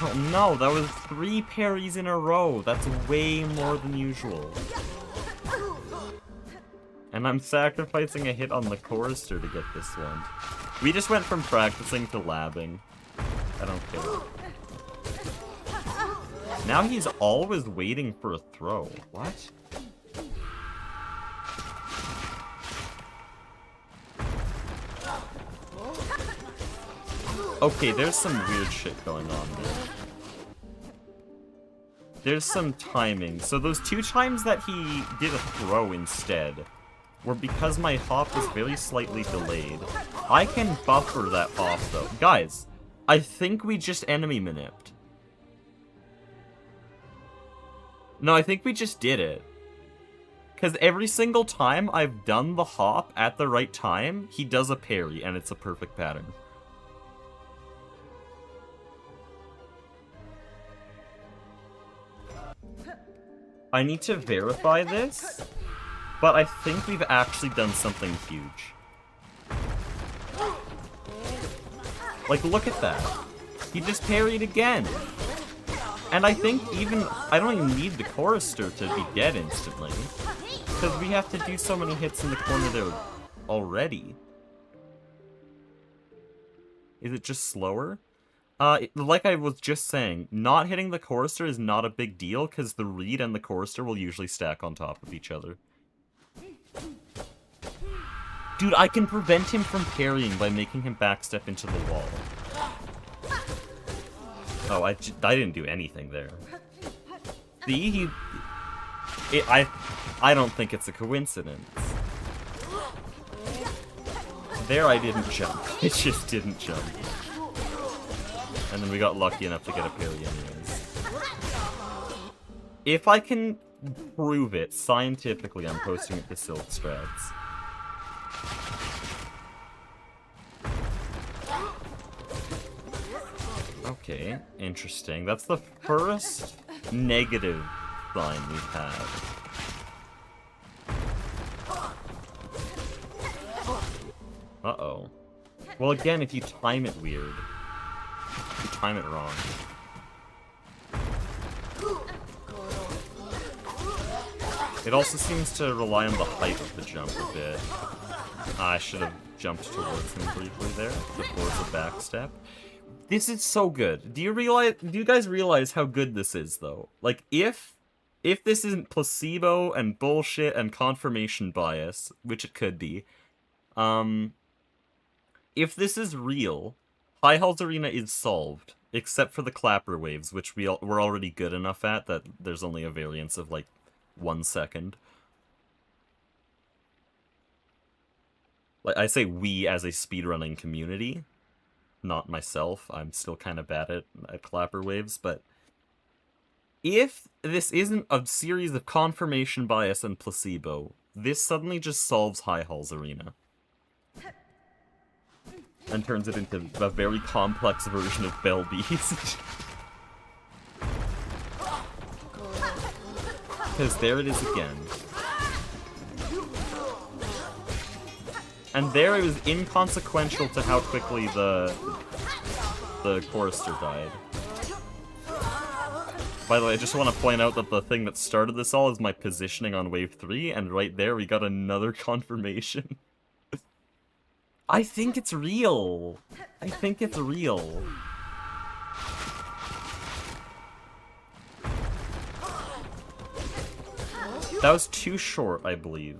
Oh no, that was 3 parries in a row. That's way more than usual. And I'm sacrificing a hit on the chorister to get this one. We just went from practicing to labbing. I don't care. Now he's always waiting for a throw. What? Okay, there's some weird shit going on there. There's some timing. So those 2 times that he did a throw instead were because my hop was very slightly delayed. I can buffer that hop though. Guys, I think we just enemy manipped. No, I think we just did it. Because every single time I've done the hop at the right time, he does a parry, and it's a perfect pattern. I need to verify this, but I think we've actually done something huge. Like, look at that. He just parried again. And I think I don't even need the chorister to be dead instantly. Because we have to do so many hits in the corner there already. Is it just slower? Like I was just saying, not hitting the chorister is not a big deal, because the reed and the chorister will usually stack on top of each other. Dude, I can prevent him from parrying by making him backstep into the wall. Oh, I didn't do anything there. See, I don't think it's a coincidence. There I didn't jump. It just didn't jump. And then we got lucky enough to get a parry anyways. If I can prove it scientifically, I'm posting it to Silk Strats. Okay, interesting. That's the first negative sign we've had. Uh-oh. Well, again, if you time it weird. If you time it wrong. It also seems to rely on the height of the jump a bit. I should have jumped towards him briefly there, before the backstep. This is so good. Do you guys realize how good this is, though? Like, if this isn't placebo and bullshit and confirmation bias, which it could be, if this is real, High Halls Arena is solved, except for the clapper waves, which we're already good enough at that there's only a variance of, like, 1 second. Like, I say we as a speedrunning community, not myself. I'm still kind of bad at clapper waves, but if this isn't a series of confirmation bias and placebo, this suddenly just solves High Halls Arena. And turns it into a very complex version of Bell Beast. Because there it is again. And there it was inconsequential to how quickly the chorister died. By the way, I just want to point out that the thing that started this all is my positioning on wave 3, and right there we got another confirmation. I think it's real. I think it's real. That was too short, I believe.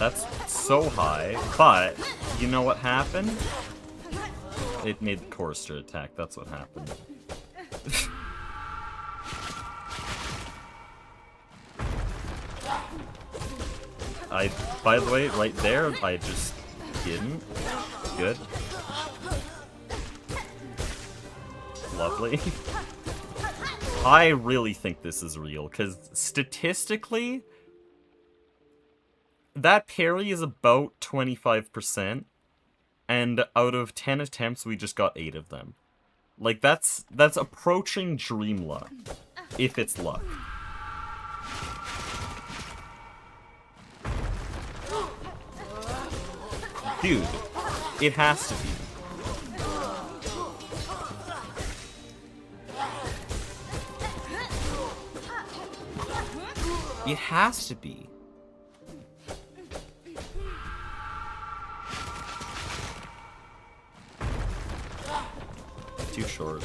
That's so high, but you know what happened? It made the chorister attack, that's what happened. By the way, right there, I just didn't. Good. Lovely. I really think this is real, because statistically, that parry is about 25%, and out of 10 attempts, we just got 8 of them. Like, that's approaching dream luck, if it's luck. Dude, it has to be. It has to be. Too short.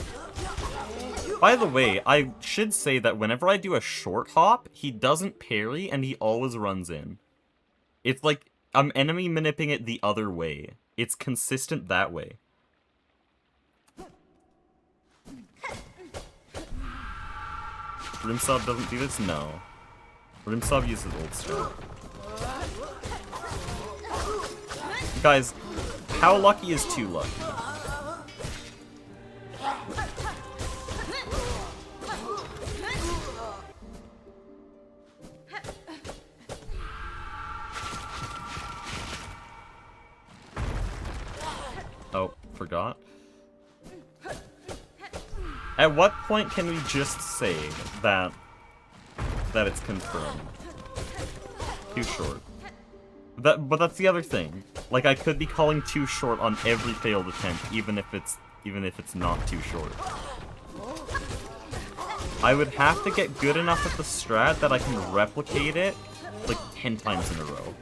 By the way, I should say that whenever I do a short hop, he doesn't parry and he always runs in. It's like I'm enemy manipulating it the other way. It's consistent that way. Rimsub doesn't do this? No. Rimsub uses old strat. Guys, how lucky is too lucky? Oh, forgot. At what point can we just say that it's confirmed? Too short. But that's the other thing. Like, I could be calling too short on every failed attempt, even if it's not too short. I would have to get good enough at the strat that I can replicate it like 10 times in a row.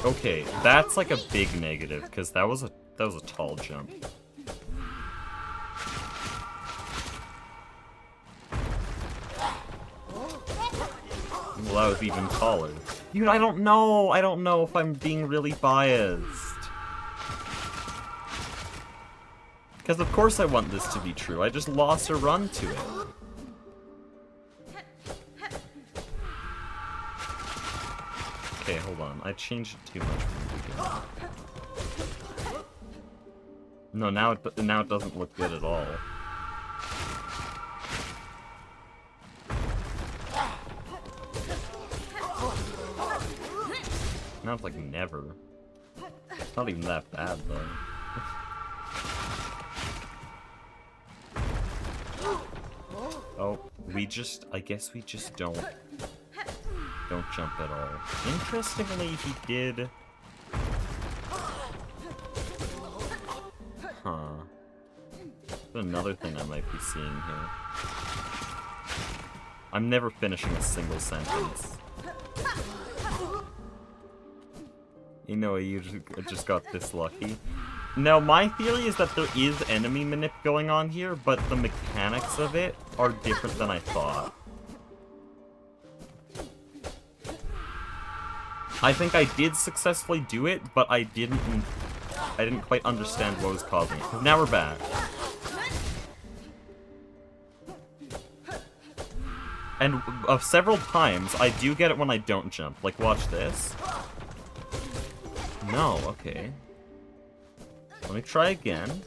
Okay, that's like a big negative, because that was a tall jump. Well, that was even taller. Dude, I don't know if I'm being really biased. Because of course I want this to be true, I just lost a run to it. Okay, hold on. I changed it too much from the beginning. No, now it doesn't look good at all. Now it's like never. It's not even that bad though. Oh, I guess we just don't jump at all. Interestingly, he did... Huh. There's another thing I might be seeing here. I'm never finishing a single sentence. You know, you just got this lucky. Now, my theory is that there is enemy manip going on here, but the mechanics of it are different than I thought. I think I did successfully do it, but I didn't quite understand what was causing it. 'Cause now we're back. And of several times, I do get it when I don't jump. Like, watch this. No, okay. Let me try again.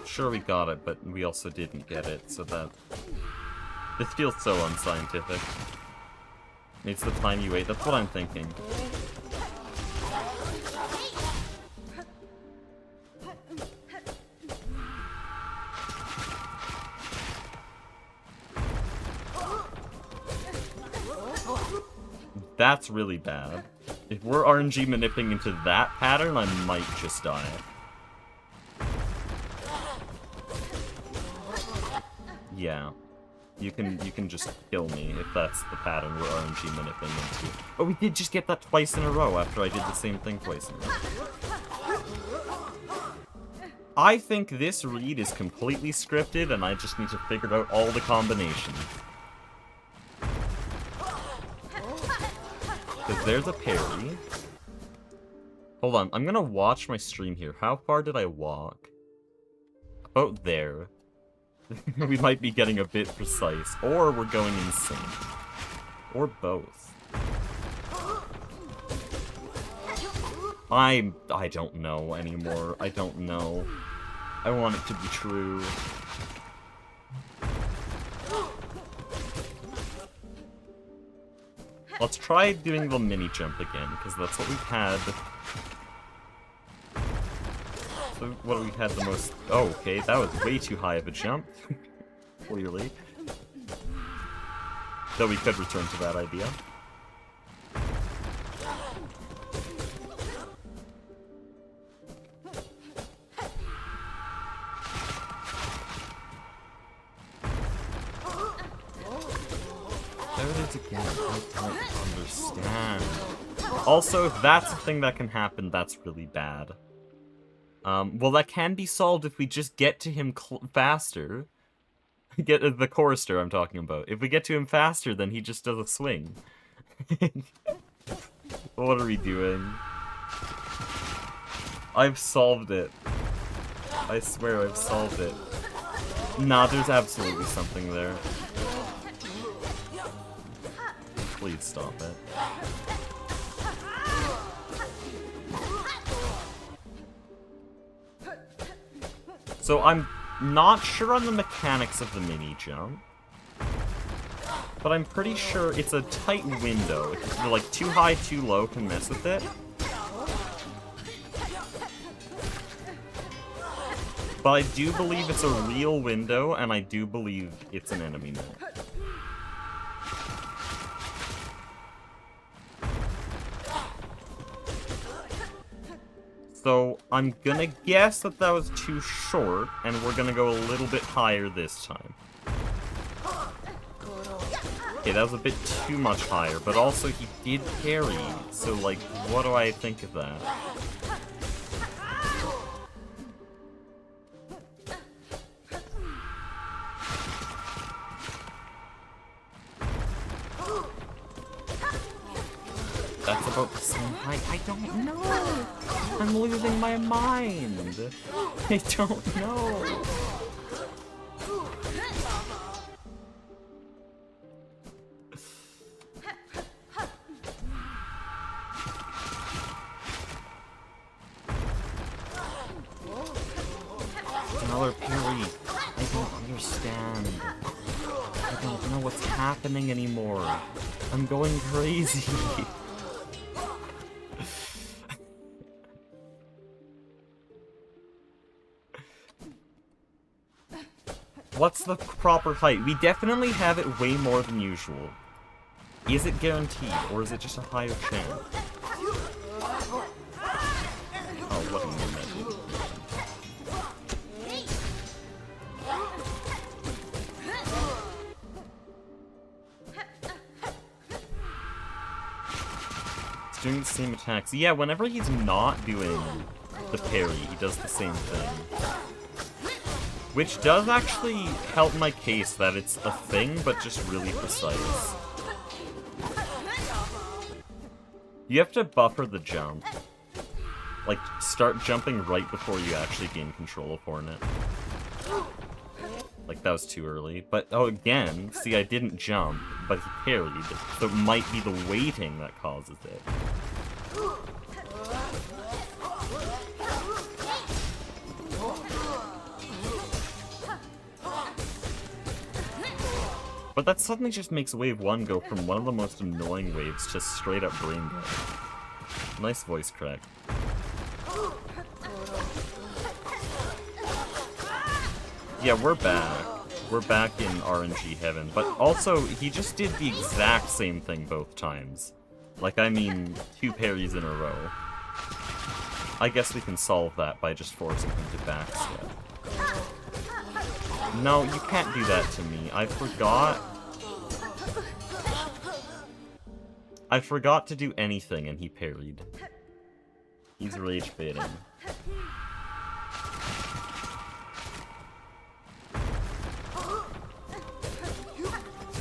Sure, we got it, but we also didn't get it, so that... This feels so unscientific. It's the time you wait, that's what I'm thinking. That's really bad. If we're RNG manipulating into that pattern, I might just die. Yeah. You can just kill me if that's the pattern we're RNG manipulating into. But we did just get that twice in a row after I did the same thing twice in a row. I think this read is completely scripted and I just need to figure out all the combinations. Because there's a parry. Hold on, I'm gonna watch my stream here. How far did I walk? About there. We might be getting a bit precise, or we're going insane. Or both. I don't know anymore. I don't know. I want it to be true. Let's try doing the mini jump again, because that's what we've had. So what we had the most... Oh, okay, that was way too high of a jump. Clearly. Though we could return to that idea. There it is again. I don't understand. Also, if that's a thing that can happen, that's really bad. Well, that can be solved if we just get to him faster. Get the chorister I'm talking about. If we get to him faster, then he just does a swing. What are we doing? I've solved it. I swear I've solved it. Nah, there's absolutely something there. Please stop it. So I'm not sure on the mechanics of the mini jump, but I'm pretty sure it's a tight window. If you're like too high, too low, can mess with it. But I do believe it's a real window, and I do believe it's an enemy mill. So I'm gonna guess that that was too short, and we're gonna go a little bit higher this time. Okay, that was a bit too much higher, but also he did parry, so like, what do I think of that? That's about the same height. I don't know. I'm losing my mind. I don't know. Another parry. I don't understand. I don't know what's happening anymore. I'm going crazy. What's the proper height? We definitely have it way more than usual. Is it guaranteed, or is it just a higher chance? Oh, what a minute. It's doing the same attacks. Yeah, whenever he's not doing the parry, he does the same thing. Which does actually help my case that it's a thing, but just really precise. You have to buffer the jump. Like, start jumping right before you actually gain control of Hornet. Like, that was too early. But, oh, again, see, I didn't jump, but he parried. So it might be the waiting that causes it. But that suddenly just makes wave 1 go from one of the most annoying waves to straight up brain dead. Nice voice crack. Yeah, we're back. We're back in RNG heaven. But also, he just did the exact same thing both times. Like, I mean, 2 parries in a row. I guess we can solve that by just forcing him to backstep. No, you can't do that to me. I forgot to do anything and he parried. He's rage baiting.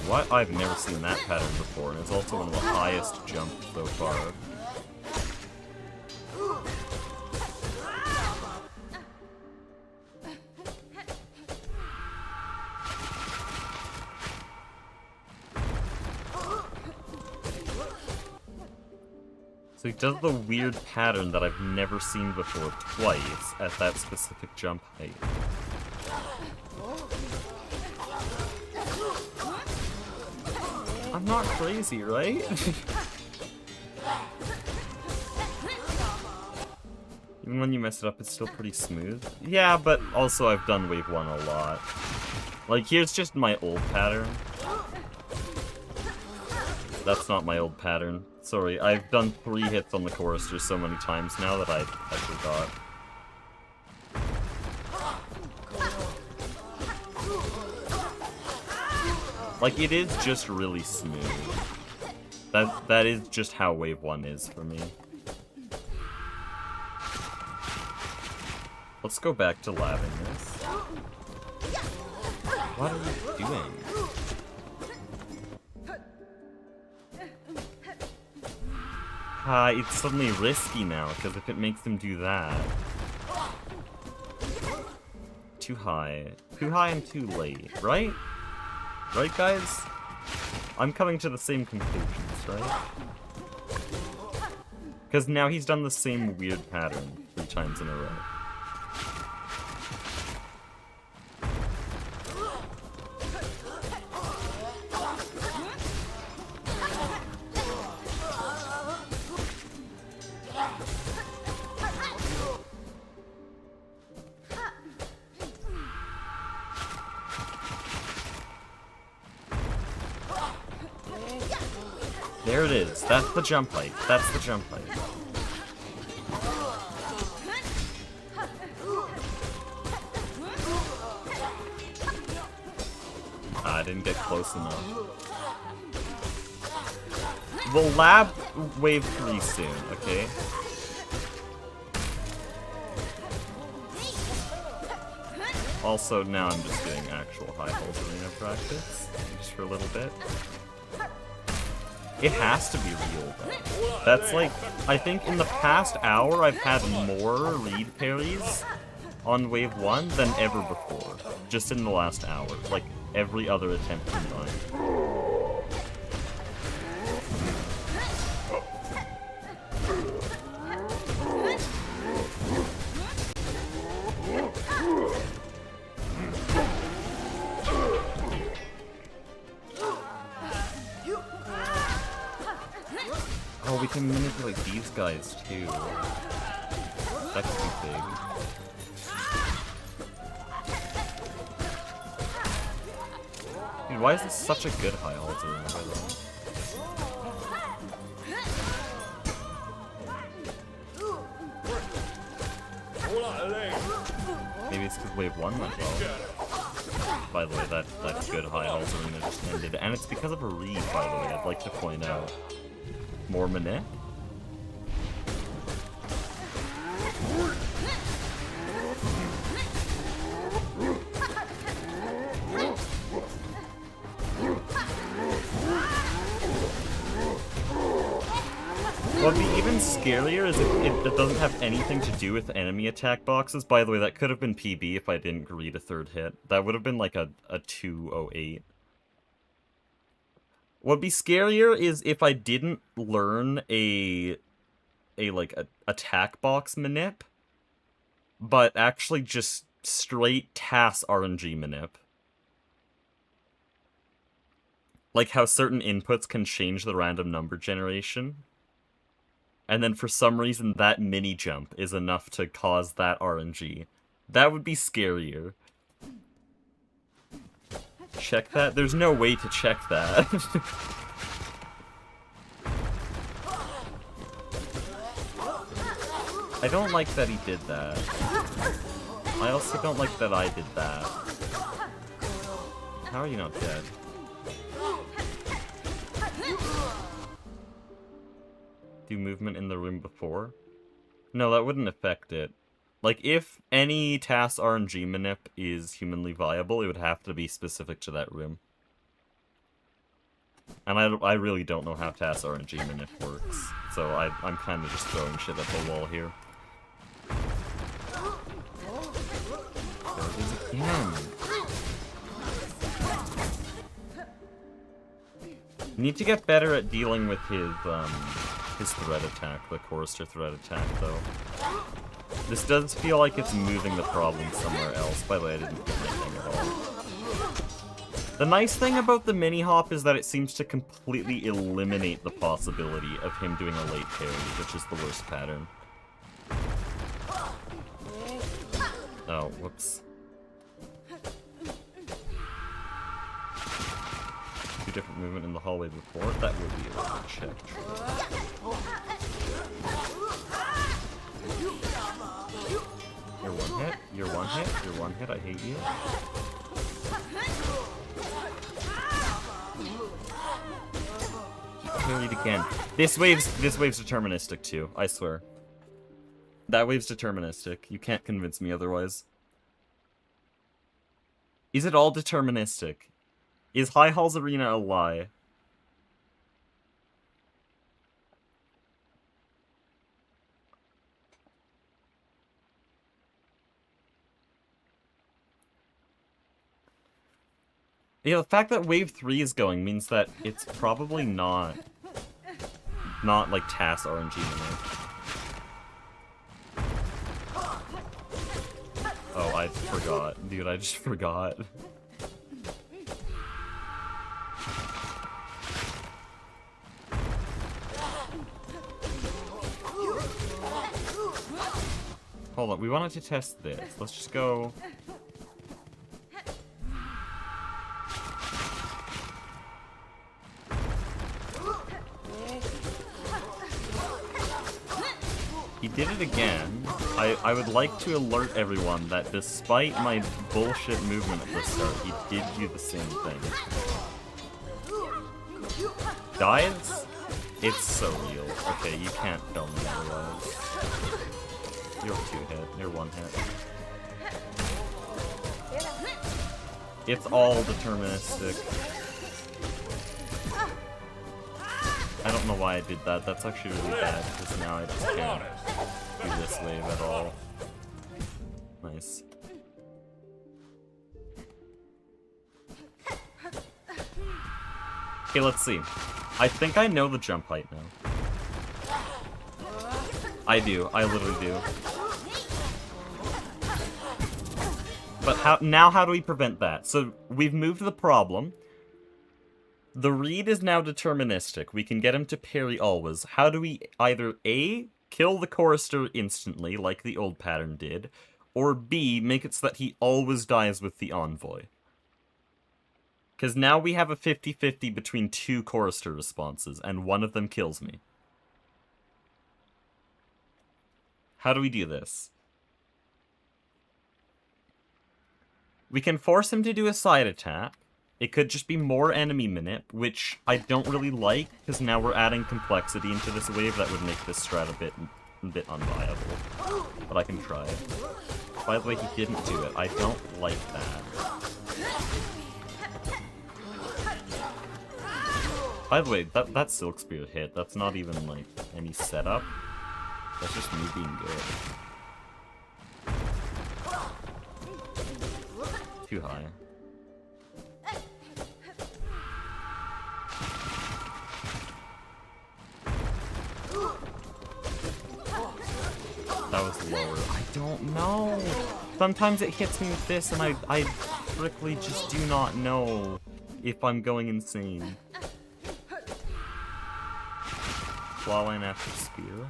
What? I've never seen that pattern before, and it's also one of the highest jumps so far. So he does the weird pattern that I've never seen before twice at that specific jump height. I'm not crazy, right? Even when you mess it up, it's still pretty smooth. Yeah, but also I've done wave 1 a lot. Like, here's just my old pattern. That's not my old pattern. Sorry, I've done 3 hits on the chorister so many times now that I forgot. Like, it is just really smooth. That is just how wave 1 is for me. Let's go back to labbing this. What are you doing? It's suddenly risky now, because if it makes him do that... Too high. Too high and too late, right? Right, guys? I'm coming to the same conclusions, right? Because now he's done the same weird pattern 3 times in a row. There it is. That's the jump height. That's the jump height. I didn't get close enough. We'll lab wave 3 soon, okay? Also, now I'm just doing actual high hold arena practice, just for a little bit. It has to be real, though. That's like, I think in the past hour I've had more read parries on wave 1 than ever before. Just in the last hour. Like, every other attempt combined. Oh, we can manipulate these guys too. That could be big. Dude, why is this such a good high altar in the way, though? Maybe it's because wave 1 went well. By the way, that good high altar arena just ended. And it's because of a read, by the way, I'd like to point out. More minute. What would be even scarier is if it doesn't have anything to do with enemy attack boxes. By the way, that could have been PB if I didn't read a 3rd hit. That would have been like a 208. What'd be scarier is if I didn't learn a attack box manip, but actually just straight TAS RNG manip. Like how certain inputs can change the random number generation. And then for some reason that mini jump is enough to cause that RNG. That would be scarier. Check that? There's no way to check that. I don't like that he did that. I also don't like that I did that. How are you not dead? Do movement in the room before? No, that wouldn't affect it. Like, if any TAS RNG manip is humanly viable, it would have to be specific to that room. And I really don't know how TAS RNG manip works, so I'm kind of just throwing shit at the wall here. There it is again. Need to get better at dealing with his his threat attack, the chorister threat attack, though. This does feel like it's moving the problem somewhere else. By the way, I didn't get anything at all. The nice thing about the mini-hop is that it seems to completely eliminate the possibility of him doing a late parry, which is the worst pattern. Oh, whoops. Two different movement in the hallway before. That would be a little check. You're one hit. You're one hit. You're one hit. I hate you. Parried again. This wave's deterministic too. I swear. That wave's deterministic. You can't convince me otherwise. Is it all deterministic? Is High Hall's Arena a lie? Yeah, the fact that Wave 3 is going means that it's probably not like TAS RNG enough. Oh, I forgot. Dude, I just forgot. Hold on, we wanted to test this. Let's just go... He did it again. I would like to alert everyone that despite my bullshit movement at the start, he did do the same thing. Dies? It's so real. Okay, you can't tell me otherwise. You're 2-hit. You're 1-hit. It's all deterministic. I don't know why I did that. That's actually really bad, because now I just can't do this wave at all. Nice. Okay, let's see. I think I know the jump height now. I do. I literally do. But how do we prevent that? So, we've moved the problem. The read is now deterministic. We can get him to parry always. How do we either A, kill the chorister instantly, like the old pattern did, or B, make it so that he always dies with the envoy? Because now we have a 50-50 between two chorister responses, and one of them kills me. How do we do this? We can force him to do a side attack. It could just be more enemy minute, which I don't really like, because now we're adding complexity into this wave that would make this strat a bit unviable. But I can try. By the way, he didn't do it. I don't like that. By the way, that Silk Spear hit, that's not even, like, any setup. That's just me being good. Too high. That was lower. I don't know. Sometimes it hits me with this, and I strictly just do not know if I'm going insane. Clawline after spear.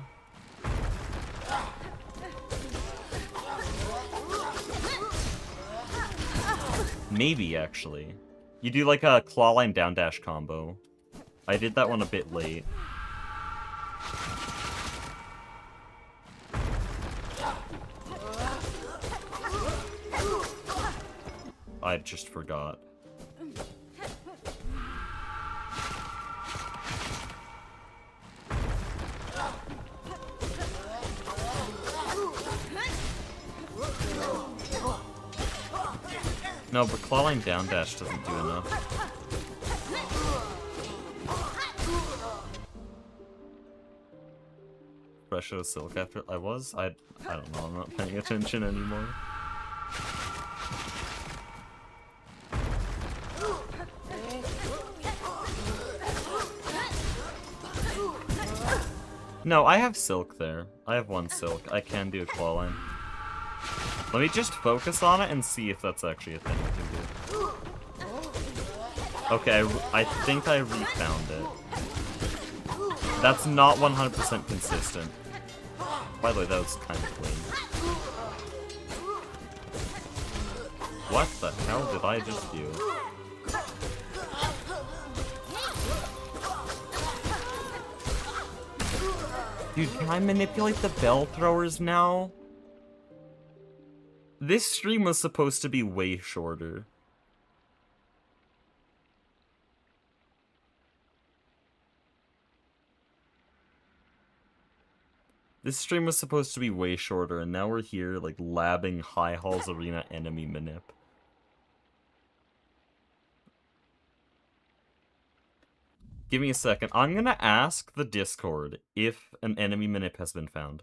Maybe, actually. You do like a clawline down dash combo. I did that one a bit late. I just forgot. No, but clawline down dash doesn't do enough. Fresh out of silk after I was? I don't know, I'm not paying attention anymore. No, I have silk there. I have one silk. I can do a claw line. Let me just focus on it and see if that's actually a thing I can do. Okay, I think I refound it. That's not 100% consistent. By the way, that was kind of clean. What the hell did I just do? Dude, can I manipulate the bell throwers now? This stream was supposed to be way shorter. This stream was supposed to be way shorter, and now we're here, like, labbing High Halls Arena enemy manip. Give me a second. I'm gonna ask the Discord if an enemy manip has been found.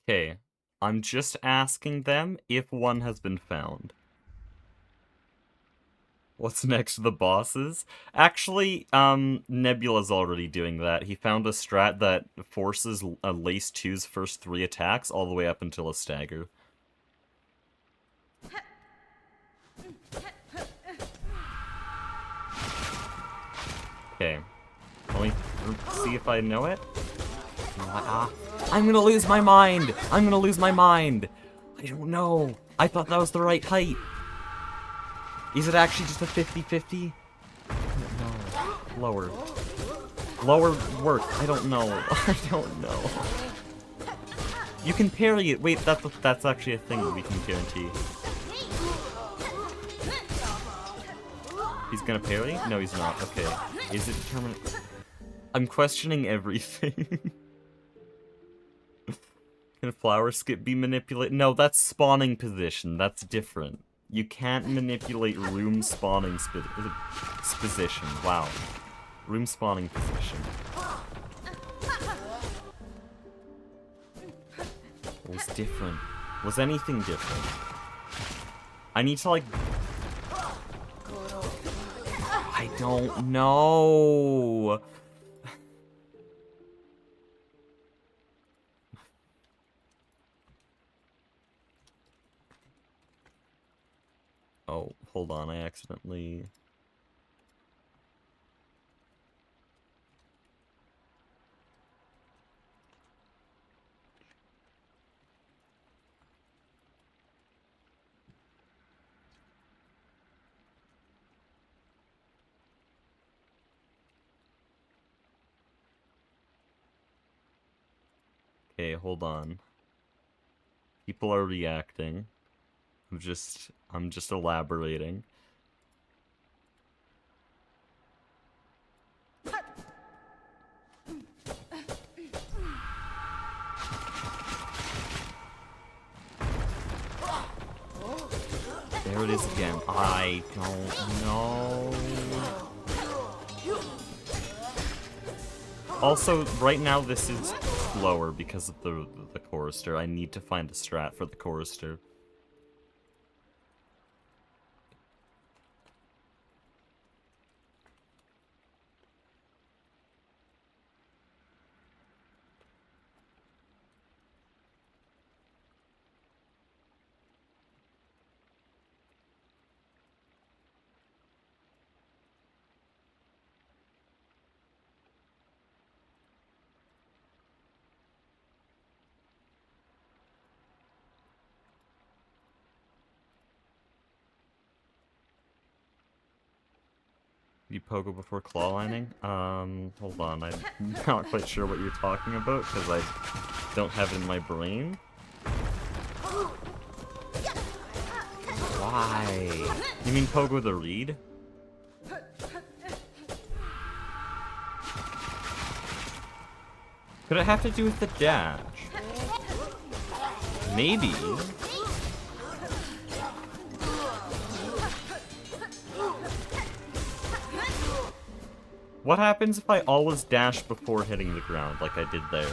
Okay, I'm just asking them if one has been found. What's next, the bosses? Actually, Nebula's already doing that. He found a strat that forces a Lace 2's first 3 attacks all the way up until a stagger. Okay, let me see if I know it. I'm gonna lose my mind! I'm gonna lose my mind! I don't know. I thought that was the right height. Is it actually just a 50-50? No. Lower. Lower work. I don't know. I don't know. You can parry it. Wait, that's actually a thing that we can guarantee. He's gonna parry? No, he's not. Okay. Is it determined? I'm questioning everything. Can flower skip be manipulated? No, that's spawning position. That's different. You can't manipulate room spawning position. Wow. Room spawning position. What was different? Was anything different? I need to, like... I don't know. Oh, hold on, I accidentally... Okay, hold on. People are reacting. I'm just elaborating. There it is again. I don't know. Also, right now this is slower because of the chorister. I need to find a strat for the chorister. beat Pogo before claw lining? Hold on, I'm not quite sure what you're talking about, because I don't have it in my brain. Why? You mean Pogo the Reed? Could it have to do with the dash? Maybe. What happens if I always dash before hitting the ground, like I did there?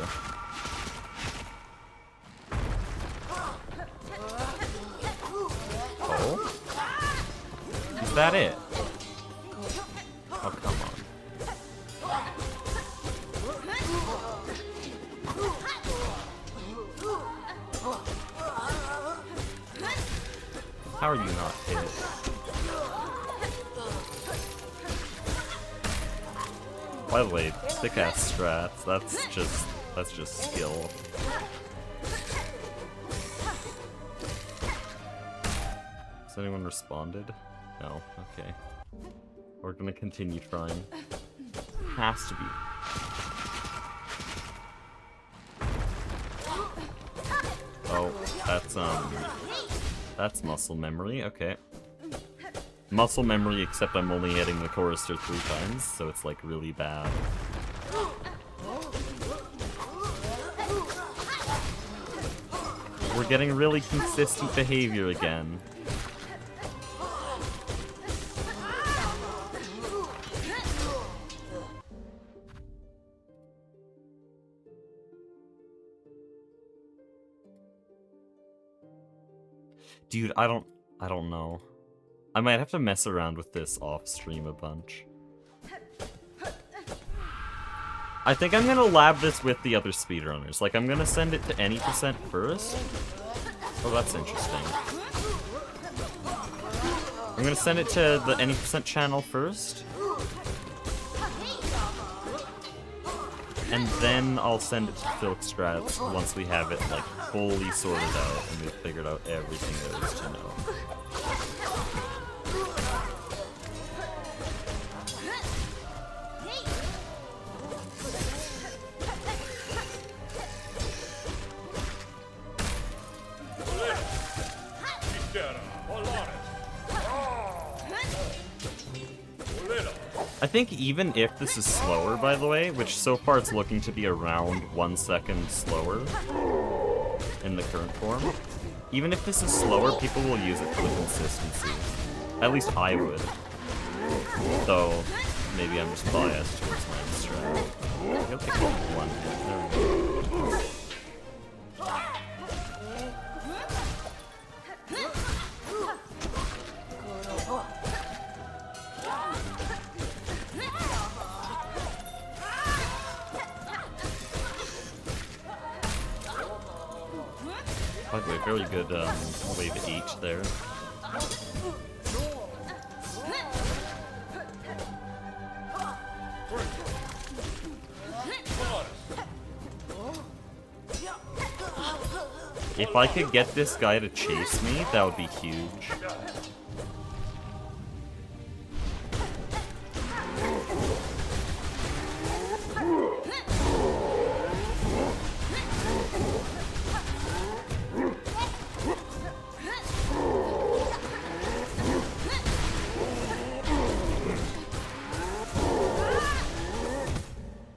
Oh? Is that it? Oh, come on. How are you not hit? By the way, thick-ass strats, that's just skill. Has anyone responded? No, okay. We're gonna continue trying. Has to be. Oh, that's muscle memory, okay. Muscle memory, except I'm only hitting the chorister 3 times, so it's like really bad. We're getting really consistent behavior again. Dude, I don't know. I might have to mess around with this off stream a bunch. I think I'm gonna lab this with the other speedrunners. Like, I'm gonna send it to any percent first. Oh, that's interesting. I'm gonna send it to the any percent channel first. And then I'll send it to Silkstrats once we have it, like, fully sorted out and we've figured out everything there is to know. I think even if this is slower, by the way, which so far it's looking to be around 1 second slower in the current form, even if this is slower, people will use it for the consistency. At least I would. Though, maybe I'm just biased towards my strat. You'll pick up one hit. There we go. By the way, very good wave H there. If I could get this guy to chase me, that would be huge.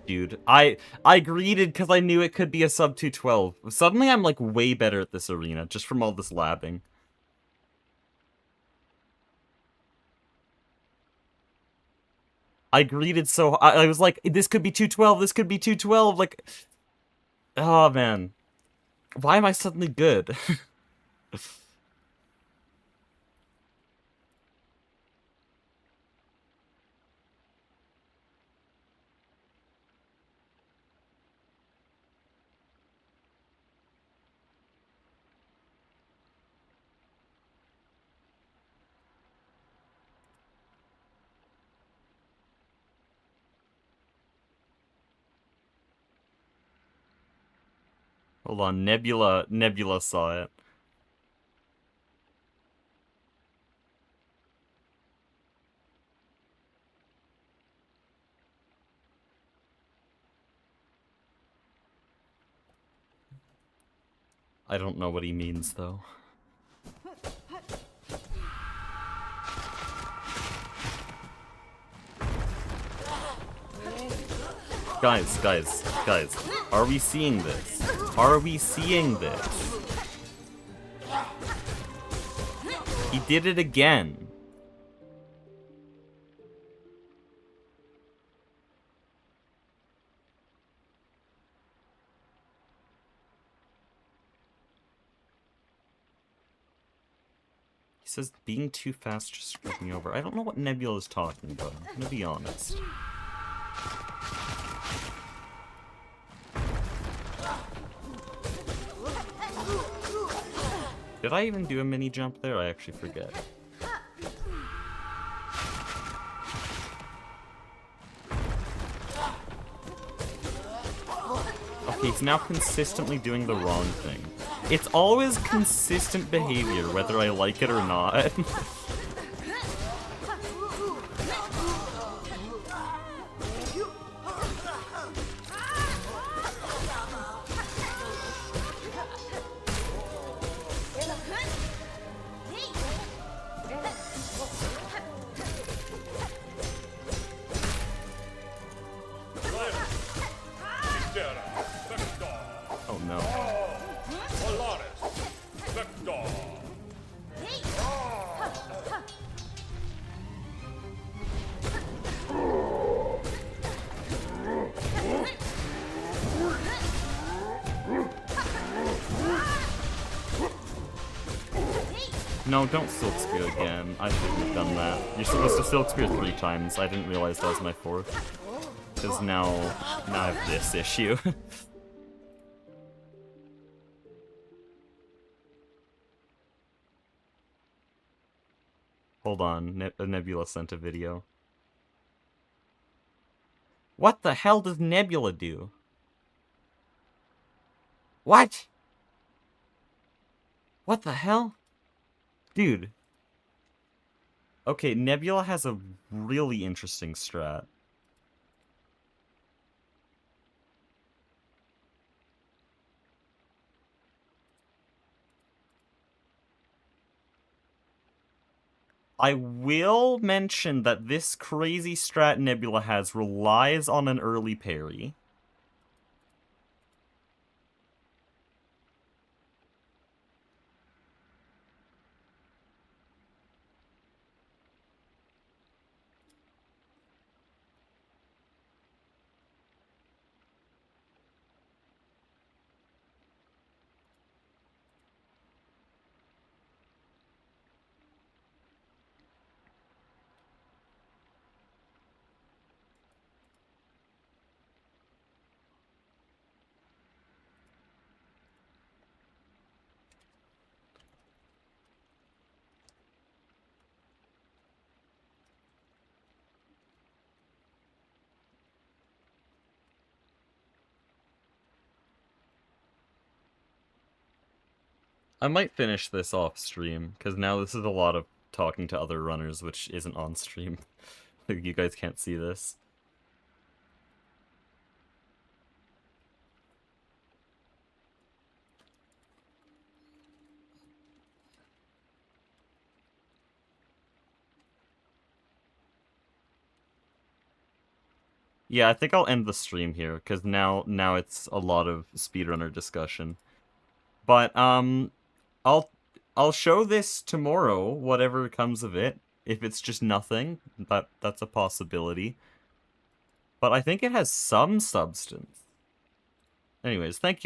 Dude, I greeted because I knew it could be a sub 212. Suddenly I'm like way better at this arena just from all this labbing. I greeted so I was like, this could be 212, this could be 212, like, oh man. Why am I suddenly good? Hold on, Nebula saw it. I don't know what he means, though. Guys, are we seeing this? Are we seeing this? He did it again. He says being too fast just screwed me over. I don't know what Nebula is talking about. I'm gonna be honest. Did I even do a mini jump there? I actually forget. Okay, he's now consistently doing the wrong thing. It's always consistent behavior, whether I like it or not. Oh no. No, don't Silk Spear again. I shouldn't have done that. You're supposed to Silk Spear 3 times. I didn't realize that was my 4th. Because now I have this issue. Hold on, Nebula sent a video. What the hell does Nebula do? What? What the hell? Dude. Okay, Nebula has a really interesting strat. I will mention that this crazy strat Nebula has relies on an early parry. I might finish this off stream, because now this is a lot of talking to other runners, which isn't on stream. You guys can't see this. Yeah, I think I'll end the stream here, because now it's a lot of speedrunner discussion. But, I'll show this tomorrow, whatever comes of it. If it's just nothing, that's a possibility. But I think it has some substance. Anyways, thank you.